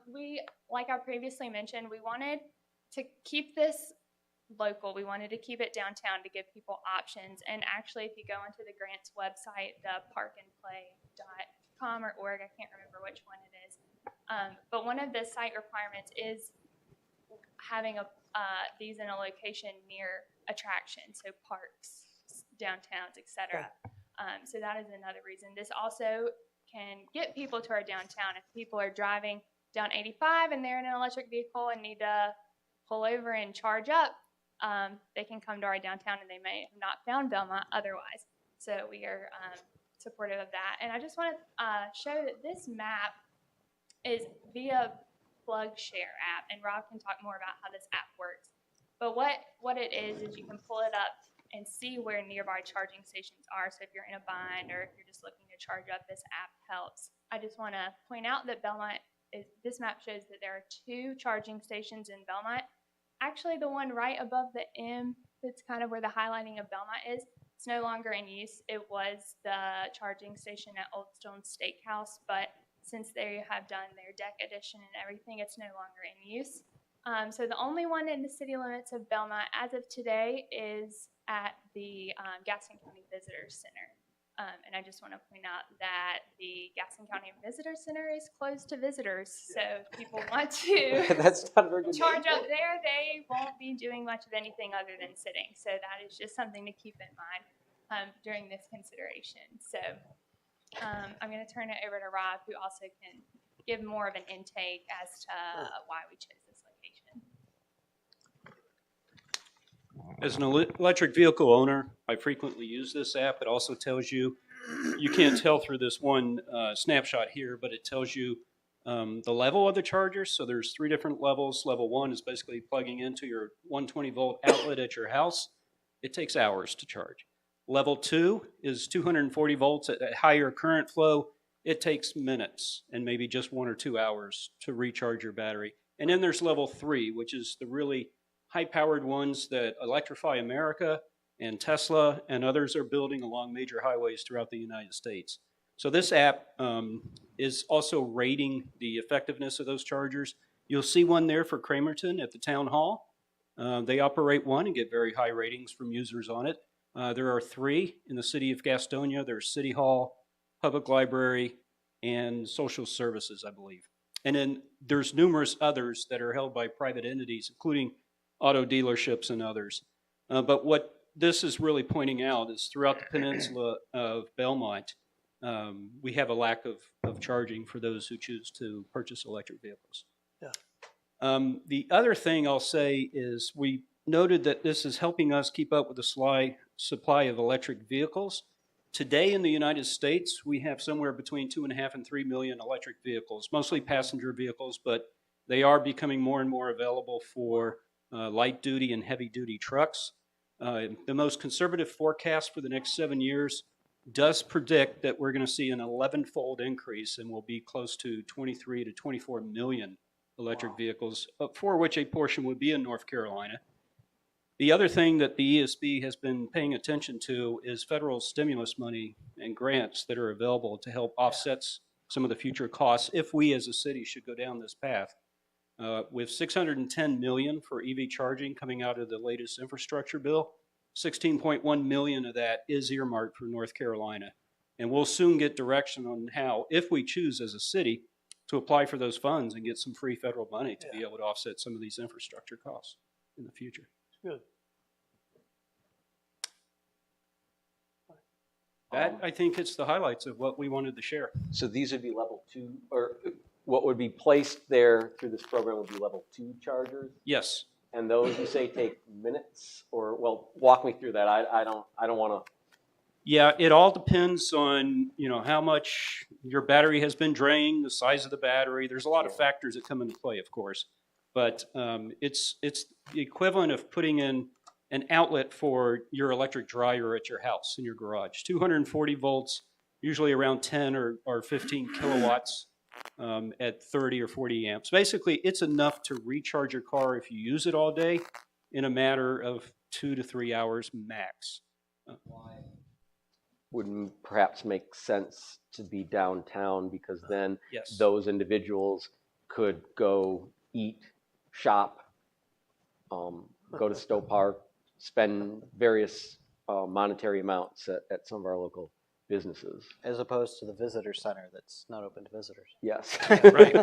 We, like I previously mentioned, we wanted to keep this local. We wanted to keep it downtown to give people options. And actually, if you go into the grant's website, the parkandplay.com or org, I can't remember which one it is. But one of the site requirements is having these in a location near attractions, so parks, downtowns, etc. So that is another reason. This also can get people to our downtown. If people are driving down 85 and they're in an electric vehicle and need to pull over and charge up, they can come to our downtown and they may have not found Belmont otherwise. So we are supportive of that. And I just want to show that this map is via PlugShare app, and Rob can talk more about how this app works. But what it is you can pull it up and see where nearby charging stations are. So if you're in a bind or if you're just looking to charge up, this app helps. I just want to point out that Belmont this map shows that there are 2 charging stations in Belmont. Actually, the one right above the M, that's kind of where the highlighting of Belmont is, it's no longer in use. It was the charging station at Old Stone Steakhouse, but since they have done their deck addition and everything, it's no longer in use. So the only one in the city limits of Belmont as of today is at the Gaston County Visitor Center. And I just want to point out that the Gaston County Visitor Center is closed to visitors. So if people want to That's not a very good charge up there, they won't be doing much of anything other than sitting. So that is just something to keep in mind during this consideration. So I'm going to turn it over to Rob, who also can give more of an intake as to why we chose this location. As an electric vehicle owner, I frequently use this app. It also tells you, you can't tell through this one snapshot here, but it tells you the level of the chargers. So there's 3 different levels. Level 1 is basically plugging into your 120 volt outlet at your house. It takes hours to charge. Level 2 is 240 volts at a higher current flow. It takes minutes and maybe just 1 or 2 hours to recharge your battery. And then there's level 3, which is the really high-powered ones that Electrify America and Tesla and others are building along major highways throughout the United States. So this app is also rating the effectiveness of those chargers. You'll see one there for Cramerton at the town hall. They operate one and get very high ratings from users on it. There are 3 in the city of Gastonia. There's City Hall, Public Library, and Social Services, I believe. And then there's numerous others that are held by private entities, including auto dealerships and others. But what this is really pointing out is throughout the peninsula of Belmont, we have a lack of charging for those who choose to purchase electric vehicles. Yeah. The other thing I'll say is we noted that this is helping us keep up with the supply of electric vehicles. Today in the United States, we have somewhere between 2.5 and 3 million electric vehicles, mostly passenger vehicles, but they are becoming more and more available for light duty and heavy duty trucks. The most conservative forecast for the next 7 years does predict that we're going to see an 11-fold increase and will be close to 23 to 24 million electric vehicles, for which a portion would be in North Carolina. The other thing that the ESB has been paying attention to is federal stimulus money and grants that are available to help offset some of the future costs if we as a city should go down this path. With $610 million for EV charging coming out of the latest infrastructure bill, 16.1 million of that is earmarked for North Carolina. And we'll soon get direction on how, if we choose as a city, to apply for those funds and get some free federal money to be able to offset some of these infrastructure costs in the future. Good. That, I think, it's the highlights of what we wanted to share. So these would be level 2, or what would be placed there through this program would be level 2 chargers? Yes. And those you say take minutes, or, well, walk me through that. I don't want to. Yeah, it all depends on, how much your battery has been drained, the size of the battery. There's a lot of factors that come into play, of course. But it's the equivalent of putting in an outlet for your electric dryer at your house in your garage. 240 volts, usually around 10 or 15 kilowatts at 30 or 40 amps. Basically, it's enough to recharge your car if you use it all day in a matter of 2 to 3 hours max. Would perhaps make sense to be downtown, because then Yes. those individuals could go eat, shop, go to Stowe Park, spend various monetary amounts at some of our local businesses. As opposed to the visitor center that's not open to visitors. Yes. Right.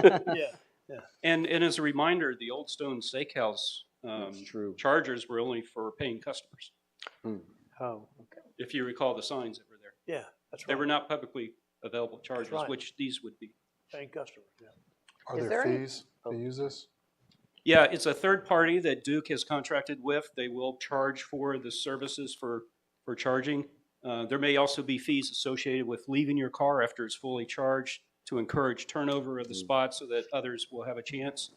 Yeah. And as a reminder, the Old Stone Steakhouse That's true. chargers were only for paying customers. Oh, okay. If you recall the signs that were there. Yeah, that's right. They were not publicly available chargers, right. which these would be. Paying customers, yeah. Are Is there there any- fees to use this? Yeah, it's a third party that Duke has contracted with. They will charge for the services for charging. There may also be fees associated with leaving your car after it's fully charged to encourage turnover of the spot so that others will have a chance.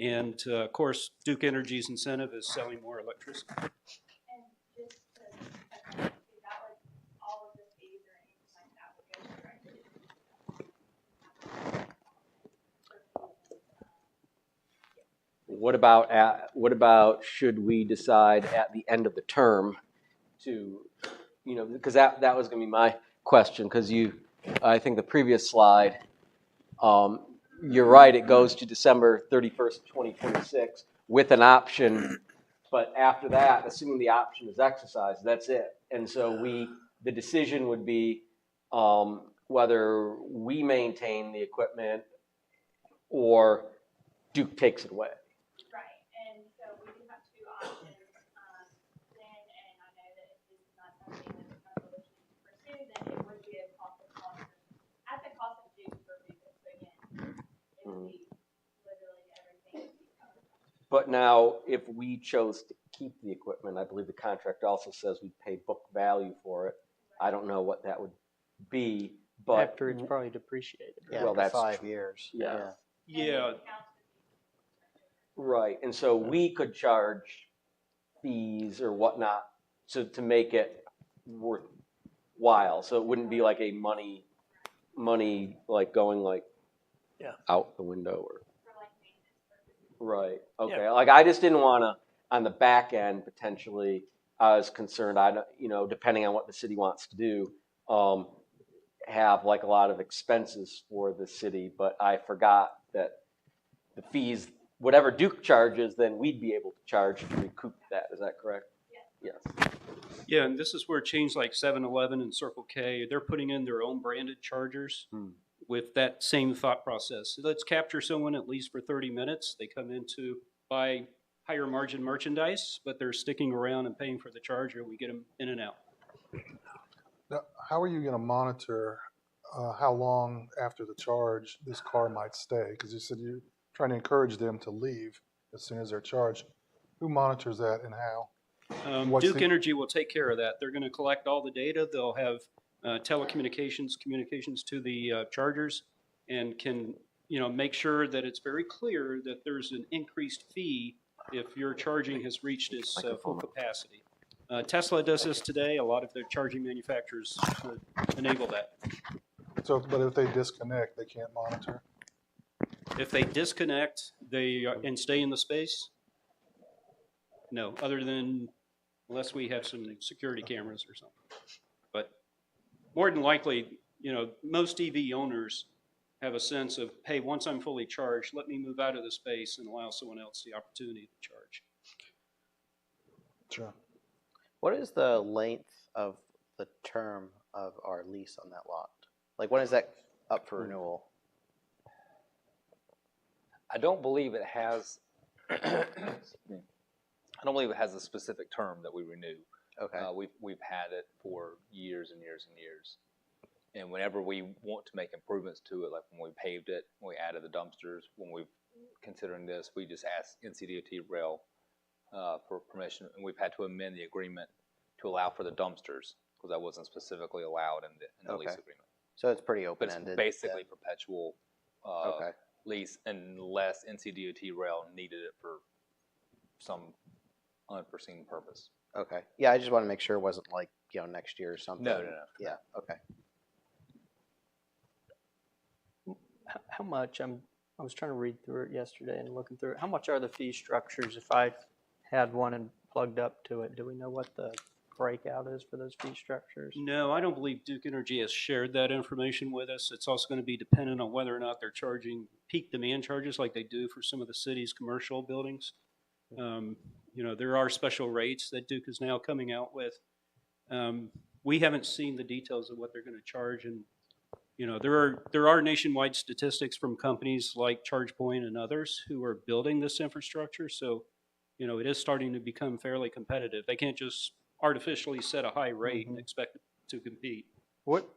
And of course, Duke Energy's incentive is selling more electricity. And just to that was all of the fees or anything like that would go directly. What about should we decide at the end of the term to, because that was going to be my question, because I think the previous slide, you're right, it goes to December 31st, 2026 with an option, but after that, assuming the option is exercised, that's it. And so the decision would be whether we maintain the equipment or Duke takes it away. Right, and so we do have two options then, and I know that if this is not something that the council wishes to pursue, then it would be at the cost of Duke for Duke. So again, it would be literally everything would be covered. But now, if we chose to keep the equipment, I believe the contract also says we pay book value for it. I don't know what that would be, but After it's probably depreciated. Yeah, Well, after that's 5 years. Yeah. Yeah, right. And so we could charge fees or whatnot to make it worthwhile. So it wouldn't be like a money like going like out the window or. Right. Okay. Yeah. Like I just didn't want to on the back end potentially. I was concerned. Depending on what the city wants to do, have like a lot of expenses for the city. But I forgot that the fees, whatever Duke charges, then we'd be able to charge to recoup that. Is that correct? Yes. yeah, and this is where chains like 7-Eleven and Circle K, they're putting in their own branded chargers with that same thought process. So let's capture someone at least for 30 minutes. They come in to buy higher margin merchandise, but they're sticking around and paying for the charger. We get them in and out. Now, how are you going to monitor how long after the charge this car might stay? Because you said you're trying to encourage them to leave as soon as they're charged. Who monitors that and how? Duke Energy will take care of that. They're going to collect all the data. They'll have communications to the chargers, and can make sure that it's very clear that there's an increased fee if your charging has reached its full capacity. Tesla does this today. A lot of the charging manufacturers enable that. So, but if they disconnect, they can't monitor? If they disconnect and stay in the space, no, other than unless we have some security cameras or something. But more than likely, most EV owners have a sense of, hey, once I'm fully charged, let me move out of the space and allow someone else the opportunity to charge. Sure. What is the length of the term of our lease on that lot? Like, when is that up for renewal? I don't believe it has, I don't believe it has a specific term that we renew. Okay. We've had it for years and years and years. And whenever we want to make improvements to it, like when we paved it, when we added the dumpsters, when we're considering this, we just asked NCDOT Rail for permission, and we've had to amend the agreement to allow for the dumpsters because that wasn't specifically allowed in the lease agreement. So it's pretty But open-ended. it's basically perpetual Okay. lease unless NCDOT Rail needed it for some unforeseen purpose. Okay. Yeah, I just want to make sure it wasn't like, next year or something. No. Yeah, okay. How much, I was trying to read through it yesterday and looking through it, how much are the fee structures if I had one and plugged up to it? Do we know what the breakout is for those fee structures? No, I don't believe Duke Energy has shared that information with us. It's also going to be dependent on whether or not they're charging peak demand charges like they do for some of the city's commercial buildings. There are special rates that Duke is now coming out with. We haven't seen the details of what they're going to charge, and there are nationwide statistics from companies like ChargePoint and others who are building this infrastructure. So, it is starting to become fairly competitive. They can't just artificially set a high rate and expect to compete.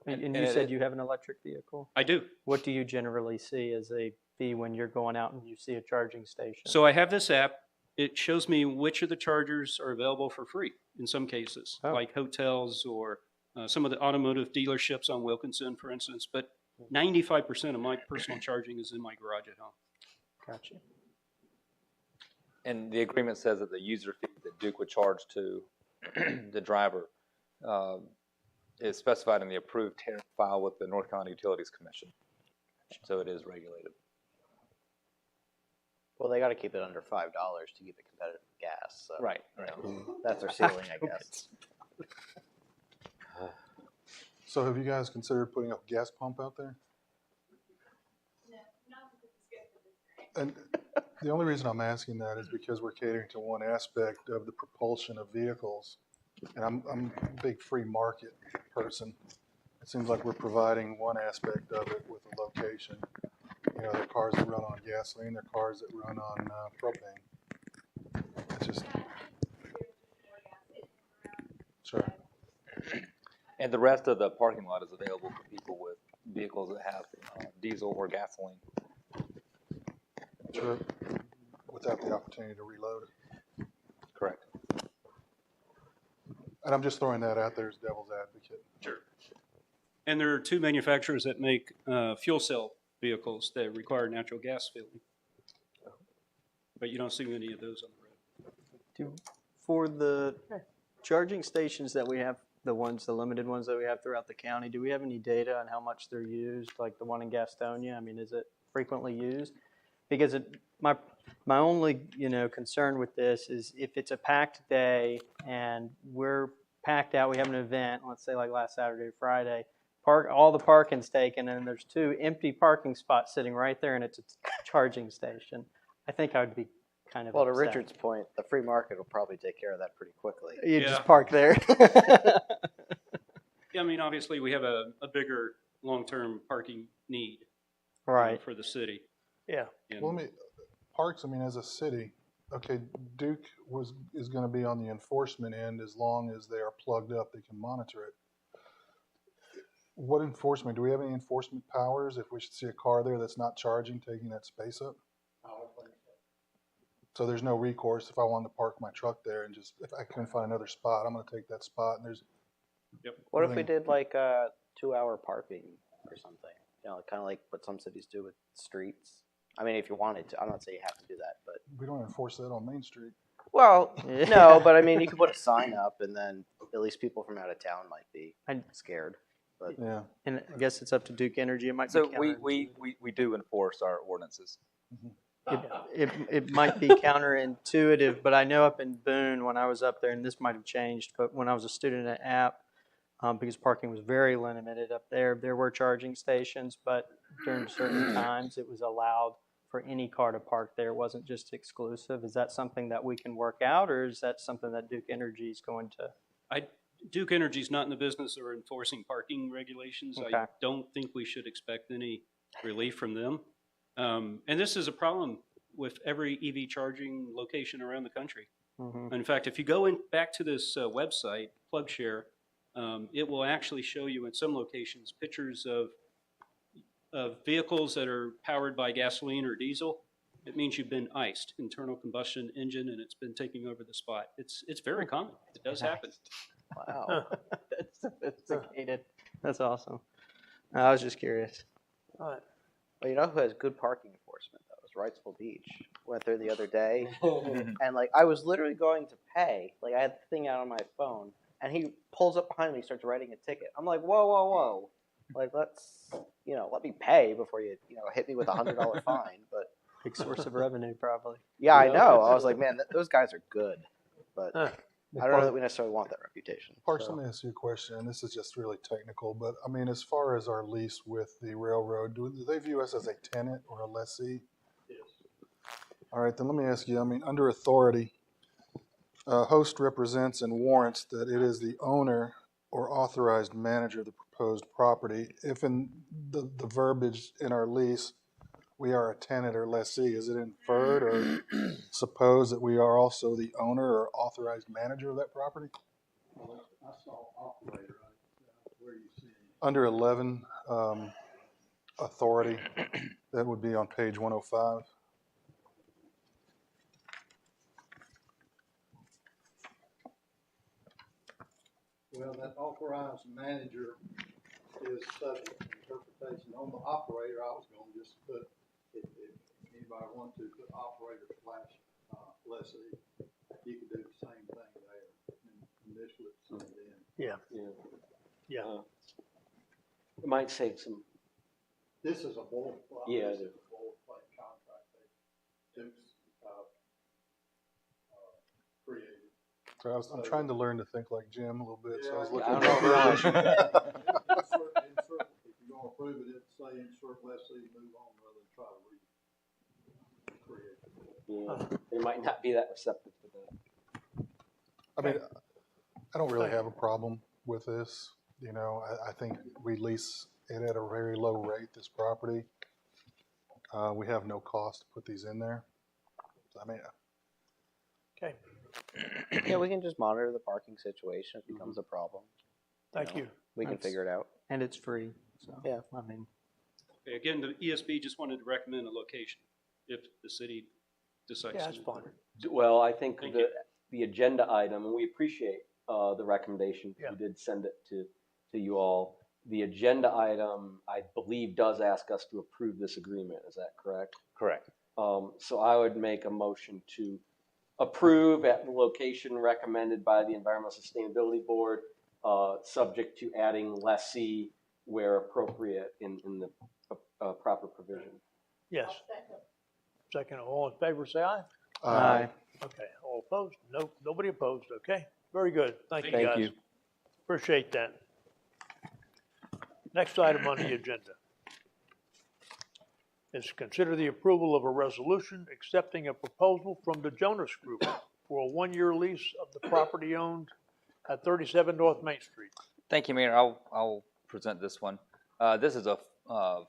And you said you have an electric vehicle? I do. What do you generally see as a fee when you're going out and you see a charging station? So I have this app. It shows me which of the chargers are available for free in some cases, like hotels or some of the automotive dealerships on Wilkinson, for instance. But 95% of my personal charging is in my garage at home. Gotcha. And the agreement says that the user fee that Duke would charge to the driver is specified in the approved tariff file with the North Carolina Utilities Commission. So it is regulated. Well, they got to keep it under $5 to keep it competitive with gas. So, Right. That's their ceiling, I guess. So have you guys considered putting a gas pump out there? No, not because it's good for this. And the only reason I'm asking that is because we're catering to one aspect of the propulsion of vehicles. And I'm a big free market person. It seems like we're providing one aspect of it with a location. There are cars that run on gasoline, there are cars that run on propane. It's just, sure. And the rest of the parking lot is available for people with vehicles that have diesel or gasoline. Sure. Without the opportunity to reload it. Correct. And I'm just throwing that out there as devil's advocate. Sure. And there are two manufacturers that make fuel cell vehicles that require natural gas filling. But you don't see many of those on the road. For the charging stations that we have, the limited ones that we have throughout the county, do we have any data on how much they're used, like the one in Gastonia? I mean, is it frequently used? Because my only concern with this is if it's a packed day and we're packed out, we have an event, let's say like last Saturday or Friday, all the parking's taken and there's 2 empty parking spots sitting right there and it's a charging station. I think I would be kind of Well, to upset. Richard's point, the free market will probably take care of that pretty quickly. You Yeah. just park there. Yeah, I mean, obviously we have a bigger long-term parking need Right. for the city. Yeah. And Well, parks, as a city, okay, Duke is going to be on the enforcement end as long as they are plugged up, they can monitor it. What enforcement, do we have any enforcement powers if we should see a car there that's not charging, taking that space up? So there's no recourse if I wanted to park my truck there and just, if I couldn't find another spot, I'm going to take that spot and there's. Yep. What if we did like 2-hour parking or something? Kind of like what some cities do with streets. I mean, if you wanted to, I'm not saying you have to do that, but We don't enforce that on Main Street. well, no, but I mean, you could put a sign up, and then at least people from out of town might be scared. But Yeah. And I guess it's up to Duke Energy. It might So be we do enforce our ordinances. it might be counterintuitive, but I know up in Boone when I was up there, and this might have changed, but when I was a student at App, because parking was very limited up there, there were charging stations, but during certain times it was allowed for any car to park there. It wasn't just exclusive. Is that something that we can work out, or is that something that Duke Energy is going to? Duke Energy's not in the business of enforcing parking regulations. Okay. I don't think we should expect any relief from them. And this is a problem with every EV charging location around the country. Mm-hmm. In fact, if you go back to this website, PlugShare, it will actually show you in some locations pictures of vehicles that are powered by gasoline or diesel. It means you've been iced, internal combustion engine, and it's been taking over the spot. It's very common. It does happen. Wow, that's sophisticated. That's awesome. I was just curious. All right. well, you know who has good parking enforcement though? Is Wrightsville Beach. Went there the other day, and like I was literally going to pay. Like I had the thing out on my phone, and he pulls up behind me, starts writing a ticket. I'm like, whoa, whoa, whoa! Like let's, let me pay before you, hit me with $100 fine. But Big source of revenue, probably. yeah, I know. I was like, man, those guys are good, but I don't know that we necessarily want that reputation. Parks, so. let me ask you a question, and this is just really technical, but I mean, as far as our lease with the railroad, do they view us as a tenant or a lessee? Yes. All right, then let me ask you, I mean, under authority, host represents and warrants that it is the owner or authorized manager of the proposed property. If in the verbiage in our lease, we are a tenant or lessee, is it inferred or supposed that we are also the owner or authorized manager of that property? Well, I saw operator, where you see. Under 11, authority, that would be on page 105. Well, that authorized manager is subject to interpretation. On the operator, I was gonna just put, if anybody wanted to put operator / lessee, you could do the same thing there and initial it, send it in. Yeah. Yeah. It might save some. This is a boilerplate. Yeah, This it is a boilerplate contract that Duke's created. So I'm trying to learn to think like Jim a little bit, so I was looking I at don't the verbiage. If you're gonna approve it, it'd say insert lessee, move on, rather than try to recreate it. Yeah, they might not be that receptive to that. I mean, I don't really have a problem with this. I think we lease it at a very low rate, this property. We have no cost to put these in there. I mean, Okay. Yeah, we can just monitor the parking situation. If it becomes a problem, Thank you. we can That's- figure it out. And it's free. So Yeah. I mean, Okay, again, the ESB just wanted to recommend a location if the city decides. Yeah, to that's move fine. forward. Well, I think Thank you. the agenda item, and we appreciate the recommendation, because we did send it to you all. The agenda item, I believe, does ask us to approve this agreement. Is that correct? Correct. So I would make a motion to approve at the location recommended by the Environmental Sustainability Board, subject to adding lessee where appropriate in the proper provision. Yes. Second, all in favor, say aye. Aye. Okay, all opposed? No, nobody opposed, okay? Very good, thank you Thank guys. you. Appreciate that. Next item on the agenda is to consider the approval of a resolution accepting a proposal from the Jonas Group for a one-year lease of the property owned at 37 North Main Street. Thank you, Mayor. I'll present this one. This is a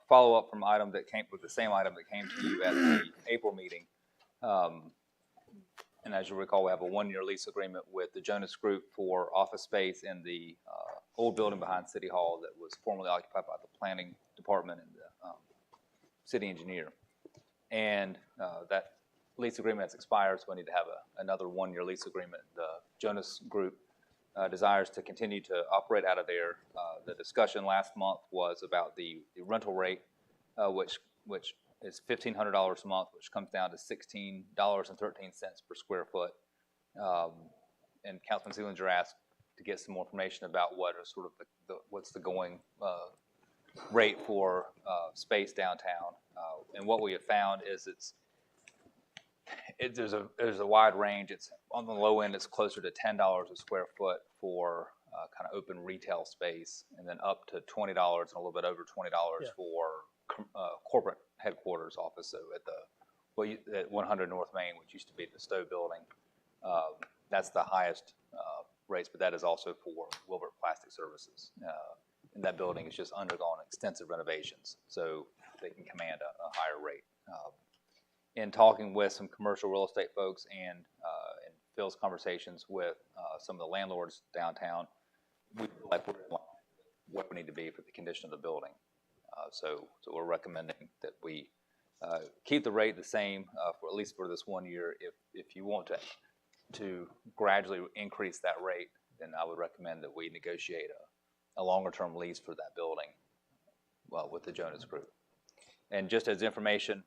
follow-up from item that came with the same item that came to you at the April meeting. And as you recall, we have a one-year lease agreement with the Jonas Group for office space in the old building behind City Hall that was formerly occupied by the planning department and the city engineer. And that lease agreement has expired, so we need to have another one-year lease agreement. The Jonas Group desires to continue to operate out of there. The discussion last month was about the rental rate, which is $1,500 a month, which comes down to $16.13 per square foot. And Councilman Seelinger asked to get some more information about what are sort of what's the going rate for space downtown. And what we have found is there's a wide range. It's on the low end, it's closer to $10 a square foot for kind of open retail space, and then up to $20 and a little bit over $20 for corporate headquarters office. So at 100 North Main, which used to be the Stowe building, that's the highest rates, but that is also for Wilbert Plastic Services. And that building has just undergone extensive renovations, so they can command a higher rate. In talking with some commercial real estate folks and in Phil's conversations with some of the landlords downtown, we feel like we're in line with what we need to be for the condition of the building. So we're recommending that we keep the rate the same for at least for this 1 year. If you want to gradually increase that rate, then I would recommend that we negotiate a longer term lease for that building with the Jonas Group. And just as information,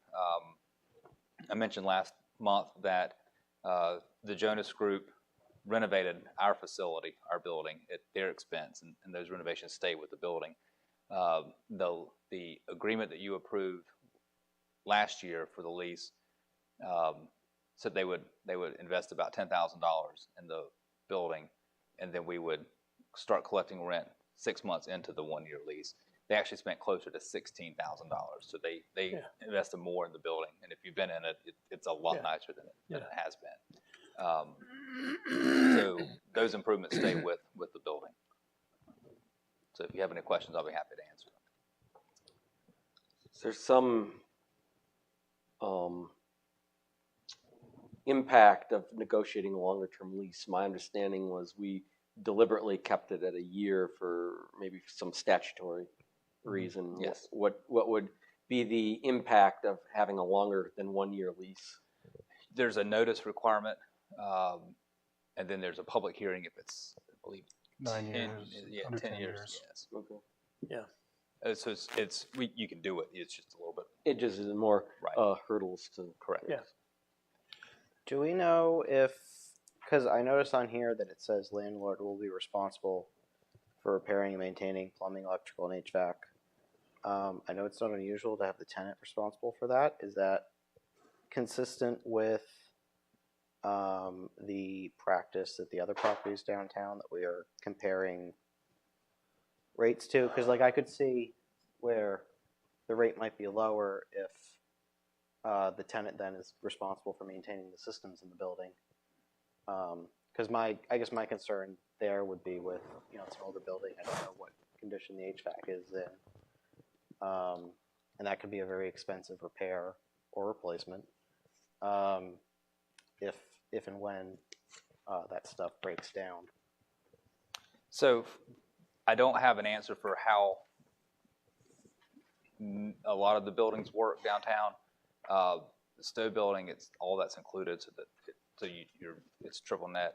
I mentioned last month that the Jonas Group renovated our facility, our building, at their expense, and those renovations stay with the building. The agreement that you approved last year for the lease said they would invest about $10,000 in the building, and then we would start collecting rent 6 months into the 1 year lease. They actually spent closer to $16,000, so they invested more in the building. And if you've been in it, it's a lot nicer than it has been. So those improvements stay with the building. So if you have any questions, I'll be happy to answer them. There's some impact of negotiating a longer-term lease. My understanding was we deliberately kept it at a year for maybe some statutory reason. Yes. What would be the impact of having a longer than 1 year lease? There's a notice requirement, and then there's a public hearing if it's, I believe, 9 years. 10 years. Yes. Okay. Yeah. So you can do it. It's just a little bit. It just is more Right. hurdles to Correct. Yeah. Do we know if, because I noticed on here that it says landlord will be responsible for repairing and maintaining plumbing, electrical, and HVAC. I know it's not unusual to have the tenant responsible for that. Is that consistent with the practice at the other properties downtown that we are comparing rates to? Because like I could see where the rate might be lower if the tenant then is responsible for maintaining the systems in the building. Because I guess my concern there would be with, it's an older building. I don't know what condition the HVAC is in. And that could be a very expensive repair or replacement if and when that stuff breaks down. So I don't have an answer for how a lot of the buildings work downtown. The Stowe building, it's all that's included, so that it's triple net.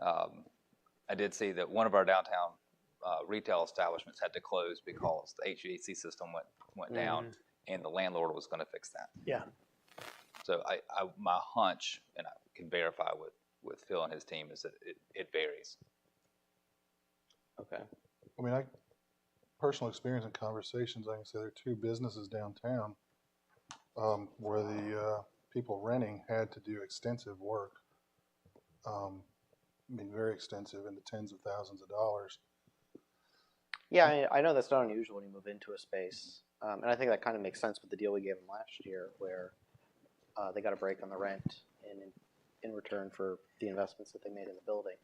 I did see that one of our downtown retail establishments had to close because the HVAC system went down, and the landlord was going to fix that. Yeah. So my hunch, and I can verify with Phil and his team, is that it varies. Okay. I mean, personal experience and conversations, I can say there are two businesses downtown where the people renting had to do extensive work. I mean, very extensive, in the tens of thousands of dollars. Yeah, I know that's not unusual when you move into a space. And I think that kind of makes sense with the deal we gave them last year, where they got a break on the rent in return for the investments that they made in the building.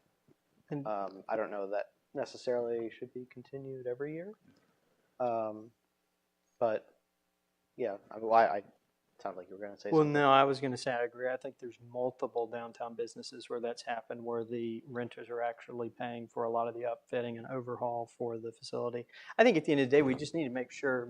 And I don't know that necessarily should be continued every year. But yeah, I sounded like you were going to say well, something. no, I was going to say I agree. I think there's multiple downtown businesses where that's happened, where the renters are actually paying for a lot of the upfitting and overhaul for the facility. I think at the end of the day, we just need to make sure,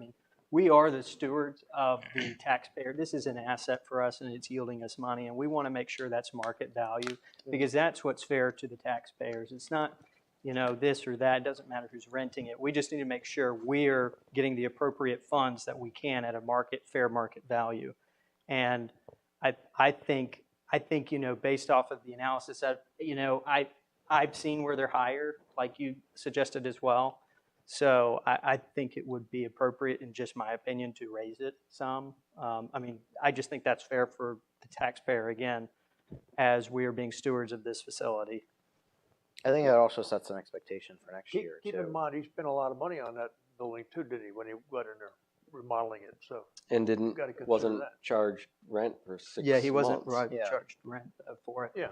we are the stewards of the taxpayer. This is an asset for us, and it's yielding us money, and we want to make sure that's market value, because that's what's fair to the taxpayers. It's not you know, this or that. It doesn't matter who's renting it. We just need to make sure we're getting the appropriate funds that we can at a fair market value. And I think, you know, based off of the analysis that, you know, I've seen where they're higher, like you suggested as well. So I think it would be appropriate, in just my opinion, to raise it some. I mean, I just think that's fair for the taxpayer, again, as we are being stewards of this facility. I think that also sets an expectation for next Keep, year keep too. in mind, he spent a lot of money on that building too, didn't he, when he got in there remodeling it, so. And Gotta consider wasn't that. charged rent for 6 months. Yeah, he wasn't Yeah. charged rent for it. Yeah,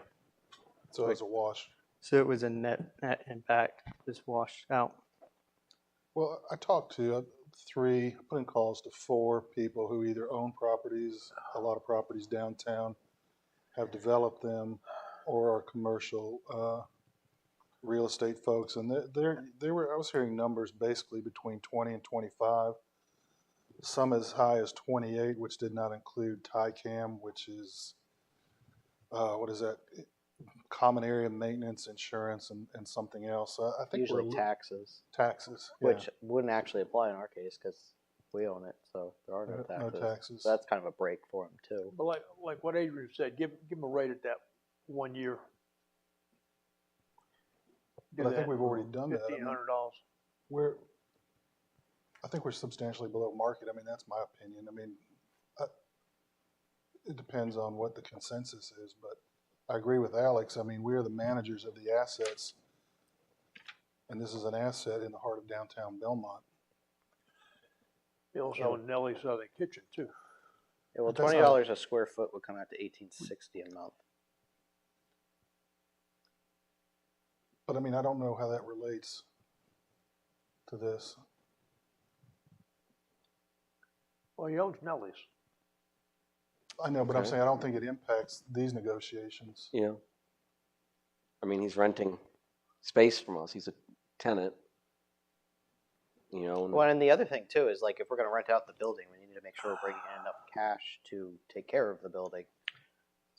So it's a wash. So it was a net impact, just washed out. Well, I talked to three, put in calls to 4 people who either own properties, a lot of properties downtown, have developed them, or are commercial real estate folks. And I was hearing numbers basically between 20 and 25, some as high as 28, which did not include TICAM, which is, what is that? Common area maintenance, insurance, and something else. I think Usually taxes, taxes, which wouldn't actually apply in our case because we own it, so there are no taxes. No taxes. So that's kind of a break for them too. but like what Adrian said, give him a rate at that 1 year. But I think we've already done that. I mean, $1,500. I think we're substantially below market. I mean, that's my opinion. I mean, it depends on what the consensus is, but I agree with Alex. I mean, we are the managers of the assets, and this is an asset in the heart of downtown Belmont. He also owned Nellie's Southern Kitchen too. Yeah, well, But that's $20 a square foot would come out to $18.60 a month. But I mean, I don't know how that relates to this. Well, he owns Nellie's. I know, but I'm Okay. saying I don't think it impacts these negotiations. Yeah. I mean, he's renting space from us. He's a tenant. You know. And Well, and the other thing too is, like, if we're going to rent out the building, we need to make sure we're bringing in enough cash to take care of the building.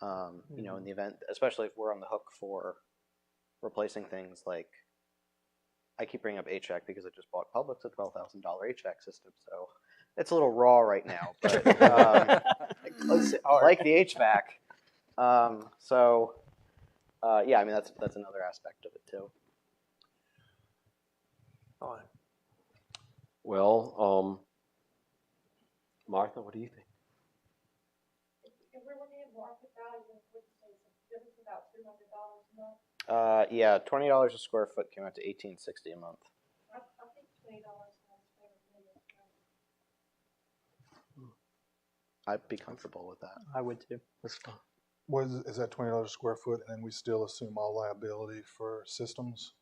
You know, in the event, especially if we're on the hook for replacing things like, I keep bringing up HVAC because I just bought Publix a $12,000 HVAC system, so it's a little raw right now, but like the HVAC. Yeah, I mean, that's another aspect of it too. All right. well, Martha, what do you think? If we're looking at market value, would you say it's a difference about $200 a month? Yeah, $20 a square foot came out to $18.60 a month. I think $20 sounds fair to me. I'd be comfortable with that. I would too. That's fine. Is that $20 a square foot, and then we still assume all liability for systems?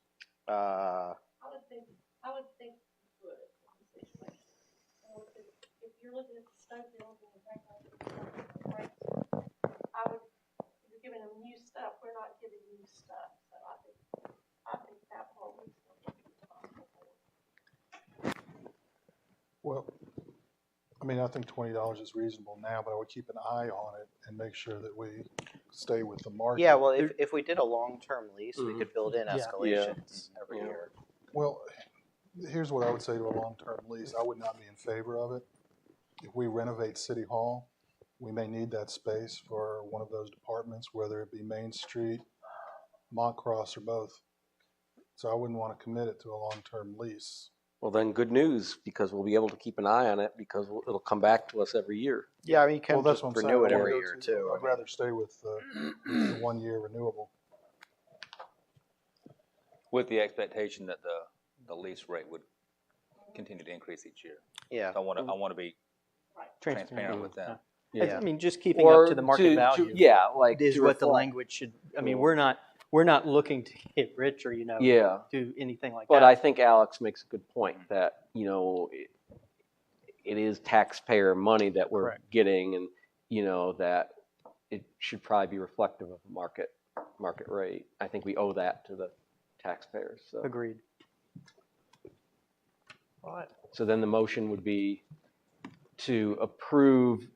I would think you would in this situation. If you're looking at the stove building and that kind of stuff, right, if you're giving them new stuff, we're not giving new stuff. So I think that part we still need to be responsible for. Well, I mean, I think $20 is reasonable now, but I would keep an eye on it and make sure that we stay with the market. Yeah, well, if we did a long-term lease, we could build in Yeah. escalations every Yeah. year. Well, here's what I would say to a long-term lease. I would not be in favor of it. If we renovate City Hall, we may need that space for one of those departments, whether it be Main Street, Montcross, or both. So I wouldn't want to commit it to a long-term lease. Well, then good news, because we'll be able to keep an eye on it because it'll come back to us every year. Yeah, I mean, you can Well, that's just what I'm saying. renew it I wanna every go year to- too. I'd rather stay with the 1-year renewable. With the expectation that the lease rate would continue to increase each year. Yeah. I want to be transparent with them. I mean, just keeping up to the market value. Yeah, like Is to what the reflect. language should, I mean, we're not looking to get rich or, you know, Yeah. do anything like But that. I think Alex makes a good point that, you know, it is taxpayer money that we're Correct. getting, and, you know, that it should probably be reflective of market rate. I think we owe that to the taxpayers. So. Agreed. All right. So then the motion would be to approve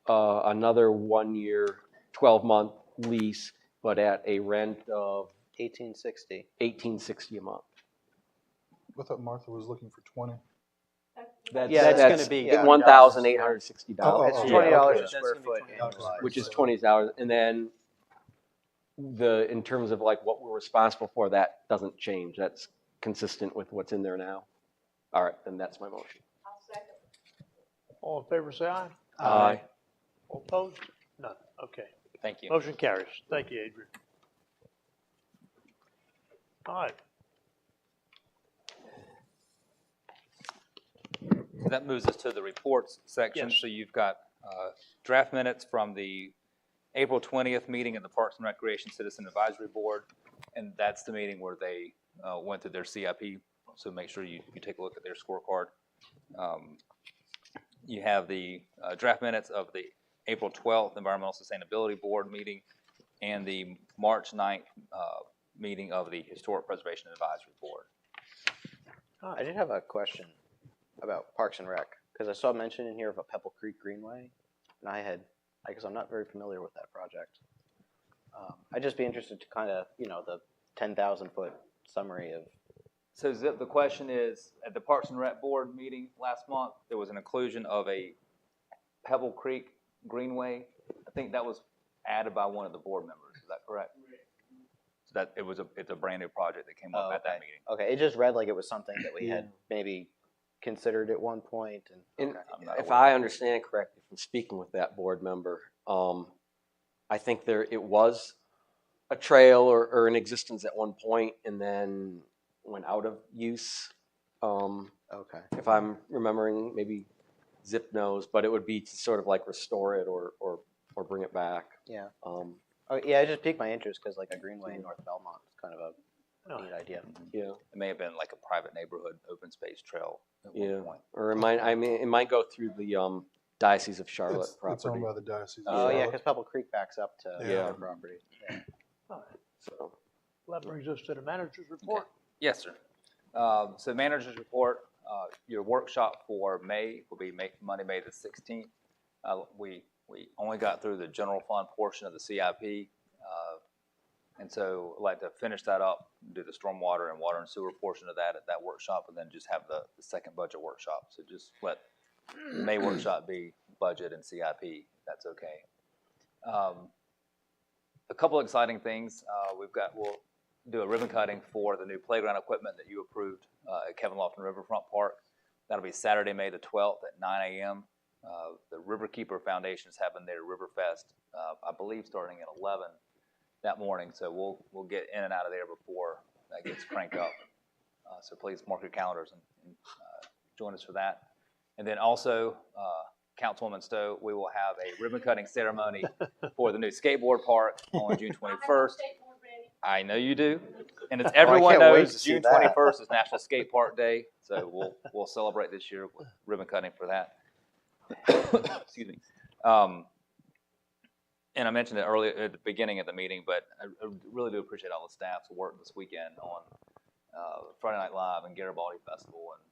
another 1-year, 12-month lease, but at a rent of 1860. $18.60 a month. I thought Martha was looking for 20. Yeah, that's gonna be $1,860. It's Oh, $20 okay. a square foot annualized. Which is $20, and then in terms of like what we're responsible for, that doesn't change. That's consistent with what's in there now. All right, then that's my motion. All in favor, say aye. Aye. All opposed? None. Okay. Thank you. Motion carries. Thank you, Adrian. All right. That moves us to the reports section. Yes. So you've got draft minutes from the April 20th meeting of the Parks and Recreation Citizen Advisory Board, and that's the meeting where they went through their CIP. So make sure you take a look at their scorecard. You have the draft minutes of the April 12th Environmental Sustainability Board meeting and the March 9th meeting of the Historic Preservation Advisory Board. I did have a question about Parks and Rec, because I saw mention in here of a Pebble Creek Greenway, and I guess I'm not very familiar with that project. I'd just be interested to kind of, the 10,000 foot summary of. So Zip, the question is, at the Parks and Rec Board meeting last month, there was an inclusion of a Pebble Creek Greenway. I think that was added by one of the board members. Is that correct? So that it's a brand new project that came up at that meeting. Okay, it just read like it was something that we had maybe considered at one point. And if I understand correctly from speaking with that board member, I think it was a trail or in existence at one point and then went out of use. Okay. If I'm remembering, maybe Zip knows, but it would be to sort of like restore it or bring it back. Yeah. Yeah, it just piqued my interest because like a Greenway in North Belmont is kind of a neat idea. Yeah. It may have been like a private neighborhood open space trail at one point. Or it might go through the Diocese of Charlotte It's property. owned by the Diocese. of Oh yeah, Charlotte. because Pebble Creek backs up to Yeah. their property. Yeah. All right. So. Well, that brings us to the manager's report. Yes, sir. So manager's report, your workshop for May will be Monday, May the 16th. We only got through the general fund portion of the CIP. And so I'd like to finish that up, do the stormwater and water and sewer portion of that at that workshop, and then just have the second budget workshop. So just let the May workshop be budget and CIP, if that's okay. A couple exciting things. We'll do a ribbon cutting for the new playground equipment that you approved at Kevin Lofton Riverfront Park. That'll be Saturday, May the 12th at 9 a.m. The Riverkeeper Foundation is having their Riverfest, I believe, starting at 11 that morning. So we'll get in and out of there before that gets cranked up. So please mark your calendars and join us for that. And then also, Councilwoman Stowe, we will have a ribbon cutting ceremony for the new skateboard park on June 21st. I know you do, and as everyone can't wait knows, to see June that. 21st is National Skate Park Day, so we'll celebrate this year with ribbon cutting for that. Excuse me. And I mentioned it earlier at the beginning of the meeting, but I really do appreciate all the staff's work this weekend on Friday Night Live and Garibaldi Festival and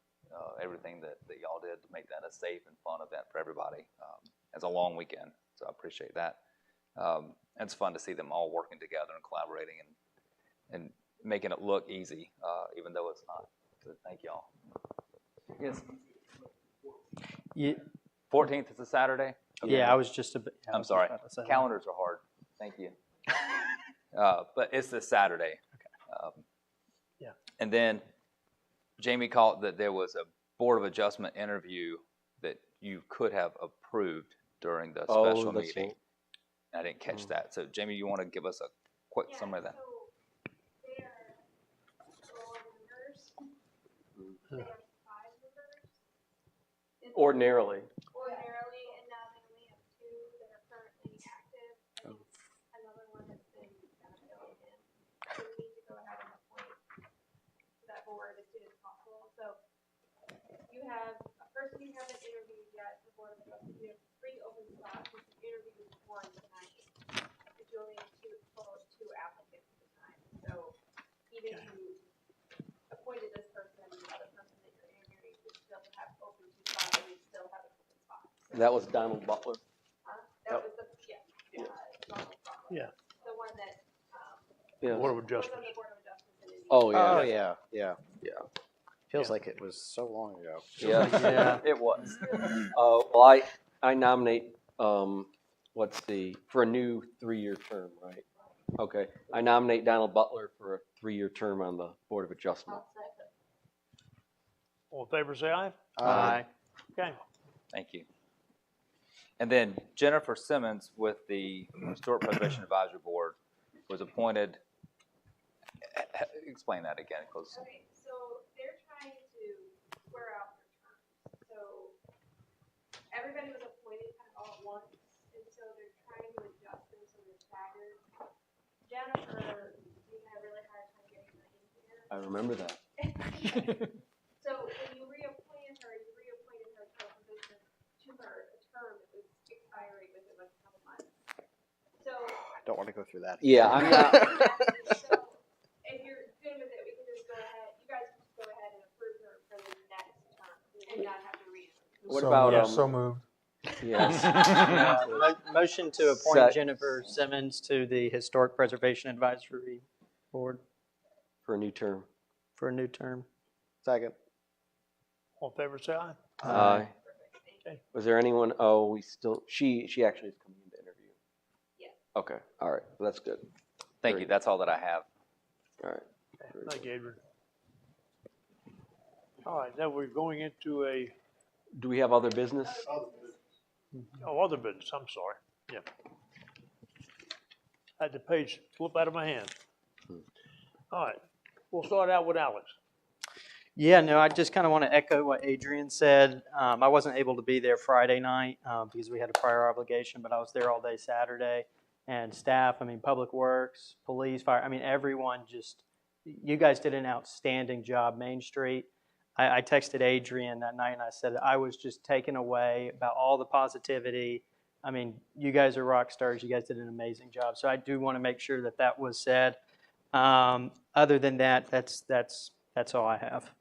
everything that y'all did to make that a safe and fun event for everybody. It's a long weekend, so I appreciate that. It's fun to see them all working together and collaborating and making it look easy, even though it's not. So thank y'all. Yes. 14th is a Saturday. Okay. Yeah, I was just a bit. I'm sorry. Calendars are hard. Thank you. But it's this Saturday. Okay. Yeah. And then Jamie called that there was a Board of Adjustment interview that you could have approved during the special meeting. I didn't catch that. So, Jamie, you want to give us a quick summary of that? So they are all members. They are 5 members. Ordinarily. Ordinarily, and now they only have 2 that are currently active, and another one that's been kind of filling in. So we need to go ahead and appoint that board as soon as possible. So you have a person you haven't interviewed yet, the Board of Adjustment. You have 3 open spots, which you interviewed 1 tonight. But you only have 2 applicants at the time. So even if you appointed this person and the other person that you're interviewing would still have open 2 spots, and you'd still have an open spot. That was Donald Butler. That was the, Donald Butler. Yeah. The one that Yeah. Board of Adjustments. Oh, yeah. Oh, yeah, yeah. Yeah. Feels Yeah. like it was so long ago. Yeah, Yeah. it was. Well, I nominate, for a new 3-year term, right? Okay, I nominate Donald Butler for a 3-year term on the Board of Adjustment. All in favor, say aye. Aye. Okay. Thank you. And then Jennifer Simmons with the Historic Preservation Advisory Board was appointed. Explain that again, because Okay, so they're trying to square out their terms. So everybody was appointed kind of all at once, and so they're trying to adjust them so they're staggered. Jennifer, we had a really hard time getting her in here. I remember that. So when you reappointed her to her position, to her term that was expiring within like a couple months. So I don't want to go through that. Yeah, I'm not. so if you're good with it, we can just go ahead, you guys can just go ahead and approve her for the next term and not have to read it. What So about, moved, So moved. Yes. Motion to appoint Sec- Jennifer Simmons to the Historic Preservation Advisory Board For a new term. for a new term. Second. All in favor, say aye. Aye. Okay. Was there anyone, she actually is coming in to interview? Yes. Okay, all right, that's good. thank Great. you. That's all that I have. All right. Thank you, Adrian. All right, now we're going into a, Do we have other business? other business, I'm sorry. Yeah. Had the page slip out of my hand. All right, we'll start out with Alex. Yeah, no, I just kind of want to echo what Adrian said. I wasn't able to be there Friday night because we had a prior obligation, but I was there all day Saturday. And staff, I mean, Public Works, police, fire, I mean, everyone just, you guys did an outstanding job, Main Street. I texted Adrian that night and I said I was just taken away about all the positivity. I mean, you guys are rock stars. You guys did an amazing job. So I do want to make sure that that was said. Other than that, that's all I have.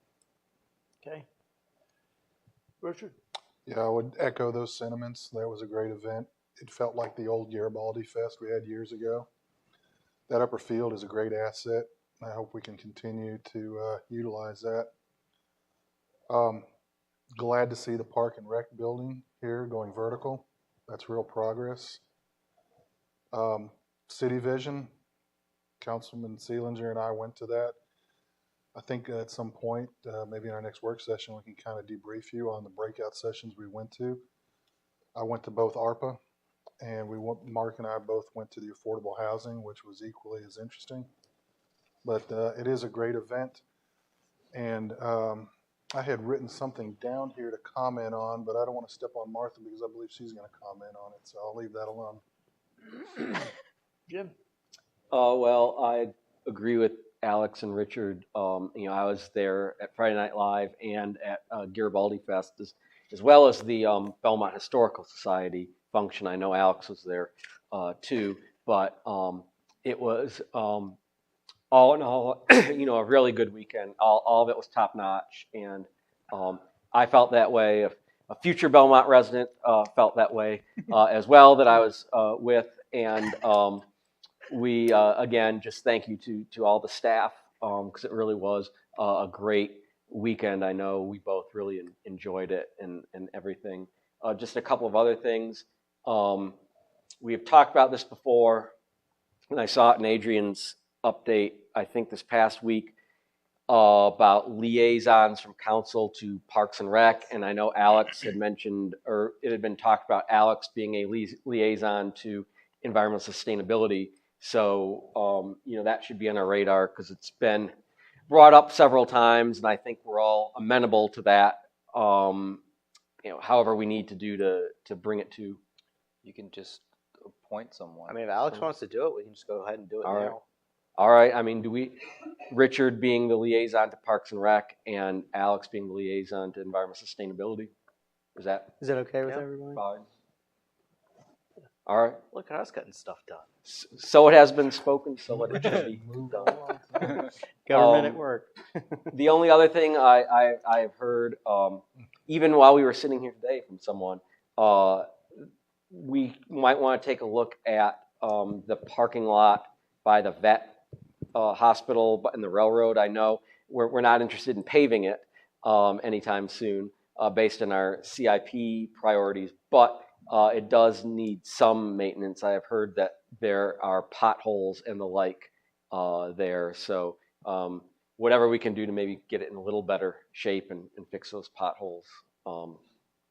Okay. Richard? Yeah, I would echo those sentiments. That was a great event. It felt like the old Garibaldi Fest we had years ago. That upper field is a great asset. I hope we can continue to utilize that. Glad to see the Park and Rec building here going vertical. That's real progress. City Vision, Councilman Seelinger and I went to that. I think at some point, maybe in our next work session, we can kind of debrief you on the breakout sessions we went to. I went to both ARPA, and Mark and I both went to the affordable housing, which was equally as interesting. But it is a great event, and I had written something down here to comment on, but I don't want to step on Martha because I believe she's going to comment on it, so I'll leave that alone. Jim? Well, I agree with Alex and Richard. I was there at Friday Night Live and at Garibaldi Fest, as well as the Belmont Historical Society function. I know Alex was there too, but it was all in all, a really good weekend. All of it was top notch, and I felt that way. A future Belmont resident felt that way as well that I was with, and we again just thank you to all the staff because it really was a great weekend. I know we both really enjoyed it and everything. Just a couple of other things. We have talked about this before, and I saw it in Adrian's update, I think this past week, about liaisons from council to Parks and Rec. And I know Alex had mentioned, or it had been talked about Alex being a liaison to environmental sustainability. So, that should be on our radar because it's been brought up several times, and I think we're all amenable to that. However we need to do to bring it to. You can just appoint someone. I mean, if Alex wants to do it, we can just go ahead and do it All right. now. All right. I mean, Richard being the liaison to Parks and Rec and Alex being the liaison to environmental sustainability? Is that Is that okay with everybody? fine? All right. Look at us getting stuff done. So it has been spoken, so let it should be done. Government at work. The only other thing I have heard, even while we were sitting here today from someone, we might want to take a look at the parking lot by the vet hospital and the railroad, I know we're not interested in paving it anytime soon based on our CIP priorities, but it does need some maintenance. I have heard that there are potholes and the like there. So whatever we can do to maybe get it in a little better shape and fix those potholes,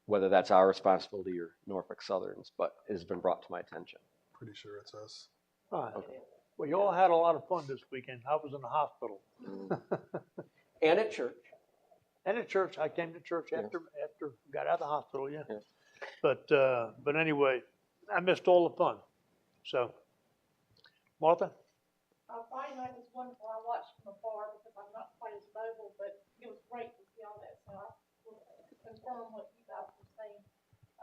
whether that's our responsibility or Norfolk Southern's, but it has been brought to my attention. Pretty sure it's us. All right. Well, you all had a lot of fun this weekend. I was in the hospital. And at church. And at church. I came to church after got out of the hospital, yeah. Yeah. But anyway, I missed all the fun. So, Martha? Friday night was wonderful. I watched from afar because I'm not quite as mobile, but it was great to see all that. So I will confirm what you guys were saying.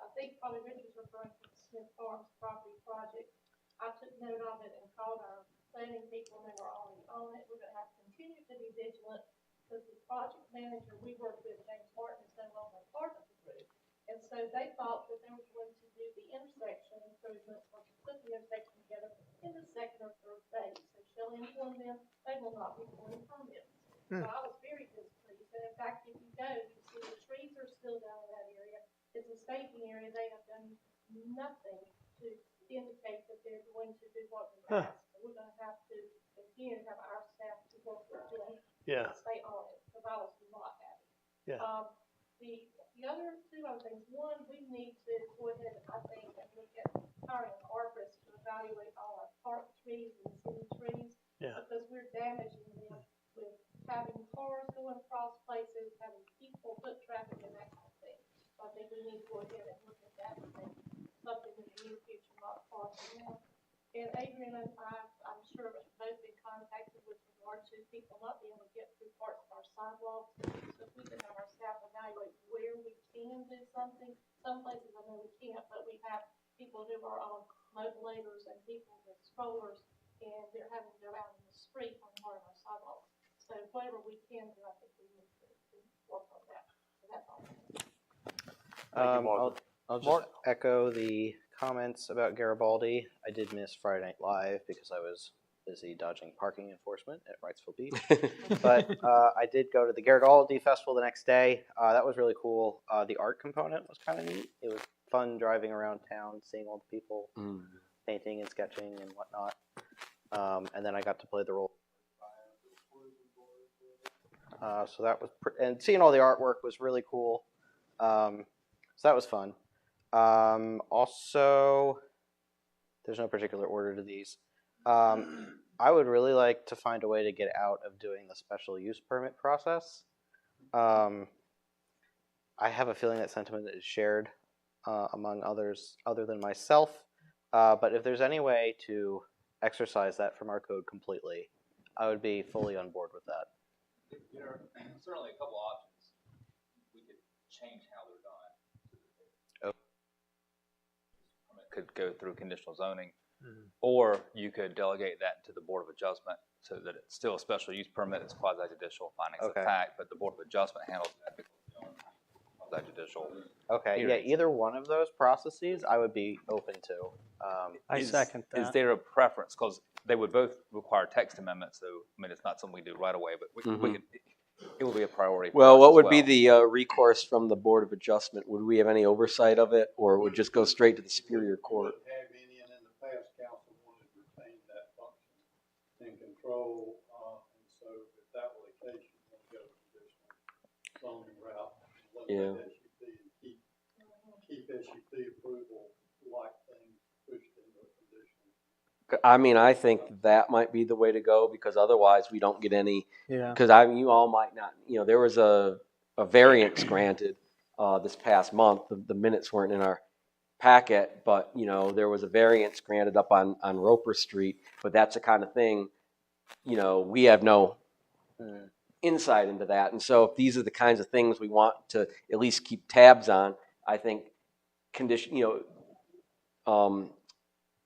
I think probably Rich was referring to the Smith Farms property project. I took note of it and called our planning people, and they were already on it. We're going to have to continue to be vigilant because the project manager we worked with, James Martin, is no longer a part of the group. And so they thought that they were going to do the intersection improvements or to put the intersection together in the second or third phase. So Shelley informed them they will not be pulling permits. So I was very displeased. And in fact, if you go, you see the trees are still down in that area. It's a staging area. They have done nothing to indicate that they're going to do what we asked. So we're going to have to continue to have our staff to work with them and stay on it because I was not happy. Yeah. The other two other things. One, we need to go ahead, I think, and look at hiring an arborist to evaluate all our park trees and city trees because we're damaging them with having cars going across places, having people, foot traffic, and that kind of thing. So I think we need to go ahead and look at that and think something in the near future, not far from now. And Adrian and I'm sure have both been contacted with regard to people not being able to get through parts of our sidewalks. So if we can have our staff evaluate where we can do something. Some places I know we can't, but we have people who are on mobilators and people with strollers, and they're having to go out in the street on part of our sidewalks. So whatever we can do, I think we need to work on that. So that's all. I'll just echo the comments about Garibaldi. I did miss Friday Night Live because I was busy dodging parking enforcement at Wrightsville Beach. But I did go to the Garibaldi Festival the next day. That was really cool. The art component was kind of neat. It was fun driving around town, seeing all the people painting and sketching and whatnot. And then I got to play the role. So that was, and seeing all the artwork was really cool. So that was fun. Also, there's no particular order to these. I would really like to find a way to get out of doing the special use permit process. I have a feeling that sentiment is shared among others other than myself. But if there's any way to exercise that from our code completely, I would be fully on board with that. There are certainly a couple options. We could change how they're done. Could go through conditional zoning, or you could delegate that to the Board of Adjustment so that it's still a special use permit. It's quasi-judicial findings of fact, but the Board of Adjustment handles that because quasi-judicial. Okay, hearings. yeah, either one of those processes I would be open to. I second that. Is there a preference? Because they would both require text amendments, so I mean it's not something we do right away, but we could, it would be a priority. Well, what would be the recourse from the Board of Adjustment? Would we have any oversight of it, or would it just go straight to the Superior Court? Have any, and in the past, council wanted to retain that function and control, and so if that were the case, you want to go the traditional zoning route, and let SUP and keep SUP approval like things pushed into a conditional. I mean, I think that might be the way to go because otherwise we don't get any. Yeah. Because you all might not. You know, there was a variance granted this past month. The minutes weren't in our packet, but you know there was a variance granted up on Roper Street. But that's the kind of thing, you know, we have no insight into that. And so if these are the kinds of things we want to at least keep tabs on, I think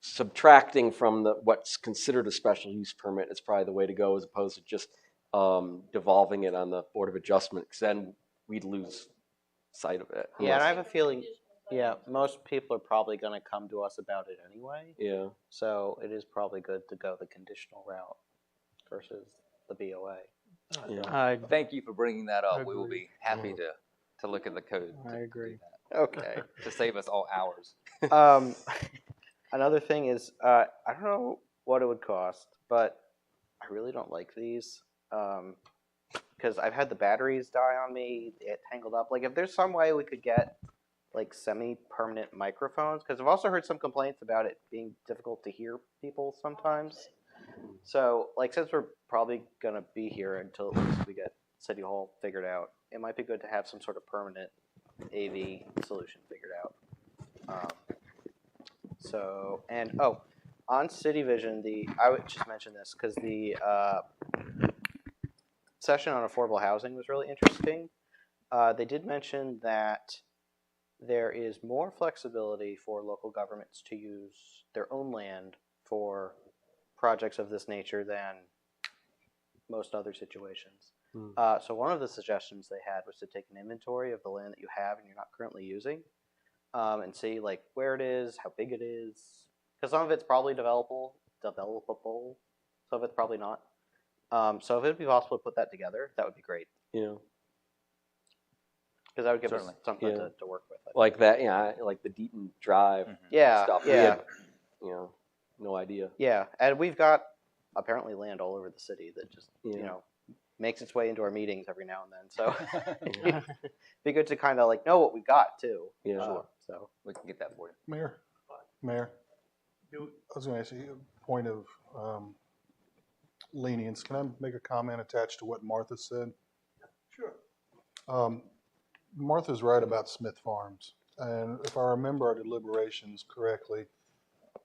subtracting from what's considered a special use permit is probably the way to go, as opposed to just devolving it on the Board of Adjustment, because then we'd lose sight of it. Yeah, and I have a feeling, most people are probably going to come to us about it anyway. Yeah. So it is probably good to go the conditional route. versus the BOA. Yeah. Thank you for bringing that up. We will Agreed. be happy to look at the code. I to agree. do that, Okay. to save us all hours. Another thing is, I don't know what it would cost, but I really don't like these because I've had the batteries die on me, it tangled up. Like, if there's some way we could get like semi-permanent microphones, because I've also heard some complaints about it being difficult to hear people sometimes. So, like, since we're probably gonna be here until at least we get City Hall figured out, it might be good to have some sort of permanent AV solution figured out. On City Vision, I would just mention this because the session on affordable housing was really interesting. They did mention that there is more flexibility for local governments to use their own land for projects of this nature than most other situations. So one of the suggestions they had was to take an inventory of the land that you have and you're not currently using, and see like where it is, how big it is, because some of it's probably developable, some of it's probably not. So if it would be possible to put that together, that would be great. Yeah. Because that would give Certainly. us something Yeah. to work with. Like that, yeah, like the Deaton Drive Yeah, stuff. We yeah. had, no idea. Yeah, and we've got apparently land all over the city that just, Yeah. makes its way into our meetings every now and then. So it'd be good to kind of like know what we've got too. Yeah. Sure. So We can get that for you. Mayor, I was going to ask you a point of lenience. Can I make a comment attached to what Martha said? Sure. Martha's right about Smith Farms. And if I remember our deliberations correctly,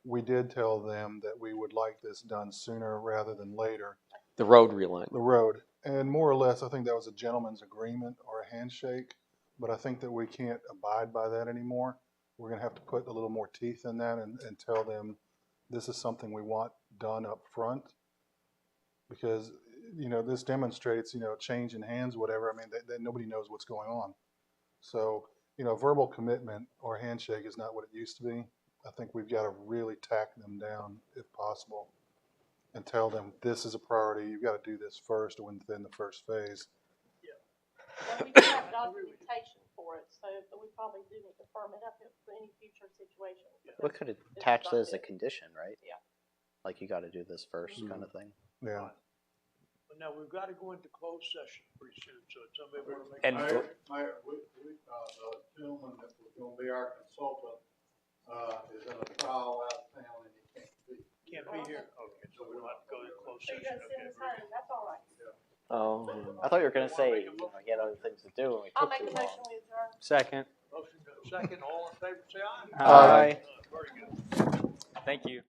we did tell them that we would like this done sooner rather than later. The road realignment. The road. And more or less, I think that was a gentleman's agreement or a handshake, but I think that we can't abide by that anymore. We're going to have to put a little more teeth in that and tell them this is something we want done up front. Because, this demonstrates, change in hands, whatever. I mean, that nobody knows what's going on. So, verbal commitment or handshake is not what it used to be. I think we've got to really tack them down if possible and tell them this is a priority. You've got to do this first within the first phase. And we do have documentation for it, so but we probably do need to firm it up for any future situations. we could attach this as a condition, right? Yeah. Like you got to do this first kind of thing. Yeah. But now we've got to go into closed session pretty soon, so somebody want to make. And Mayor, the gentleman that was gonna be our consultant, is in a trial out of town and he can't be. Can't be here. Okay, so we don't have to go to closed So you're session. gonna send Okay, us very home, that's all right. Oh. I thought you were going to say, he had other things to do and we I'll took make too a long. motion we adjourn. Second. good. Motion second, all in favor, say aye. Aye. Very good. thank you.